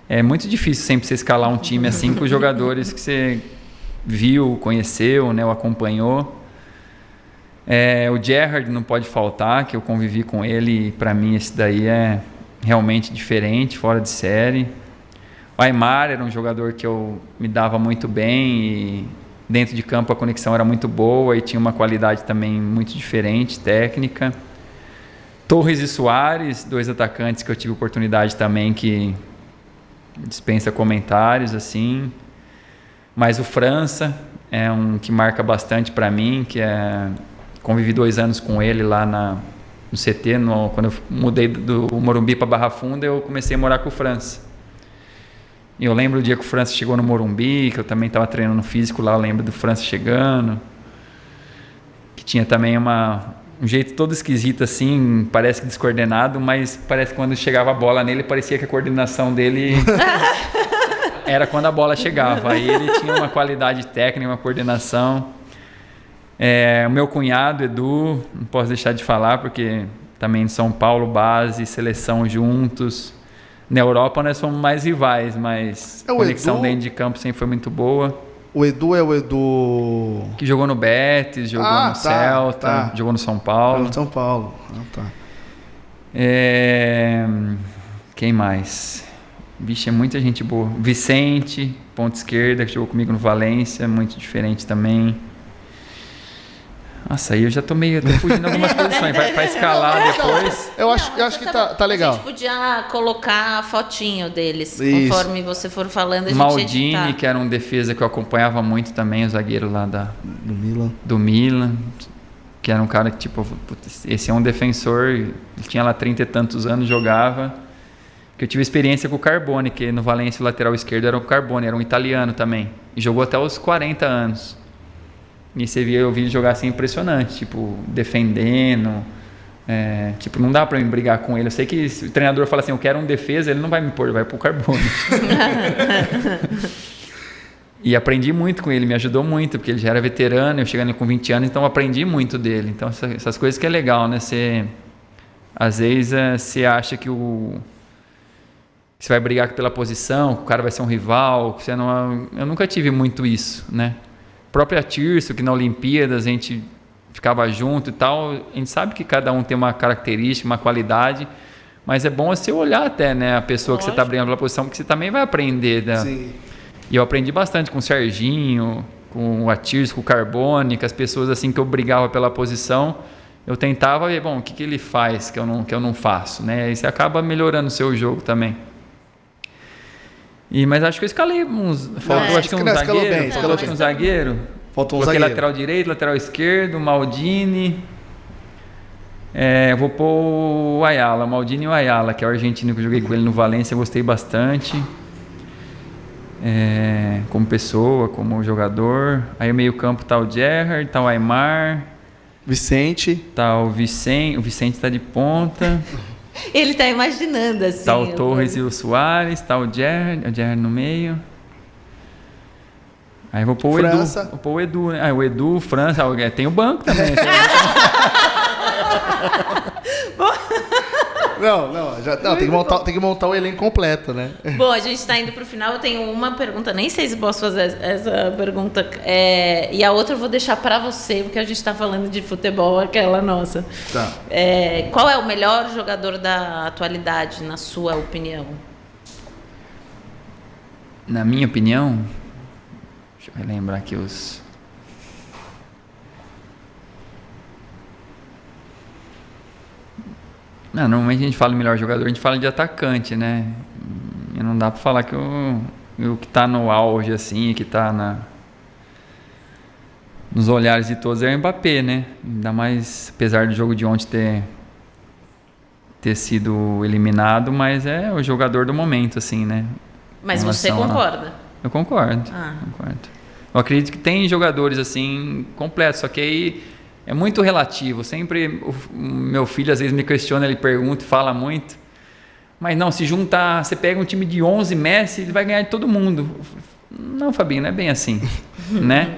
é muito difícil sempre você escalar um time assim com os jogadores que você viu, conheceu, né, ou acompanhou. O Gerrard não pode faltar, que eu convivi com ele e para mim esse daí é realmente diferente, fora de série. O Aimar era um jogador que eu me dava muito bem e dentro de campo a conexão era muito boa e tinha uma qualidade também muito diferente, técnica. Torres e Soares, 2 atacantes que eu tive oportunidade também que dispensa comentários, assim. Mas o França é um que marca bastante para mim, que convivi 2 anos com ele lá no CT, quando eu mudei do Morumbi para Barra Funda, eu comecei a morar com o França. E eu lembro o dia que o França chegou no Morumbi, que eu também estava treinando físico lá, eu lembro do França chegando, que tinha também um jeito todo esquisito assim, parece que descoordenado, mas parece que quando chegava a bola nele, parecia que a coordenação dele era quando a bola chegava. Aí ele tinha uma qualidade técnica, uma coordenação. O meu cunhado, Edu, não posso deixar de falar, porque também em São Paulo, base, seleção juntos. Na Europa nós fomos mais rivais, mas a conexão dentro de campo sempre foi muito boa. O Edu é o Edu... Que jogou no Betis, jogou no Celta, jogou no São Paulo. No São Paulo, tá. Quem mais? Vixe, é muita gente boa. Vicente, ponta esquerda, que jogou comigo no Valência, muito diferente também. Nossa, aí eu já tô fugindo algumas posições. Vai escalar depois. Eu acho que tá legal. A gente podia colocar a fotinho deles. Isso. Conforme você for falando, a gente Maldini, editar. que era um defesa que eu acompanhava muito também, o zagueiro lá do Milan. Que era um cara que, tipo, esse é um defensor, ele tinha lá 30 e tantos anos, jogava. Que eu tive experiência com o Carbone, que no Valência o lateral esquerdo era o Carbone, era um italiano também. E jogou até os 40 anos. E você via, eu vi ele jogar assim impressionante, tipo, defendendo. Tipo, não dá pra mim brigar com ele. Eu sei que se o treinador fala assim, eu quero um defesa, ele não vai me pôr, ele vai pro Carbone. E aprendi muito com ele, me ajudou muito, porque ele já era veterano, eu chegando com 20 anos, então eu aprendi muito dele. Então essas coisas que é legal, né? Às vezes você acha que você vai brigar pela posição, que o cara vai ser um rival, que eu nunca tive muito isso, né? O próprio Tirso, que na Olimpíadas a gente ficava junto e tal, a gente sabe que cada um tem uma característica, uma qualidade, mas é bom você olhar até, né, a pessoa que você está brigando pela posição, porque você também vai aprender. Sim. E eu aprendi bastante com o Serginho, com o Tirso, com o Carbone, com as pessoas assim que eu brigava pela posição, eu tentava ver, bom, o que ele faz que eu não faço, né? Aí você acaba melhorando o seu jogo também. Mas acho que eu escalei faltou acho que um zagueiro. Faltou um Coloquei zagueiro. lateral direito, lateral esquerdo, Maldini. Vou pôr o Ayala, Maldini e o Ayala, que é o argentino que eu joguei com ele no Valência, eu gostei bastante. Como pessoa, como jogador. Aí o meio campo tá o Gerrard, tá o Aimar. Vicente. Tá o Vicente tá de ponta. Ele tá imaginando assim. Tá o Torres e o Soares, tá o Gerrard no meio. Aí vou pôr o Edu. Vou pôr o Edu, né? O Edu, França, tem o banco também. Tem que montar o elenco completo, né? Bom, a gente está indo para o final. Eu tenho uma pergunta, nem sei se posso fazer essa pergunta. E a outra eu vou deixar para você, porque a gente está falando de futebol, aquela nossa. Tá. Qual é o melhor jogador da atualidade, na sua opinião? Na minha opinião, deixa eu relembrar aqui os... Normalmente a gente fala de melhor jogador, a gente fala de atacante, né? E não dá pra falar que o que tá no auge, assim, que tá nos olhares de todos é o Mbappé, né? Ainda mais, apesar do jogo de ontem ter sido eliminado, mas é o jogador do momento, assim, né? Mas você concorda? Eu concordo, concordo. Eu acredito que tem jogadores, assim, completos, só que aí... É muito relativo. Sempre o meu filho às vezes me questiona, ele pergunta e fala muito. Mas não, se juntar, você pega um time de 11 Messi, ele vai ganhar de todo mundo. Não, Fabinho, não é bem assim, né?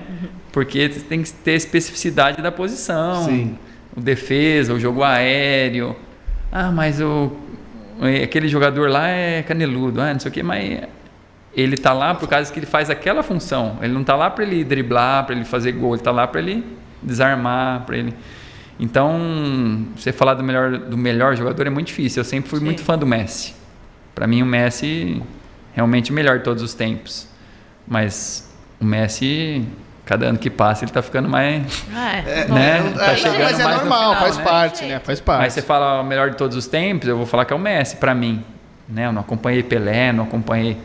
Porque tem que ter especificidade da posição. Sim. O defesa, o jogo aéreo. Mas aquele jogador lá é caneludo, não sei o quê, mas ele tá lá por causa que ele faz aquela função. Ele não tá lá para ele driblar, para ele fazer gol, ele tá lá para ele desarmar, para ele. Então, você falar do melhor jogador é muito difícil. Eu sempre fui muito fã do Messi. Para mim, o Messi realmente o melhor de todos os tempos. Mas o Messi, cada ano que passa, ele tá ficando mais... Tá chegando mas é mais normal, no final, faz parte, né? Faz parte. Mas você fala o melhor de todos os tempos, eu vou falar que é o Messi, para mim. Né? Eu não acompanhei Pelé, não acompanhei...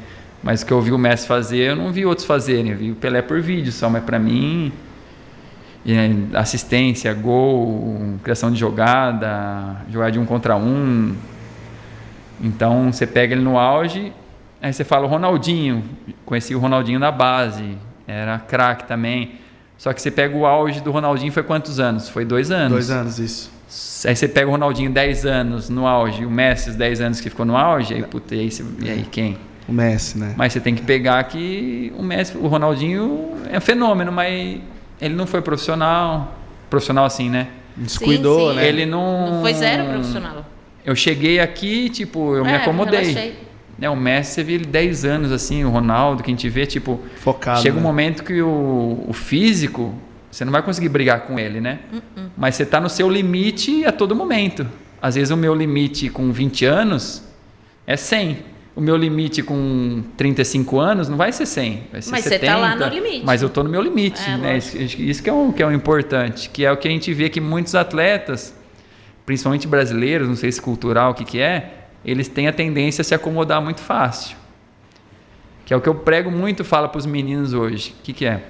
Mas o que eu vi o Messi fazer, eu não vi outros fazerem. Eu vi o Pelé por vídeo só, mas para mim... assistência, gol, criação de jogada de 1 contra 1. Então você pega ele no auge, aí você fala o Ronaldinho, conheci o Ronaldinho na base, era craque também, só que você pega o auge do Ronaldinho, foi quantos anos? Foi 2 anos. 2 anos, isso. Aí você pega o Ronaldinho 10 anos no auge, o Messi os 10 anos que ficou no auge, aí, puta, e aí quem? O Messi, né? Mas você tem que pegar que o Messi, o Ronaldinho é um fenômeno, mas ele não foi profissional assim, né? Descuidou, Sim, sim. né? Ele não Foi zero profissional. Eu cheguei aqui, tipo, eu me acomodei. Relaxei. Né, o Messi, você vê ele 10 anos, assim, o Ronaldo, que a gente vê, tipo... Focado, chega um né? momento que o físico, você não vai conseguir brigar com ele, né? Mas você tá no seu limite a todo momento. Às vezes o meu limite com 20 anos é 100. O meu limite com 35 anos não vai ser 100, vai ser Mas 70. você tá lá no limite. Mas eu tô no meu limite, É, né? lógico. Isso que é o importante, que é o que a gente vê que muitos atletas, principalmente brasileiros, não sei se cultural, o que é, eles têm a tendência a se acomodar muito fácil. Que é o que eu prego muito, falo para os meninos hoje. O que é?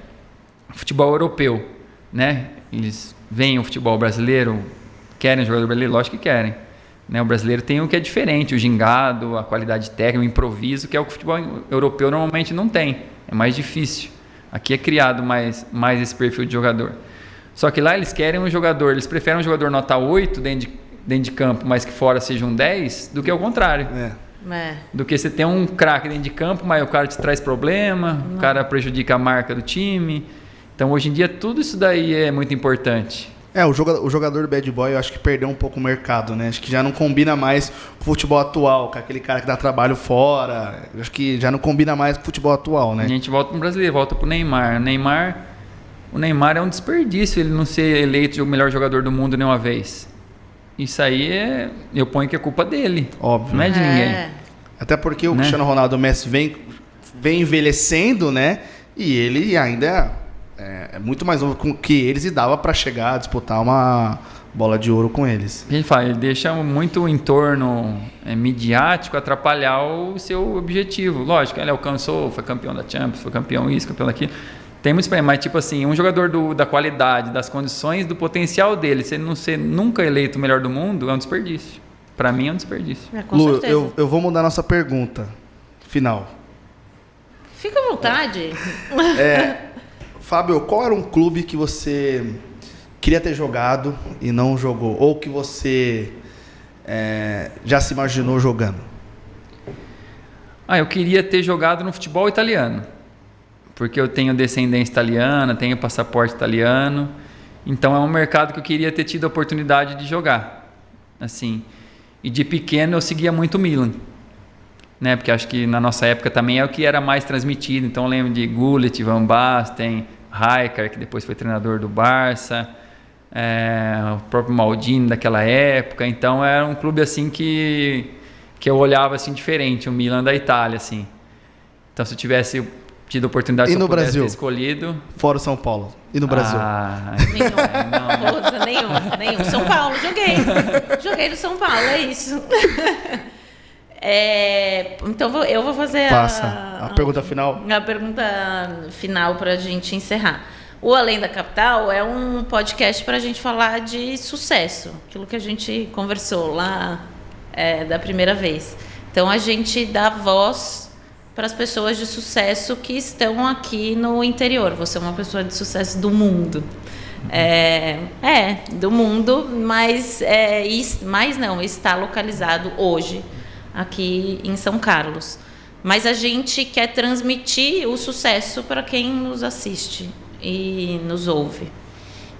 Futebol europeu, né? Eles veem o futebol brasileiro, querem jogador brasileiro? Lógico que querem. Né? O brasileiro tem o que é diferente, o gingado, a qualidade técnica, o improviso, que é o que o futebol europeu normalmente não tem. É mais difícil. Aqui é criado mais esse perfil de jogador. Só que lá eles querem um jogador, eles preferem um jogador nota 8 dentro de campo, mas que fora seja um 10, do que o contrário. Do que você ter um craque dentro de campo, mas o cara te traz problema, o cara prejudica a marca do time. Então, hoje em dia, tudo isso daí é muito importante. O jogador bad boy, eu acho que perdeu um pouco o mercado, né? Acho que já não combina mais com o futebol atual, com aquele cara que dá trabalho fora. Eu acho que já não combina mais com o futebol atual, né? A gente volta pro brasileiro, volta pro Neymar. O Neymar é um desperdício ele não ser eleito o melhor jogador do mundo nenhuma vez. Isso aí eu ponho que é culpa dele. Óbvio. Não é de ninguém. Até porque o Né? Cristiano Ronaldo, o Messi vem envelhecendo, né? E ele ainda é muito mais novo que eles e dava para chegar a disputar uma bola de ouro com eles. A gente fala, ele deixa muito o entorno midiático atrapalhar o seu objetivo. Lógico, ele alcançou, foi campeão da Champions, foi campeão isso, campeão daquilo. Tem muito mas tipo assim, um jogador da qualidade, das condições, do potencial dele, se ele não ser nunca eleito o melhor do mundo, é um desperdício. Para mim é um desperdício. Com Lu, certeza. eu vou mudar nossa pergunta final. Fica à vontade. Fábio, qual era um clube que você queria ter jogado e não jogou? Ou que você já se imaginou jogando? Eu queria ter jogado no futebol italiano. Porque eu tenho descendência italiana, tenho passaporte italiano. Então é um mercado que eu queria ter tido a oportunidade de jogar. Assim. E de pequeno eu seguia muito o Milan. Né? Porque acho que na nossa época também é o que era mais transmitido. Então eu lembro de Gullit, Van Basten, Rijkaard, que depois foi treinador do Barça, o próprio Maldini daquela época. Então era um clube assim que eu olhava assim diferente, o Milan da Itália. Assim. Então se eu tivesse tido a oportunidade, E se no eu pudesse Brasil? ter escolhido... Fora o São Paulo. E no Brasil? Nenhum. São Paulo, joguei no São Paulo, é isso. Então eu vou fazer a pergunta final. A pergunta final para a gente encerrar. O Além da Capital é um podcast para a gente falar de sucesso, aquilo que a gente conversou lá da primeira vez. Então a gente dá voz para as pessoas de sucesso que estão aqui no interior. Você é uma pessoa de sucesso do mundo. Do mundo, mas não, está localizado hoje aqui em São Carlos. Mas a gente quer transmitir o sucesso para quem nos assiste e nos ouve.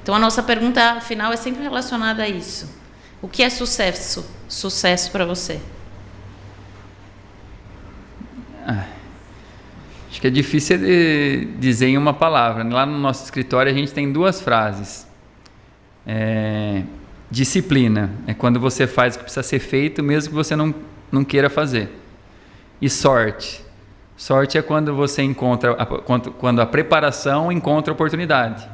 Então a nossa pergunta final é sempre relacionada a isso. O que é sucesso? Sucesso para você? Acho que é difícil dizer em uma palavra. Lá no nosso escritório a gente tem 2 frases. Disciplina é quando você faz o que precisa ser feito, mesmo que você não queira fazer. E sorte. Sorte é quando você encontra, quando a preparação encontra a oportunidade.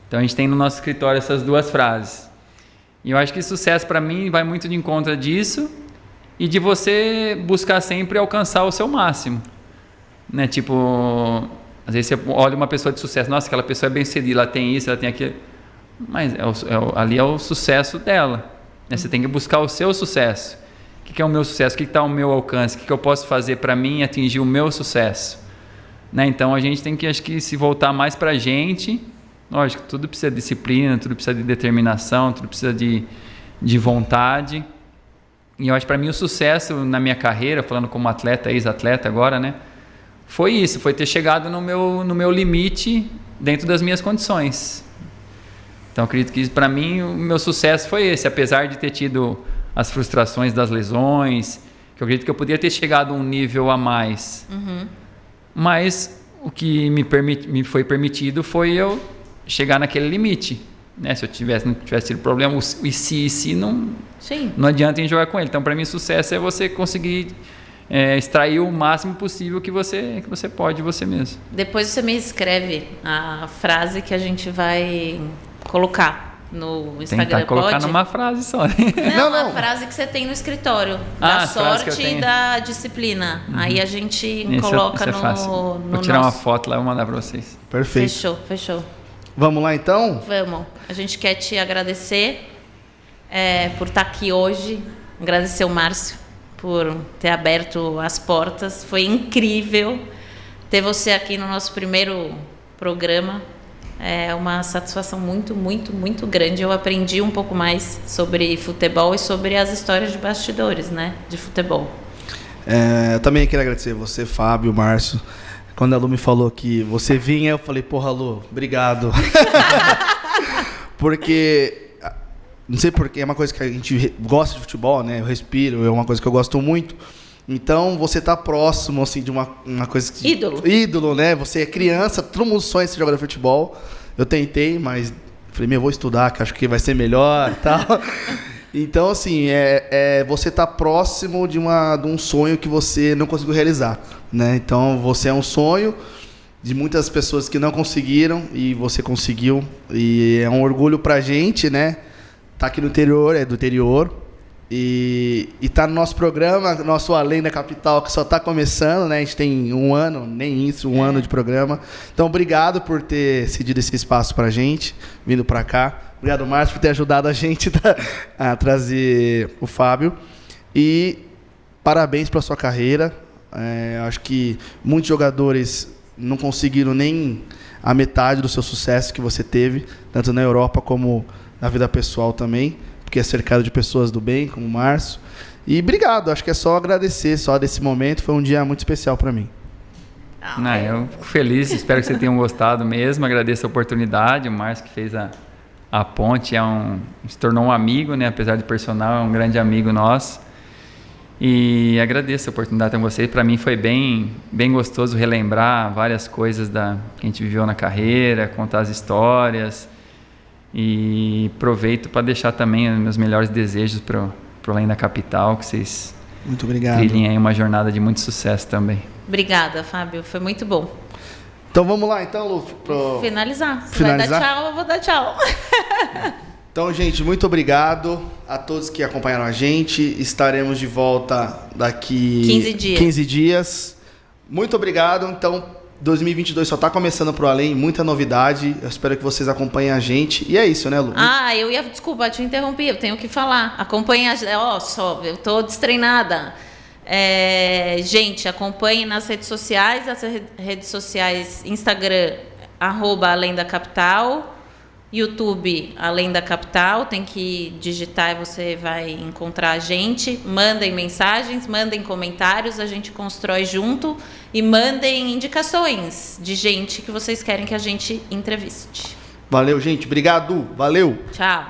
Então a gente tem no nosso escritório essas 2 frases. E eu acho que sucesso para mim vai muito de encontro disso e de você buscar sempre alcançar o seu máximo. Né? Tipo, às vezes você olha uma pessoa de sucesso, nossa, aquela pessoa é bem-sucedida, ela tem isso, ela tem aquilo. Mas ali é o sucesso dela. Né? Você tem que buscar o seu sucesso. O que é o meu sucesso? O que está ao meu alcance? O que eu posso fazer para mim atingir o meu sucesso? Né? Então a gente tem que, acho que, se voltar mais para a gente. Lógico, tudo precisa de disciplina, tudo precisa de determinação, tudo precisa de vontade. E eu acho que para mim o sucesso na minha carreira, falando como atleta, ex-atleta agora, né? foi isso, foi ter chegado no meu limite dentro das minhas condições. Então, acredito que para mim o meu sucesso foi esse, apesar de ter tido as frustrações das lesões, que eu acredito que eu podia ter chegado a um nível a mais. Mas o que me foi permitido foi eu chegar naquele limite. Né? Se eu não tivesse tido problema, o se não adianta em jogar com ele. Então, para mim, sucesso é você conseguir extrair o máximo possível que você pode de você mesmo. Depois você me escreve a frase que a gente vai colocar no Instagram. Tentar colocar numa frase só. Não, a frase que você tem no escritório. Da sorte e da disciplina. Aí a gente coloca isso é fácil. Vou tirar uma foto lá e vou mandar para vocês. Perfeito. Fechou. Vamos lá, então? Vamos. A gente quer te agradecer por estar aqui hoje. Agradecer o Márcio por ter aberto as portas. Foi incrível ter você aqui no nosso primeiro programa. É uma satisfação muito, muito, muito grande. Eu aprendi um pouco mais sobre futebol e sobre as histórias de bastidores, né, de futebol. Eu também queria agradecer você, Fábio, Márcio. Quando a Lu me falou que você vinha, eu falei, porra, Lu, obrigado. Porque, não sei porquê, é uma coisa que a gente gosta de futebol, né? Eu respiro, é uma coisa que eu gosto muito. Então, você tá próximo, assim, de uma coisa que... Ídolo, né? Você é criança, todo mundo sonha em ser jogador de futebol. Eu tentei, mas falei, eu vou estudar, que acho que vai ser melhor e tal. Então, assim, você tá próximo de um sonho que você não conseguiu realizar, né? Então, você é um sonho de muitas pessoas que não conseguiram e você conseguiu. E é um orgulho pra gente, né? Tá aqui no interior, é do interior. E tá no nosso programa, nosso Além da Capital, que só tá começando, né? A gente tem um ano, nem isso, um ano de programa. Então, obrigado por ter cedido esse espaço pra gente, vindo pra cá. Obrigado, Márcio, por ter ajudado a gente a trazer o Fábio. E parabéns pela sua carreira. Acho que muitos jogadores não conseguiram nem a metade do seu sucesso que você teve, tanto na Europa como na vida pessoal também, porque é cercado de pessoas do bem, como o Márcio. E obrigado, acho que é só agradecer só desse momento, foi um dia muito especial para mim. Eu fico feliz, espero que vocês tenham gostado mesmo, agradeço a oportunidade, o Márcio que fez a ponte, se tornou um amigo, né? Apesar de personal, é um grande amigo nosso. E agradeço a oportunidade com vocês, para mim foi bem gostoso relembrar várias coisas que a gente viveu na carreira, contar as histórias. E aproveito para deixar também os meus melhores desejos para Além da Capital, que vocês muito obrigado. Trilhem aí uma jornada de muito sucesso também. Obrigada, Fábio, foi muito bom. Então vamos lá, então, Lu, finalizar. Você vai dar tchau, eu vou dar tchau. Então, gente, muito obrigado a todos que acompanharam a gente. Estaremos de volta daqui 15 dias. Muito obrigado. Então, 2022 só está começando pro Além, muita novidade. Eu espero que vocês acompanhem a gente. E é isso, né, Lu? Desculpa, te interrompi, eu tenho que falar. Acompanhem eu tô destreinada. Gente, acompanhem nas redes sociais, Instagram, @Além da Capital, YouTube Além da Capital, tem que digitar e você vai encontrar a gente. Mandem mensagens, mandem comentários, a gente constrói junto e mandem indicações de gente que vocês querem que a gente entreviste. Valeu, gente. Obrigado. Valeu. Tchau.